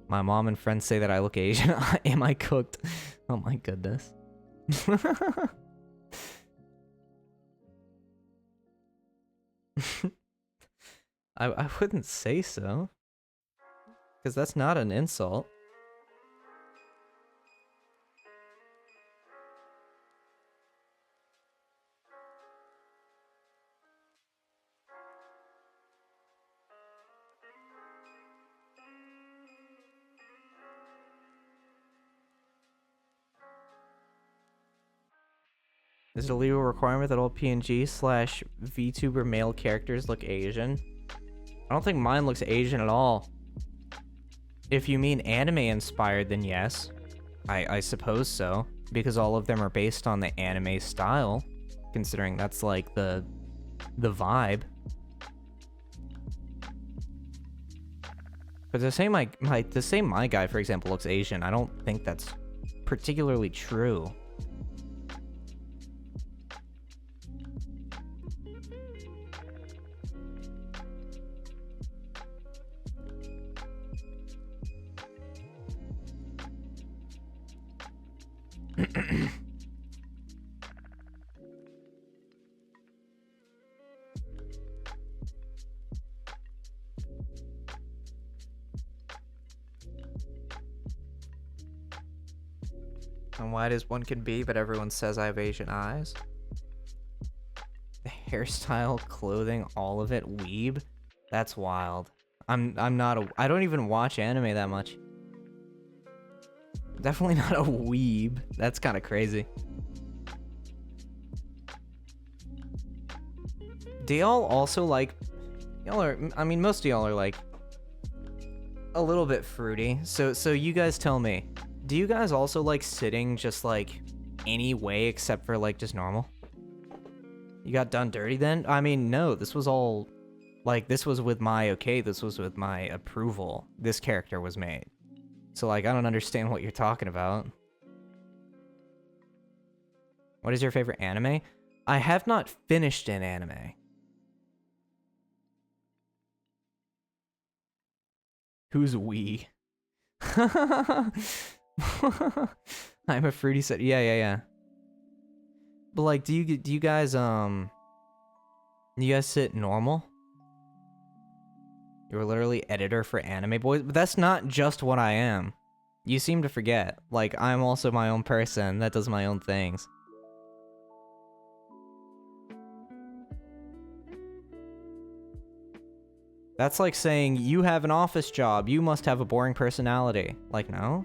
My mom and friends say that I look Asian. Am I cooked? Oh my goodness. I wouldn't say so. Because that's not an insult. Is it a legal requirement that all PNG/VTuber male characters look Asian? I don't think mine looks Asian at all. If you mean anime inspired, then yes. I suppose so. Because all of them are based on the anime style. Considering that's like the vibe. But to say my guy, for example, looks Asian, I don't think that's particularly true. And white as one can be, but everyone says I have Asian eyes. The hairstyle, clothing, all of it, weeb. That's wild. I don't even watch anime that much. Definitely not a weeb. That's kind of crazy. Do y'all also like... I mean, most of y'all are like... a little bit fruity. So you guys tell me. Do you guys also like sitting just like any way except for like just normal? You got done dirty then? I mean, no, this was all... like, this was with my okay, this was with my approval. This character was made. So, like, I don't understand what you're talking about. What is your favorite anime? I have not finished an anime. Who's we? I'm a fruity set. Yeah. But like, do you guys sit normal? You're literally editor for Anime Boys, but that's not just what I am. You seem to forget. Like, I'm also my own person that does my own things. That's like saying, you have an office job, you must have a boring personality. Like, no?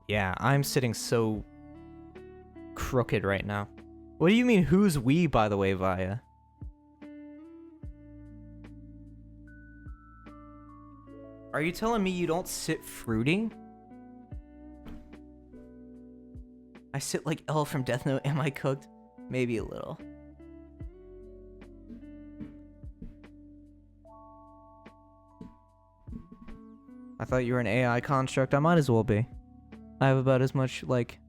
Yeah, I'm sitting so crooked right now. What do you mean, who's we, by the way, Vaya? Are you telling me you don't sit fruity? I sit like L from Death Note. Am I cooked? Maybe a little. I thought you were an AI construct. I might as well be. I have about as much, like,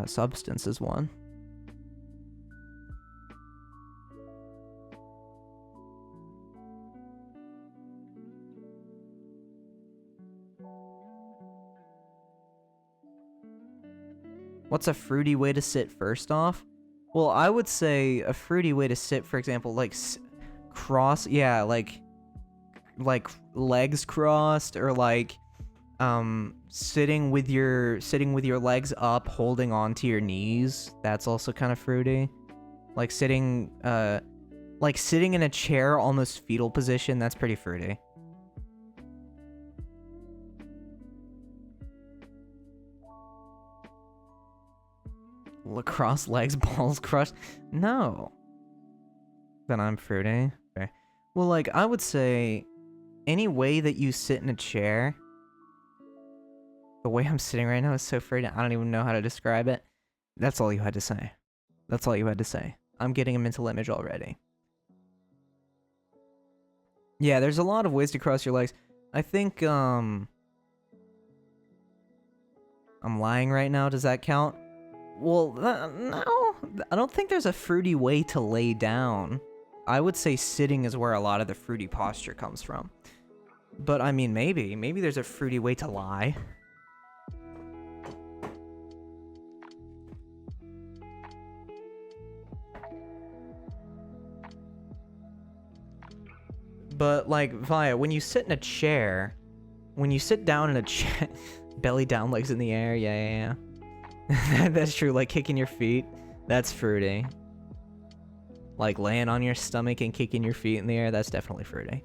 substance as one. What's a fruity way to sit first off? Well, I would say a fruity way to sit, for example, like cross, yeah, like legs crossed, or like sitting with your legs up, holding onto your knees. That's also kind of fruity. Like sitting in a chair, almost fetal position, that's pretty fruity. Lacrosse legs, balls crushed? No. Then I'm fruity. Okay. Well, like, I would say any way that you sit in a chair, the way I'm sitting right now is so fruity, I don't even know how to describe it. That's all you had to say. That's all you had to say. I'm getting a mental image already. Yeah, there's a lot of ways to cross your legs. I think, I'm lying right now. Does that count? Well, no. I don't think there's a fruity way to lay down. I would say sitting is where a lot of the fruity posture comes from. But, I mean, maybe. Maybe there's a fruity way to lie. But, like, Via, when you sit in a chair, when you sit down in a chair, belly down, legs in the air, yeah. That's true, like kicking your feet, that's fruity. Like laying on your stomach and kicking your feet in the air, that's definitely fruity.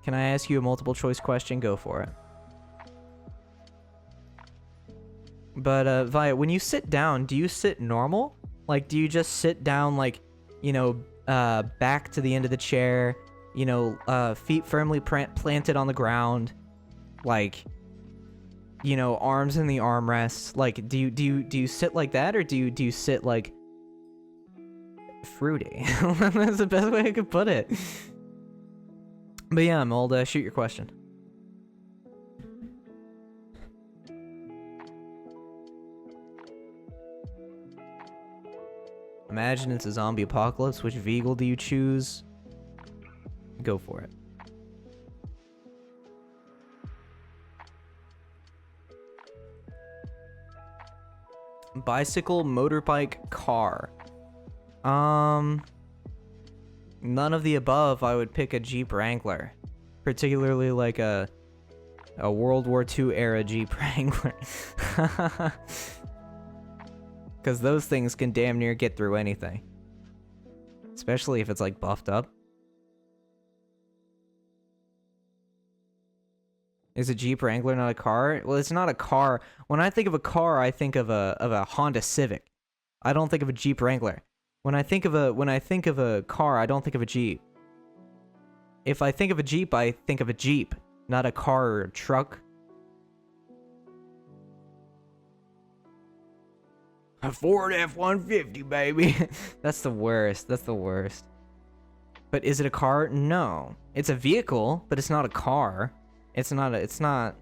Can I ask you a multiple choice question? Go for it. But, Via, when you sit down, do you sit normal? Like, do you just sit down, like, you know, back to the end of the chair, you know, feet firmly planted on the ground, like, you know, arms in the armrests? Like, do you sit like that, or do you sit like fruity? That's the best way I could put it. But yeah, Mold, shoot your question. Imagine it's a zombie apocalypse. Which vehicle do you choose? Go for it. Bicycle, motorbike, car. None of the above. I would pick a Jeep Wrangler. Particularly like a World War II era Jeep Wrangler. Because those things can damn near get through anything. Especially if it's like buffed up. Is a Jeep Wrangler not a car? Well, it's not a car. When I think of a car, I think of a Honda Civic. I don't think of a Jeep Wrangler. When I think of a car, I don't think of a Jeep. If I think of a Jeep, I think of a Jeep, not a car or a truck. A Ford F-150, baby. That's the worst. That's the worst. But is it a car? No. It's a vehicle, but it's not a car. It's not.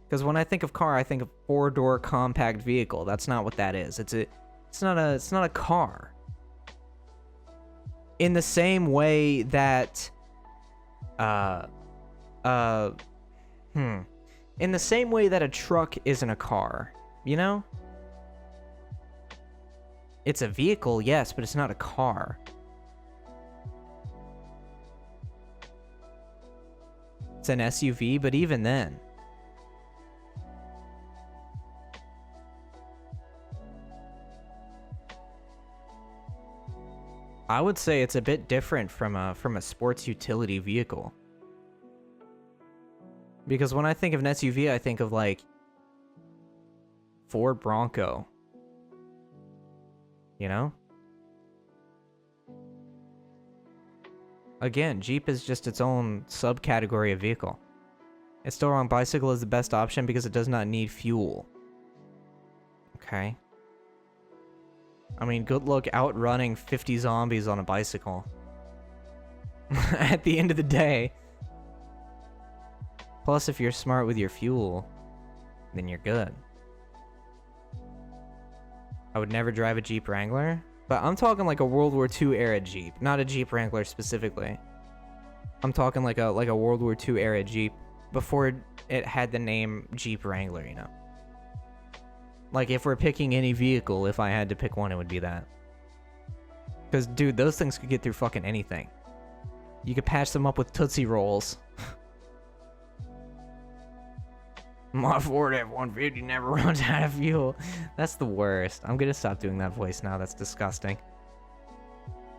Because when I think of car, I think of four-door compact vehicle. That's not what that is. It's not a car. In the same way that, in the same way that a truck isn't a car, you know? It's a vehicle, yes, but it's not a car. It's an SUV, but even then. I would say it's a bit different from a sports utility vehicle. Because when I think of an SUV, I think of like Ford Bronco. You know? Again, Jeep is just its own subcategory of vehicle. It's still wrong. Bicycle is the best option because it does not need fuel. Okay. I mean, good luck outrunning 50 zombies on a bicycle. At the end of the day. Plus, if you're smart with your fuel, then you're good. I would never drive a Jeep Wrangler, but I'm talking like a World War II era Jeep, not a Jeep Wrangler specifically. I'm talking like a World War II era Jeep before it had the name Jeep Wrangler, you know. Like if we're picking any vehicle, if I had to pick one, it would be that. Because dude, those things could get through fucking anything. You could patch them up with Tootsie Rolls. My Ford F-150 never runs out of fuel. That's the worst. I'm gonna stop doing that voice now. That's disgusting.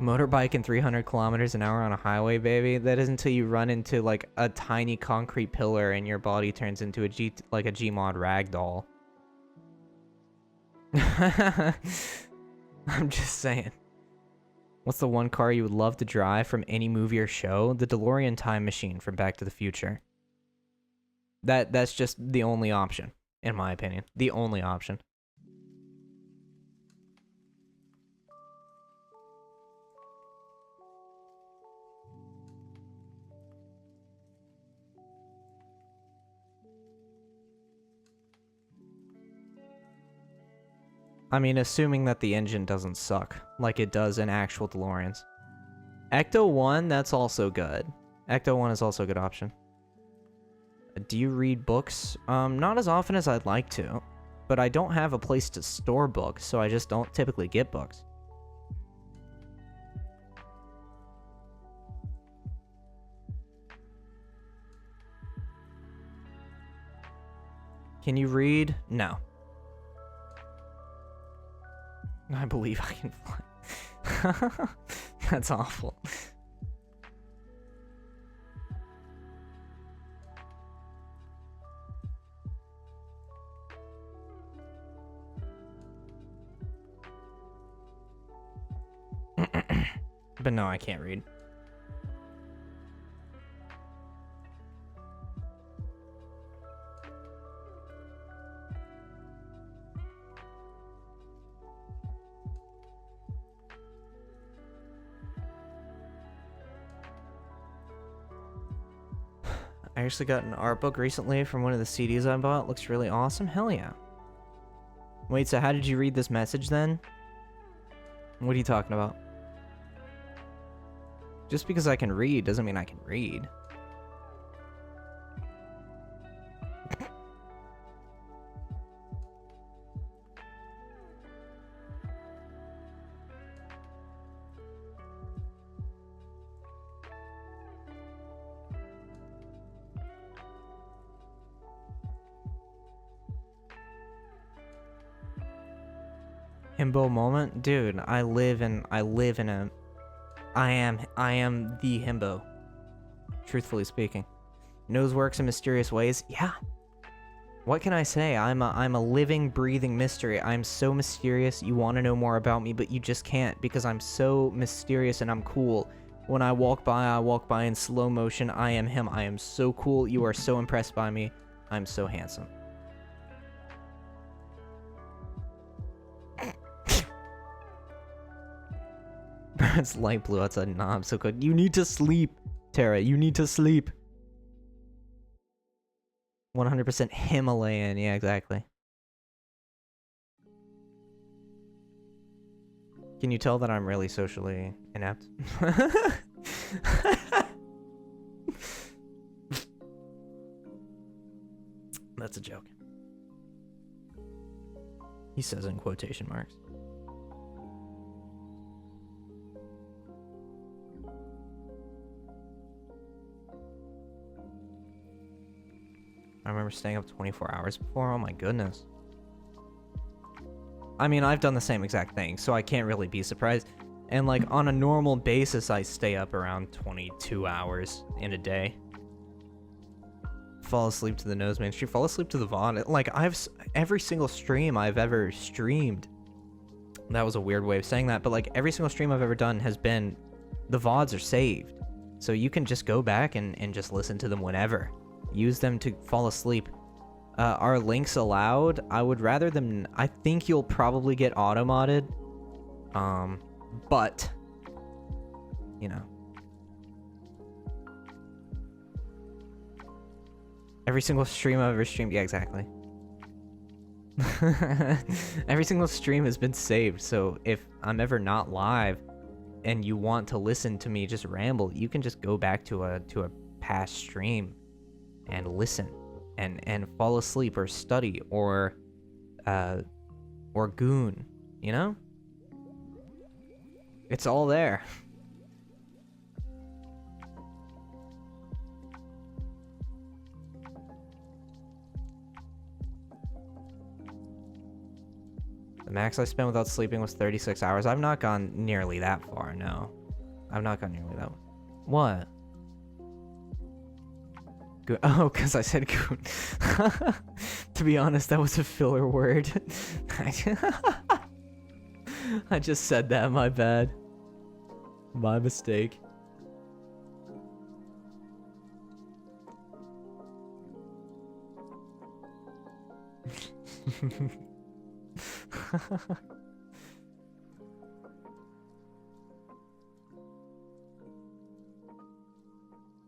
Motorbike in 300 kilometers an hour on a highway, baby. That is until you run into like a tiny concrete pillar and your body turns into a Gmod ragdoll. I'm just saying. What's the one car you would love to drive from any movie or show? The DeLorean time machine from Back to the Future. That's just the only option, in my opinion. The only option. I mean, assuming that the engine doesn't suck, like it does in actual DeLoreans. Ecto 1, that's also good. Ecto 1 is also a good option. Do you read books? Not as often as I'd like to, but I don't have a place to store books, so I just don't typically get books. Can you read? No. I believe I can fly. That's awful. But no, I can't read. I actually got an art book recently from one of the CDs I bought. Looks really awesome. Hell yeah. Wait, so how did you read this message then? What are you talking about? Just because I can read doesn't mean I can read. Himbo moment? Dude, I am the himbo. Truthfully speaking. Knows works in mysterious ways. Yeah. What can I say? I'm a living, breathing mystery. I'm so mysterious. You want to know more about me, but you just can't because I'm so mysterious and I'm cool. When I walk by in slow motion. I am him. I am so cool. You are so impressed by me. I'm so handsome. It's light blue outside. Nah, I'm so good. You need to sleep, Tara. You need to sleep. 100% Himalayan. Yeah, exactly. Can you tell that I'm really socially inept? That's a joke. He says in quotation marks. I remember staying up 24 hours before. Oh my goodness. I mean, I've done the same exact thing, so I can't really be surprised. And like on a normal basis, I stay up around 22 hours in a day. Fall asleep to the nose mainstream. Fall asleep to the VOD. Like every single stream I've ever streamed. That was a weird way of saying that, but like every single stream I've ever done has been, the VODs are saved. So you can just go back and just listen to them whenever. Use them to fall asleep. Are links allowed? I would rather them... I think you'll probably get auto-modded. But... You know. Every single stream I've ever streamed... Yeah, exactly. Every single stream has been saved, so if I'm ever not live and you want to listen to me just ramble, you can just go back to a past stream and listen and fall asleep or study or goon, you know? It's all there. The max I spent without sleeping was 36 hours. I've not gone nearly that far, no. I've not gone nearly that. What? Good. Oh, because I said goon. To be honest, that was a filler word. I just said that, my bad. My mistake.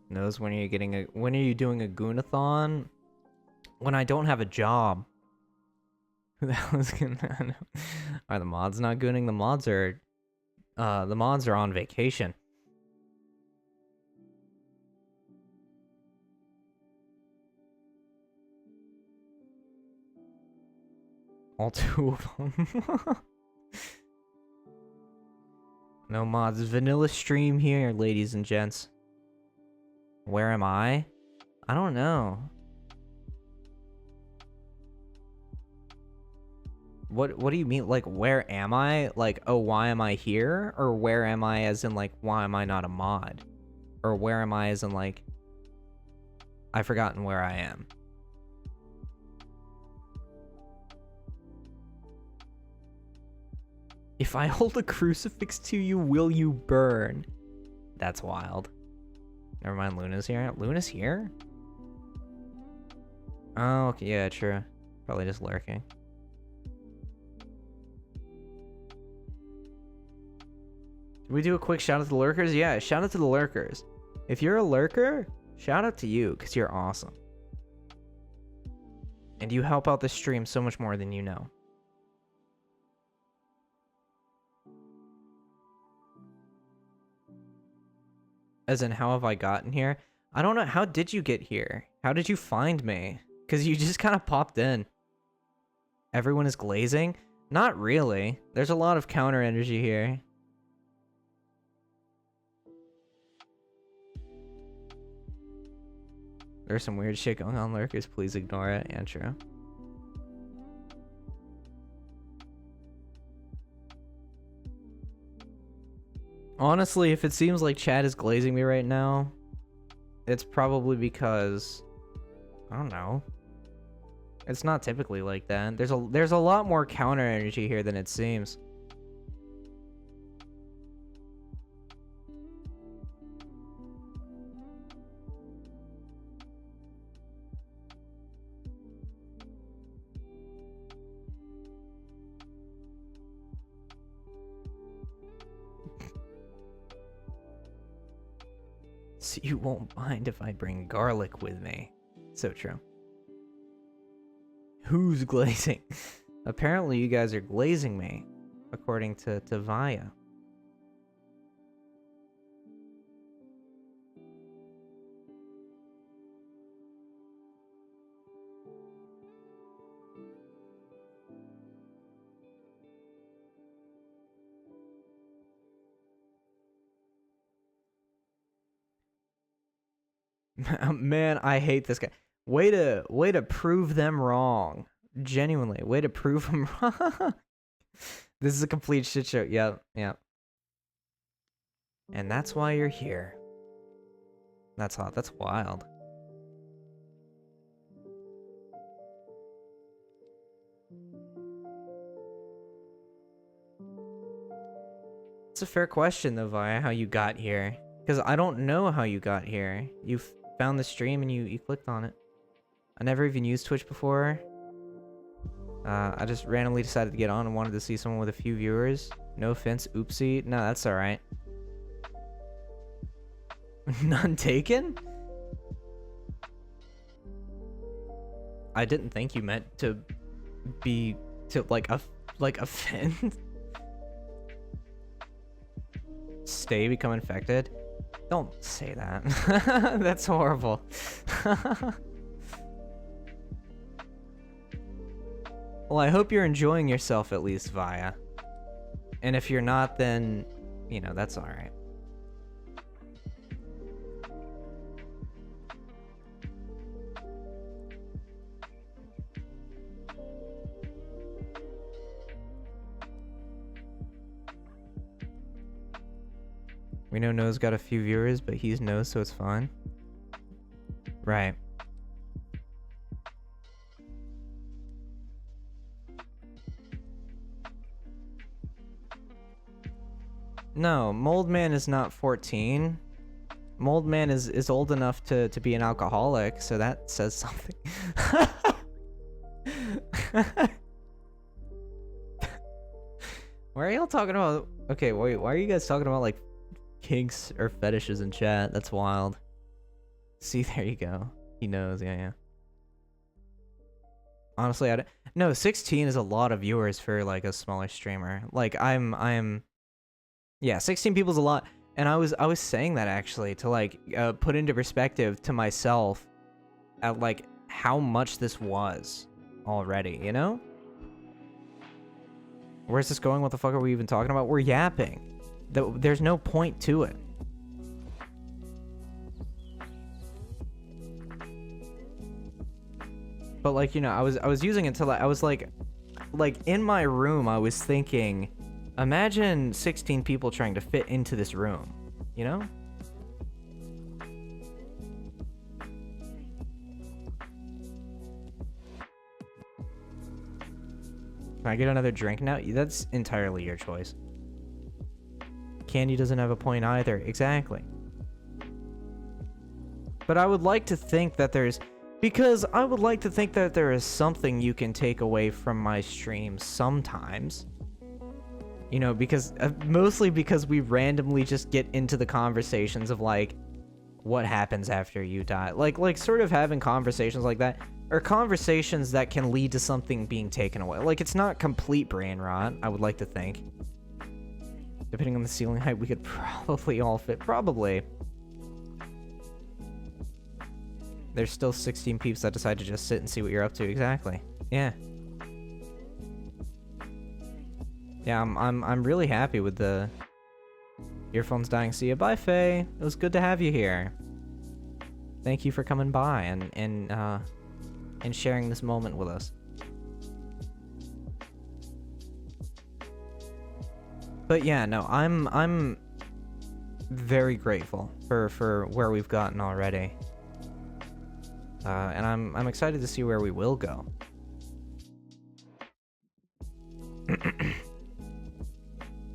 Knows when are you doing a goonathon? When I don't have a job. Who the hell is gonna Are the mods not gooning? The mods are on vacation. All two of them. No mods. Vanilla stream here, ladies and gents. Where am I? I don't know. What do you mean? Like, where am I? Like, oh, why am I here? Or where am I as in, like, why am I not a mod? Or where am I as in, like, I've forgotten where I am. If I hold a crucifix to you, will you burn? That's wild. Never mind, Luna's here. Luna's here? Oh, okay, yeah, true. Probably just lurking. Did we do a quick shout out to the lurkers? Yeah, shout out to the lurkers. If you're a lurker, shout out to you, because you're awesome. And you help out the stream so much more than you know. As in, how have I gotten here? I don't know. How did you get here? How did you find me? Because you just kind of popped in. Everyone is glazing? Not really. There's a lot of counter energy here. There's some weird shit going on, lurkers. Please ignore it. Yeah, true. Honestly, if it seems like chat is glazing me right now, it's probably because I don't know. It's not typically like that. There's a lot more counter energy here than it seems. So you won't mind if I bring garlic with me. So true. Who's glazing? Apparently you guys are glazing me, according to Vaya. Man, I hate this guy. Way to prove them wrong. Genuinely, way to prove them wrong. This is a complete shit show. Yep. And that's why you're here. That's hot. That's wild. It's a fair question though, Vaya, how you got here. Because I don't know how you got here. You found the stream and you clicked on it. I never even used Twitch before. I just randomly decided to get on and wanted to see someone with a few viewers. No offense, oopsie. No, that's alright. None taken? I didn't think you meant to offend. Stay, become infected? Don't say that. That's horrible. Well, I hope you're enjoying yourself at least, Vaya. And if you're not, then, you know, that's alright. We know No's got a few viewers, but he's No, so it's fine. Right. No, Mold Man is not 14. Mold Man is old enough to be an alcoholic, so that says something. Why are y'all talking about... Okay, wait, why are you guys talking about, like, kinks or fetishes in chat? That's wild. See, there you go. He knows, yeah. Honestly, no, 16 is a lot of viewers for, like, a smaller streamer. Like, I'm... Yeah, 16 people's a lot. And I was saying that, actually, to, like, put into perspective to myself at, like, how much this was already, you know? Where's this going? What the fuck are we even talking about? We're yapping. There's no point to it. But, like, you know, I was using it to, like, I was like in my room, I was thinking, imagine 16 people trying to fit into this room, you know? Can I get another drink now? That's entirely your choice. Candy doesn't have a point either. Exactly. But I would like to think that there's... Because I would like to think that there is something you can take away from my stream sometimes. You know, because... mostly because we randomly just get into the conversations of, like, what happens after you die. Like sort of having conversations like that. Or conversations that can lead to something being taken away. Like, it's not complete brain rot, I would like to think. Depending on the ceiling height, we could probably all fit. Probably. There's still 16 peeps that decide to just sit and see what you're up to. Exactly. Yeah. Yeah, I'm really happy with the earphones dying. See ya. Bye, Faye. It was good to have you here. Thank you for coming by and sharing this moment with us. But yeah, no, I'm very grateful for where we've gotten already. And I'm excited to see where we will go.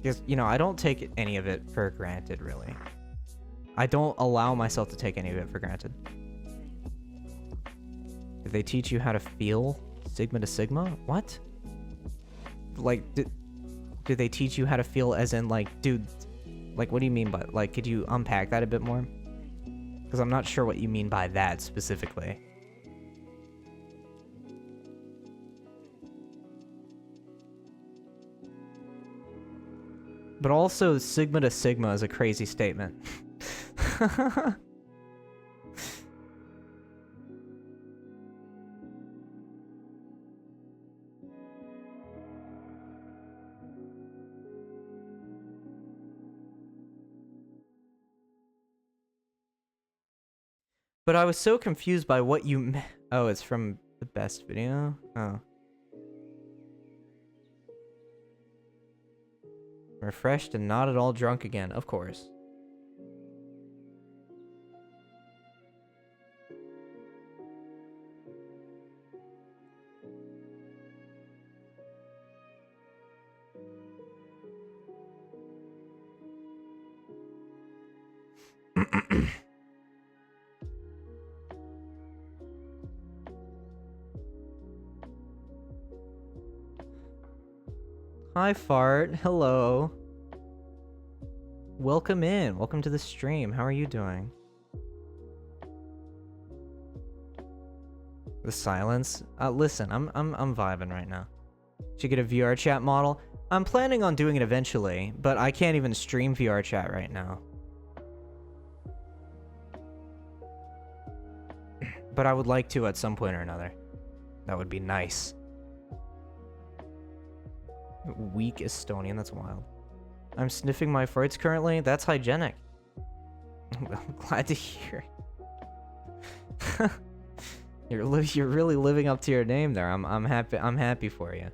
Because, you know, I don't take any of it for granted, really. I don't allow myself to take any of it for granted. Did they teach you how to feel Sigma to Sigma? What? Like, did they teach you how to feel as in, like, dude, like, what do you mean by, like, could you unpack that a bit more? Because I'm not sure what you mean by that specifically. But also, Sigma to Sigma is a crazy statement. But I was so confused by what you meant. Oh, it's from the best video? Oh. Refreshed and not at all drunk again, of course. Hi, Fart. Hello. Welcome in. Welcome to the stream. How are you doing? The silence? Listen, I'm vibing right now. Should get a VR chat model. I'm planning on doing it eventually, but I can't even stream VR chat right now. But I would like to at some point or another. That would be nice. Weak Estonian, that's wild. I'm sniffing my farts currently. That's hygienic. I'm glad to hear. You're really living up to your name there. I'm happy for you.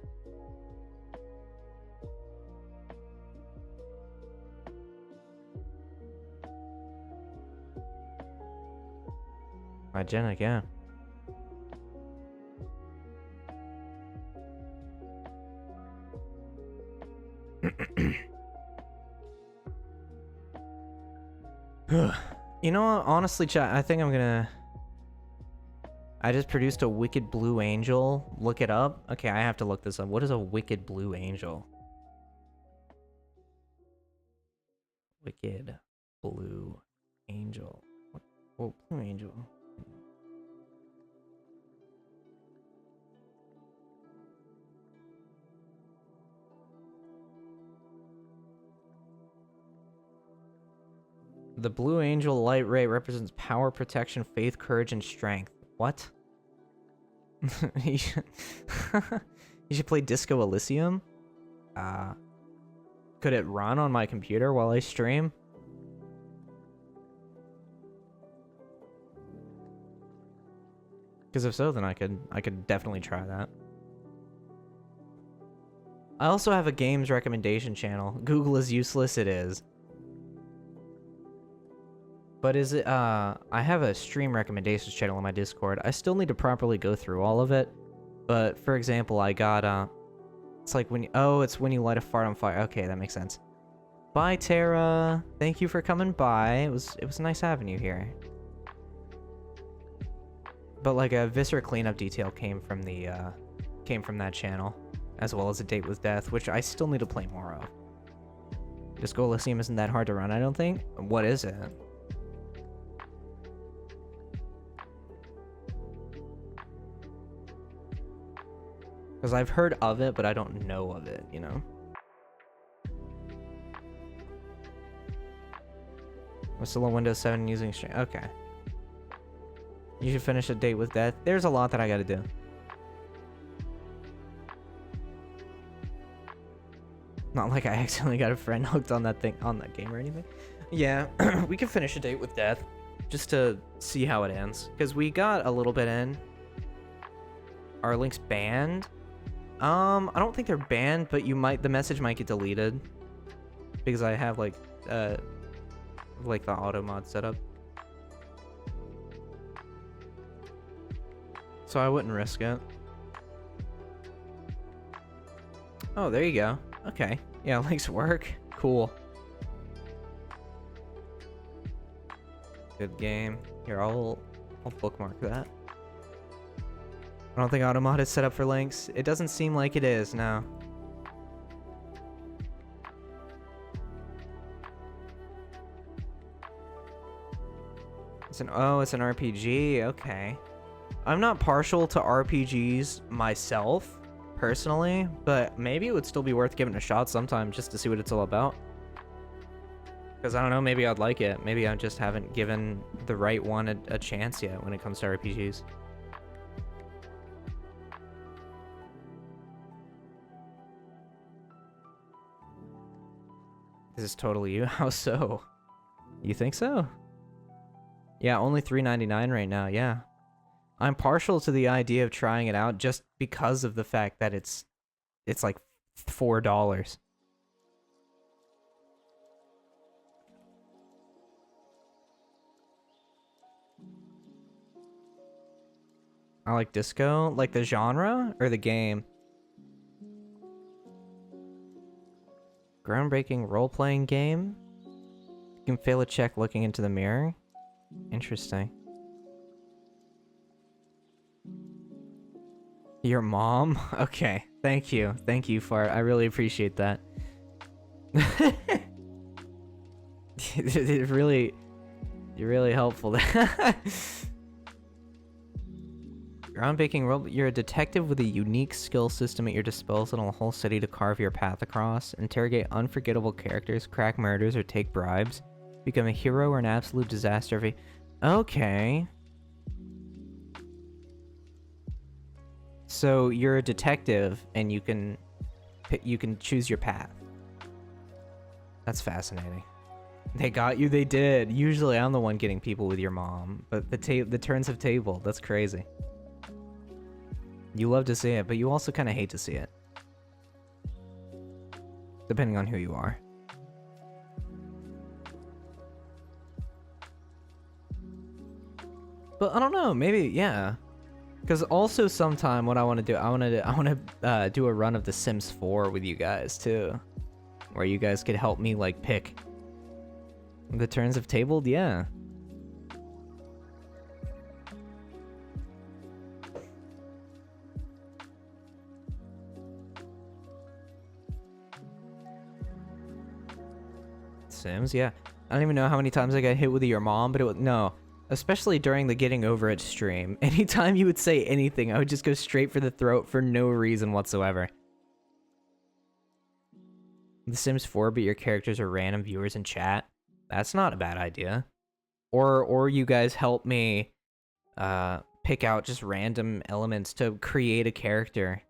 Hygienic, yeah. You know what? Honestly, chat, I think I'm gonna... I just produced a Wicked Blue Angel. Look it up. Okay, I have to look this up. What is a Wicked Blue Angel? Wicked Blue Angel. What? Oh, Blue Angel. The Blue Angel light ray represents power, protection, faith, courage, and strength. What? you should play Disco Elysium? Could it run on my computer while I stream? Because if so, then I could definitely try that. I also have a games recommendation channel. Google is useless, it is. But is it, I have a stream recommendations channel on my Discord. I still need to properly go through all of it. But, for example, I got, it's like when you, oh, it's when you light a fart on fire. Okay, that makes sense. Bye, Tara. Thank you for coming by. It was nice having you here. But, like, a viscera cleanup detail came from that channel. As well as a date with death, which I still need to play more of. Disco Elysium isn't that hard to run, I don't think. What is it? Because I've heard of it, but I don't know of it, you know? We're still on Windows 7 using stream. Okay. You should finish a date with death. There's a lot that I gotta do. Not like I accidentally got a friend hooked on that thing, on that game or anything. Yeah, we can finish a date with death. Just to see how it ends. Because we got a little bit in. Our links banned. I don't think they're banned, but the message might get deleted. Because I have like the auto mod set up. So I wouldn't risk it. Oh, there you go. Okay. Yeah, links work. Cool. Good game. Here, I'll bookmark that. I don't think Automod is set up for links. It doesn't seem like it is, no. It's an RPG, okay. I'm not partial to RPGs myself, personally, but maybe it would still be worth giving a shot sometime just to see what it's all about. Because I don't know, maybe I'd like it. Maybe I just haven't given the right one a chance yet when it comes to RPGs. This is totally you. How so? You think so? Yeah, only $3.99 right now, yeah. I'm partial to the idea of trying it out just because of the fact that it's like $4. I like disco, like the genre or the game. Groundbreaking role-playing game. You can fail a check looking into the mirror. Interesting. Your mom? Okay. Thank you. Thank you for it. I really appreciate that. You're really helpful. Groundbreaking role. You're a detective with a unique skill system at your disposal and a whole city to carve your path across. Interrogate unforgettable characters, crack murders, or take bribes. Become a hero or an absolute disaster. Okay. So you're a detective and you can choose your path. That's fascinating. They got you, they did. Usually I'm the one getting people with your mom, but the turns have tabled. That's crazy. You love to see it, but you also kind of hate to see it. Depending on who you are. But I don't know, maybe, yeah. Because also sometime what I want to do, I want to do a run of The Sims 4 with you guys too, where you guys could help me like pick the turns of tabled. Yeah. Sims, yeah. I don't even know how many times I got hit with your mom, but it was no. Especially during the getting over it stream. Anytime you would say anything, I would just go straight for the throat for no reason whatsoever. The Sims 4, but your characters are random viewers in chat. That's not a bad idea. Or you guys help me pick out just random elements to create a character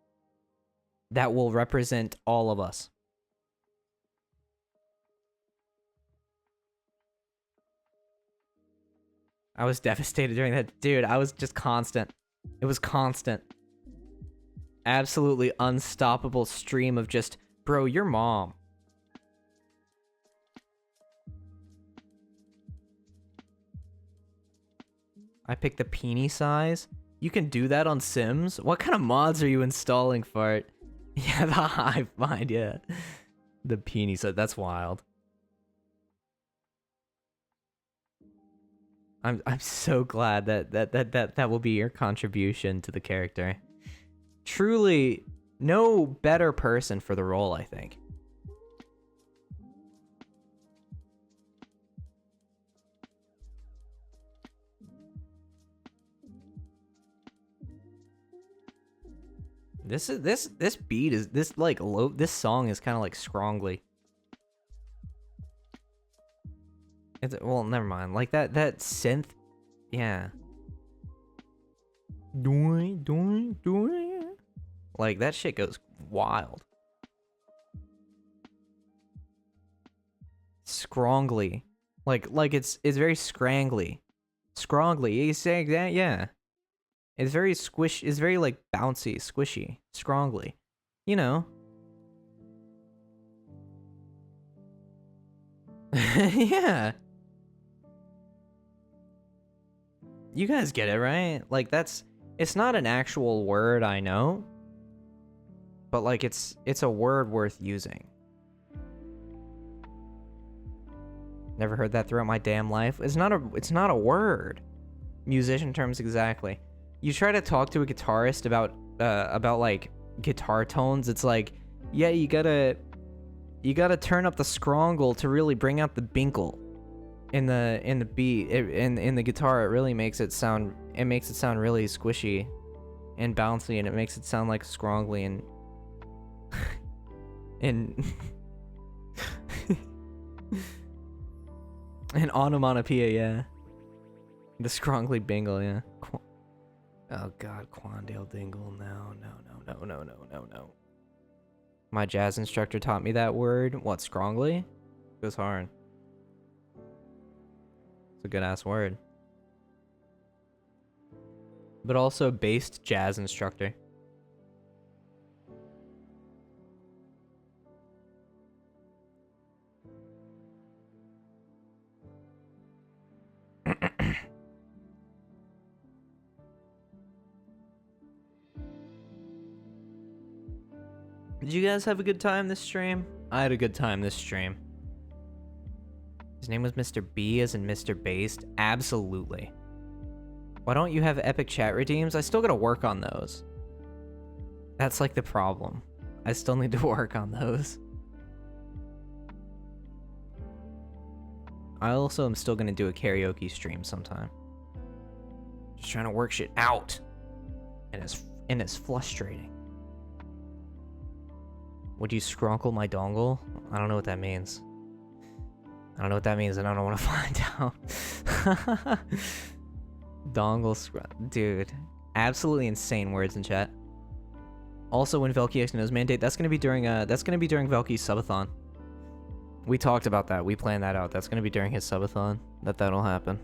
that will represent all of us. I was devastated during that. Dude, I was just constant. It was constant. Absolutely unstoppable stream of just, bro, your mom. I picked the peenie size. You can do that on Sims? What kind of mods are you installing for it? Yeah, the hive mind, yeah. The peenie size, that's wild. I'm so glad that will be your contribution to the character. Truly, no better person for the role, I think. This beat is this like low. This song is kind of like scrongly. Well, never mind. Like that synth, yeah. Like that shit goes wild. Scrongly, like it's very scrangly, scrongly. You saying that? Yeah. It's very squish. It's very like bouncy, squishy, scrongly. You know. Yeah. You guys get it, right? Like it's not an actual word, I know. But like it's a word worth using. Never heard that throughout my damn life. It's not a word. Musician terms exactly. You try to talk to a guitarist about like guitar tones, it's like, yeah, you gotta turn up the scrongle to really bring out the binkle in the beat, in the guitar. It really makes it sound really squishy and bouncy, and it makes it sound like scrongly and an onomatopoeia, yeah. The scrongly bingle, yeah. Oh god, Quandale Dingle, no. My jazz instructor taught me that word. What, scrongly? It goes hard. It's a good ass word. But also based jazz instructor. Did you guys have a good time this stream? I had a good time this stream. His name was Mr. B as in Mr. Based? Absolutely. Why don't you have epic chat redeems? I still gotta work on those. That's like the problem. I still need to work on those. I also am still gonna do a karaoke stream sometime. Just trying to work shit out. And it's frustrating. Would you scrunkle my dongle? I don't know what that means. I don't know what that means, and I don't want to find out. Dongle dude. Absolutely insane words in chat. Also, when Velky knows mandate, that's gonna be during Velky's subathon. We talked about that. We planned that out. That's gonna be during his subathon that'll happen.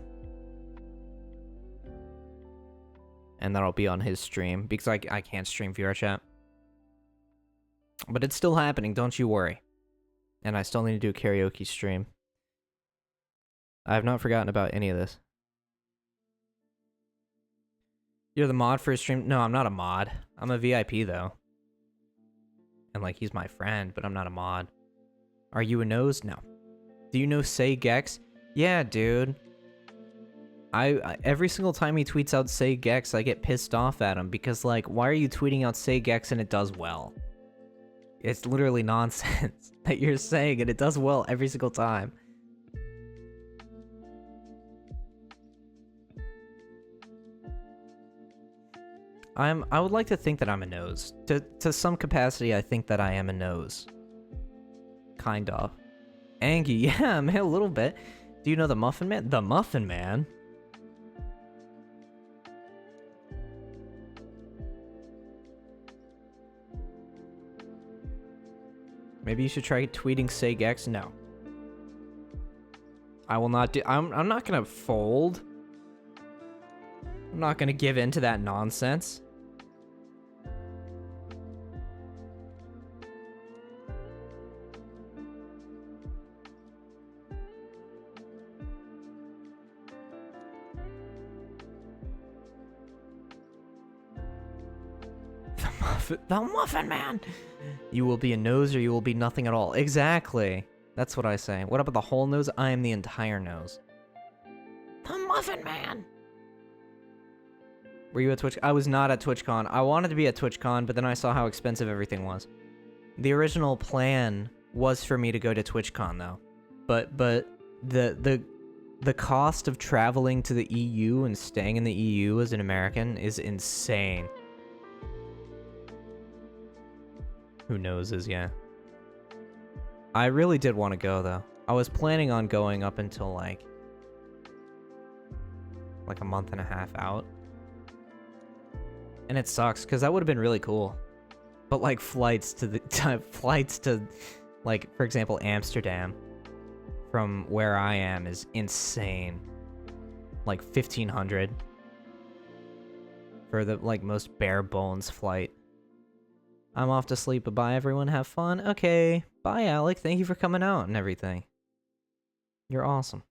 And that'll be on his stream because I can't stream VR chat. But it's still happening, don't you worry. And I still need to do a karaoke stream. I have not forgotten about any of this. You're the mod for his stream? No, I'm not a mod. I'm a VIP, though. And, like, he's my friend, but I'm not a mod. Are you a nose? No. Do you know Say Gex? Yeah, dude. I every single time he tweets out Say Gex, I get pissed off at him because, like, why are you tweeting out Say Gex and it does well? It's literally nonsense that you're saying, and it does well every single time. I would like to think that I'm a nose. To some capacity, I think that I am a nose. Kind of. Angie, yeah, man, a little bit. Do you know the Muffin Man? The Muffin Man? Maybe you should try tweeting SayGex. No. I will not do. I'm not gonna fold. I'm not gonna give in to that nonsense. The Muffin Man! You will be a nose or you will be nothing at all. Exactly. That's what I say. What about the whole nose? I am the entire nose. The Muffin Man! Were you at Twitch? I was not at TwitchCon. I wanted to be at TwitchCon, but then I saw how expensive everything was. The original plan was for me to go to TwitchCon, though. But the cost of traveling to the EU and staying in the EU as an American is insane. Who knows is, yeah. I really did want to go, though. I was planning on going up until, like a month and a half out. And it sucks, because that would have been really cool. But, like, flights to, like, for example, Amsterdam, from where I am, is insane. Like, 1,500 for the, like, most bare bones flight. I'm off to sleep, but bye everyone, have fun. Okay, bye Alec, thank you for coming out and everything. You're awesome.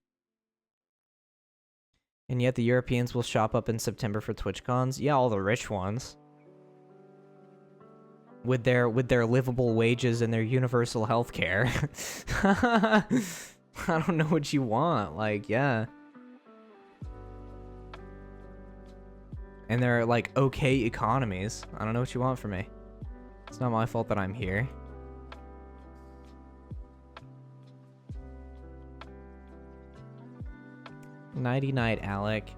And yet the Europeans will shop up in September for TwitchCons? Yeah, all the rich ones. With their livable wages and their universal healthcare. I don't know what you want, like, yeah. And they're, like, okay economies. I don't know what you want from me. It's not my fault that I'm here. Nighty night, Alec.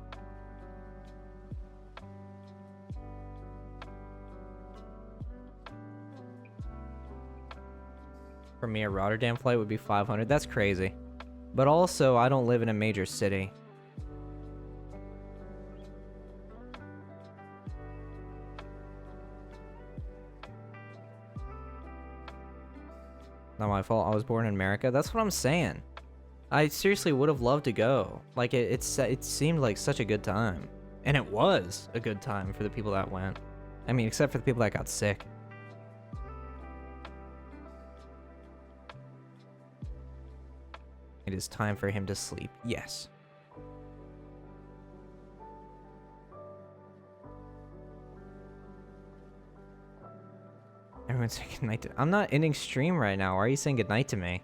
For me, a Rotterdam flight would be 500. That's crazy. But also, I don't live in a major city. Not my fault. I was born in America. That's what I'm saying. I seriously would have loved to go. Like, it seemed like such a good time. And it was a good time for the people that went. I mean, except for the people that got sick. It is time for him to sleep. Yes. Everyone's saying goodnight to... I'm not ending stream right now. Why are you saying goodnight to me?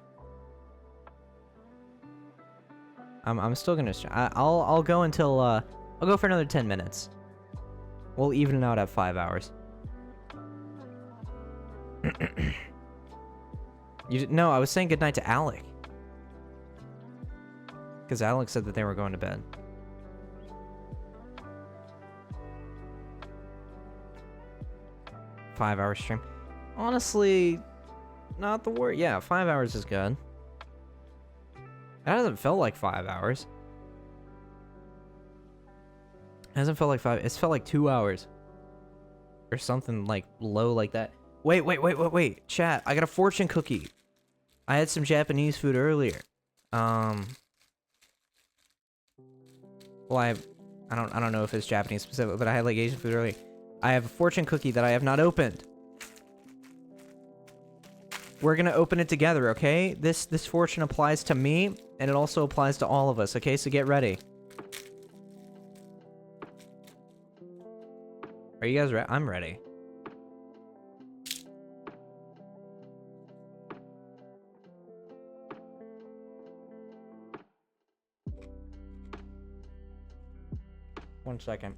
I'm still gonna... I'll go until... I'll go for another 10 minutes. We'll even it out at 5 hours. No, I was saying goodnight to Alec. Because Alec said that they were going to bed. Five-hour stream. Honestly, not the word. Yeah, 5 hours is good. That hasn't felt like 5 hours. It hasn't felt like 5. It's felt like 2 hours. Or something like low like that. Wait. Chat, I got a fortune cookie. I had some Japanese food earlier. Well, I don't know if it's Japanese specific, but I had like Asian food earlier. I have a fortune cookie that I have not opened. We're gonna open it together, okay? This fortune applies to me, and it also applies to all of us, okay? So get ready. Are you guys ready? I'm ready. One second.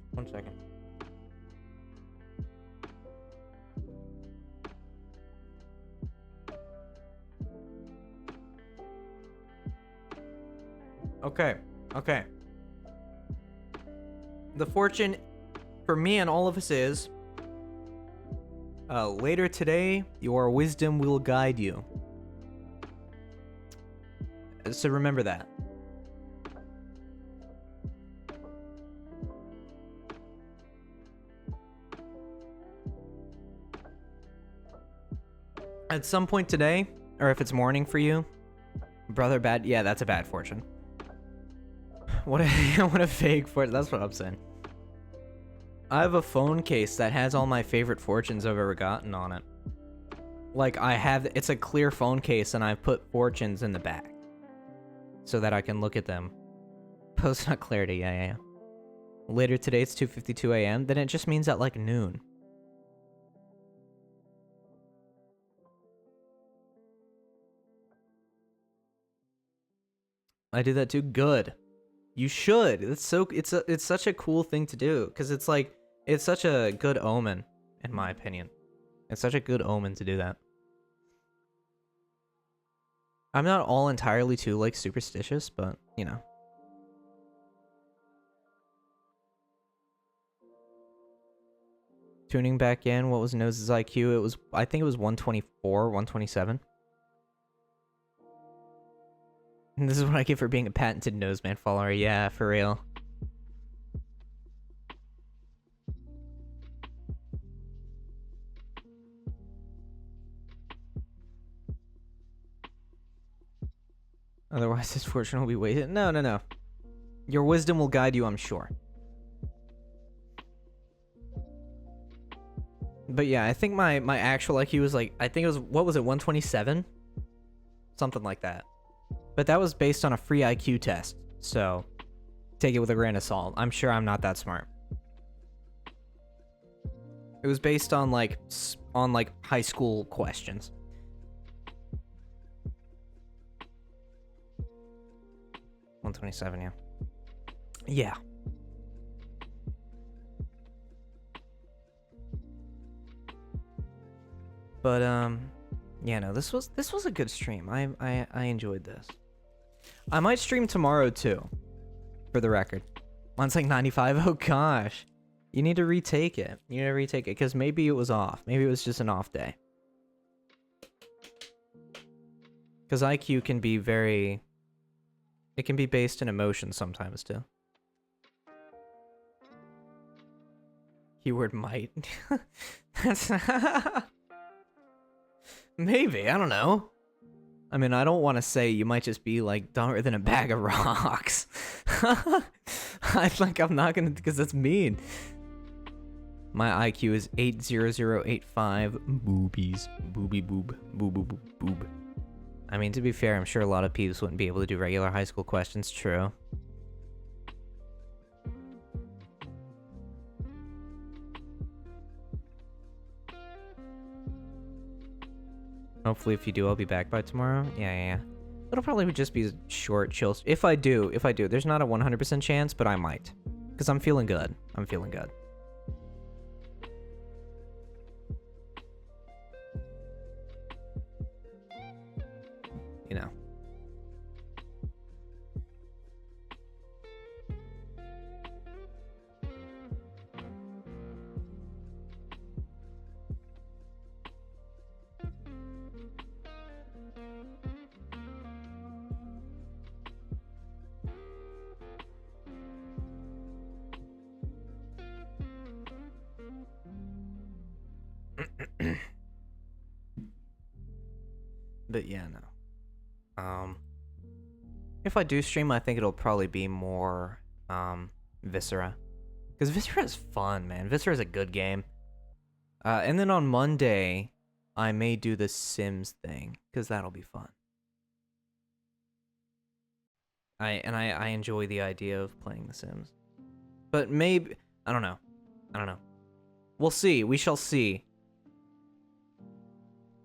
Okay. The fortune for me and all of us is later today, your wisdom will guide you. So remember that. At some point today, or if it's morning for you, brother bad, yeah, that's a bad fortune. What a fake fortune, that's what I'm saying. I have a phone case that has all my favorite fortunes I've ever gotten on it. Like, it's a clear phone case and I've put fortunes in the back. So that I can look at them. Post not clarity, yeah. Later today, it's 2:52 a.m., then it just means at like noon. I do that too. Good. You should. It's such a cool thing to do because it's like it's such a good omen, in my opinion. It's such a good omen to do that. I'm not all entirely too like superstitious, but you know. Tuning back in, what was Nose's IQ? I think it was 124, 127. And this is what I get for being a patented Noseman follower. Yeah, for real. Otherwise, his fortune will be wasted. No. Your wisdom will guide you, I'm sure. But yeah, I think my actual IQ was like, I think it was, what was it, 127? Something like that. But that was based on a free IQ test, so take it with a grain of salt. I'm sure I'm not that smart. It was based on like high school questions. $127, yeah. Yeah. But yeah, no, this was a good stream. I enjoyed this. I might stream tomorrow too, for the record. Mine's like 95. Oh gosh. You need to retake it. Because maybe it was off. Maybe it was just an off day. Because IQ can be very... It can be based in emotion sometimes too. Keyword might. That's... Maybe, I don't know. I mean, I don't want to say you might just be like dumber than a bag of rocks. I'm not gonna, because that's mean. My IQ is 80085 boobies. Booby boob. Boob boob boob. I mean, to be fair, I'm sure a lot of peeps wouldn't be able to do regular high school questions. True. Hopefully, if you do, I'll be back by tomorrow. Yeah. It'll probably just be short, chill. If I do, there's not a 100% chance, but I might. Because I'm feeling good. You know. But yeah, no. If I do stream, I think it'll probably be more Viscera. Because Viscera is fun, man. Viscera is a good game. And then on Monday, I may do the Sims thing, because that'll be fun. I enjoy the idea of playing The Sims. But maybe... I don't know. We'll see. We shall see.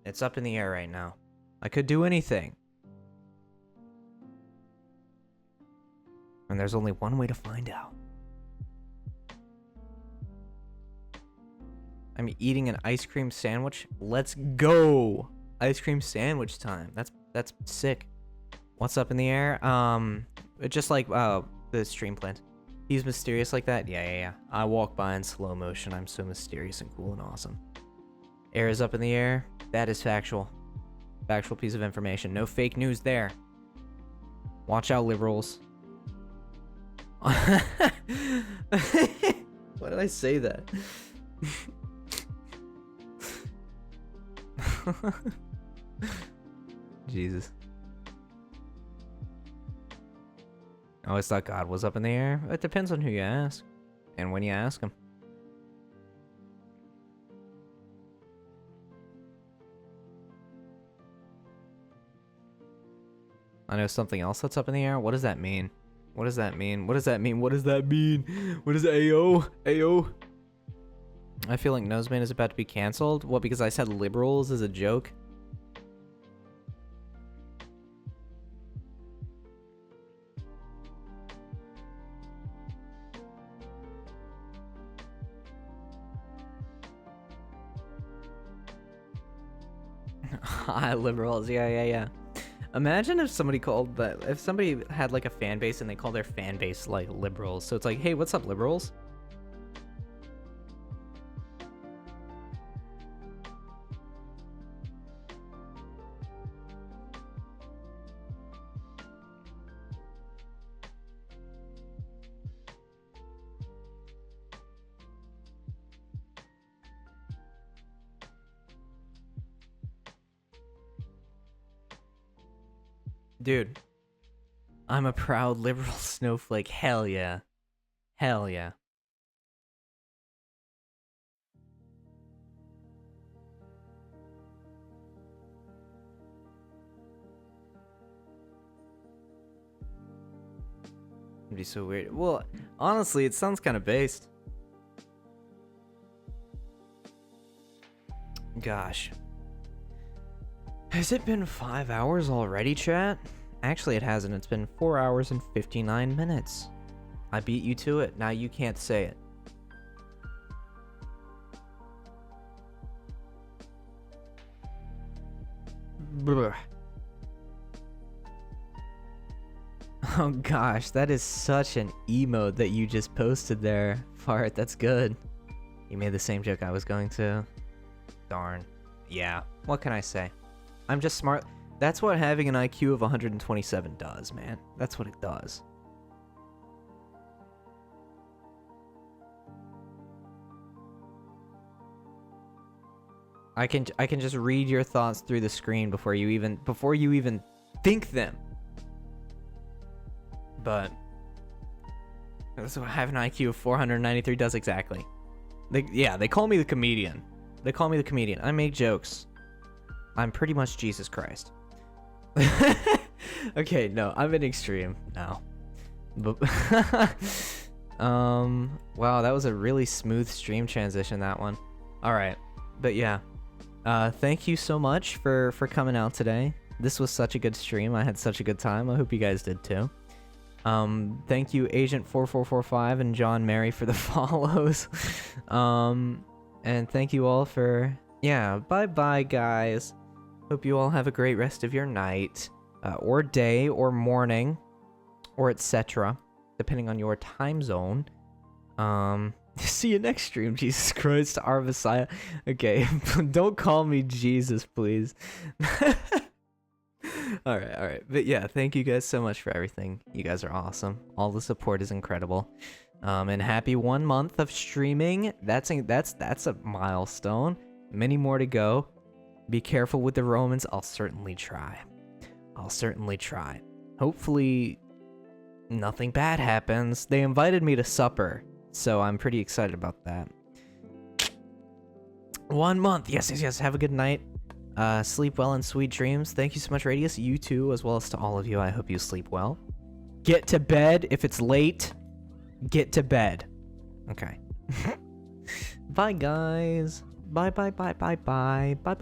It's up in the air right now. I could do anything. And there's only one way to find out. I'm eating an ice cream sandwich. Let's go. Ice cream sandwich time. That's sick. What's up in the air? Just like the stream plant. He's mysterious like that? Yeah. I walk by in slow motion. I'm so mysterious and cool and awesome. Air is up in the air. That is factual. Factual piece of information. No fake news there. Watch out, liberals. Why did I say that? Jesus. I always thought God was up in the air. It depends on who you ask and when you ask him. I know something else that's up in the air. What does that mean? What does that mean? What does that mean? What does that mean? What is Ayo? Ayo? I feel like Noseman is about to be canceled. What, because I said liberals as a joke? Hi, liberals. Yeah. Imagine if somebody called that, if somebody had like a fan base and they call their fan base like liberals. So it's like, hey, what's up, liberals? Dude, I'm a proud liberal snowflake. Hell yeah. Hell yeah. It'd be so weird. Well, honestly, it sounds kind of based. Gosh. Has it been 5 hours already, chat? Actually, it hasn't. It's been 4 hours and 59 minutes. I beat you to it. Now you can't say it. Blah. Oh gosh, that is such an emote that you just posted there. Fart, that's good. You made the same joke I was going to. Darn. Yeah, what can I say? I'm just smart. That's what having an IQ of 127 does, man. That's what it does. I can just read your thoughts through the screen before you even think them. But that's what having an IQ of 493 does exactly. They call me the comedian. They call me the comedian. I make jokes. I'm pretty much Jesus Christ. Okay, no, I'm an extreme now. But wow, that was a really smooth stream transition, that one. All right, but yeah, thank you so much for coming out today. This was such a good stream. I had such a good time. I hope you guys did too. Thank you, Agent 4445 and John Mary, for the follows. And thank you all for, yeah, bye guys. Hope you all have a great rest of your night, or day, or morning, or etc., depending on your time zone. See you next stream, Jesus Christ, our Messiah. Okay, don't call me Jesus, please. All right. But yeah, thank you guys so much for everything. You guys are awesome. All the support is incredible. And happy 1 month of streaming. That's a milestone. Many more to go. Be careful with the Romans. I'll certainly try. Hopefully nothing bad happens. They invited me to supper, so I'm pretty excited about that. 1 month. Yes. Have a good night. Sleep well and sweet dreams. Thank you so much, Radius. You too, as well as to all of you. I hope you sleep well. Get to bed if it's late. Get to bed. Okay. Bye, guys. Bye, bye, bye, bye, bye, bye, bye.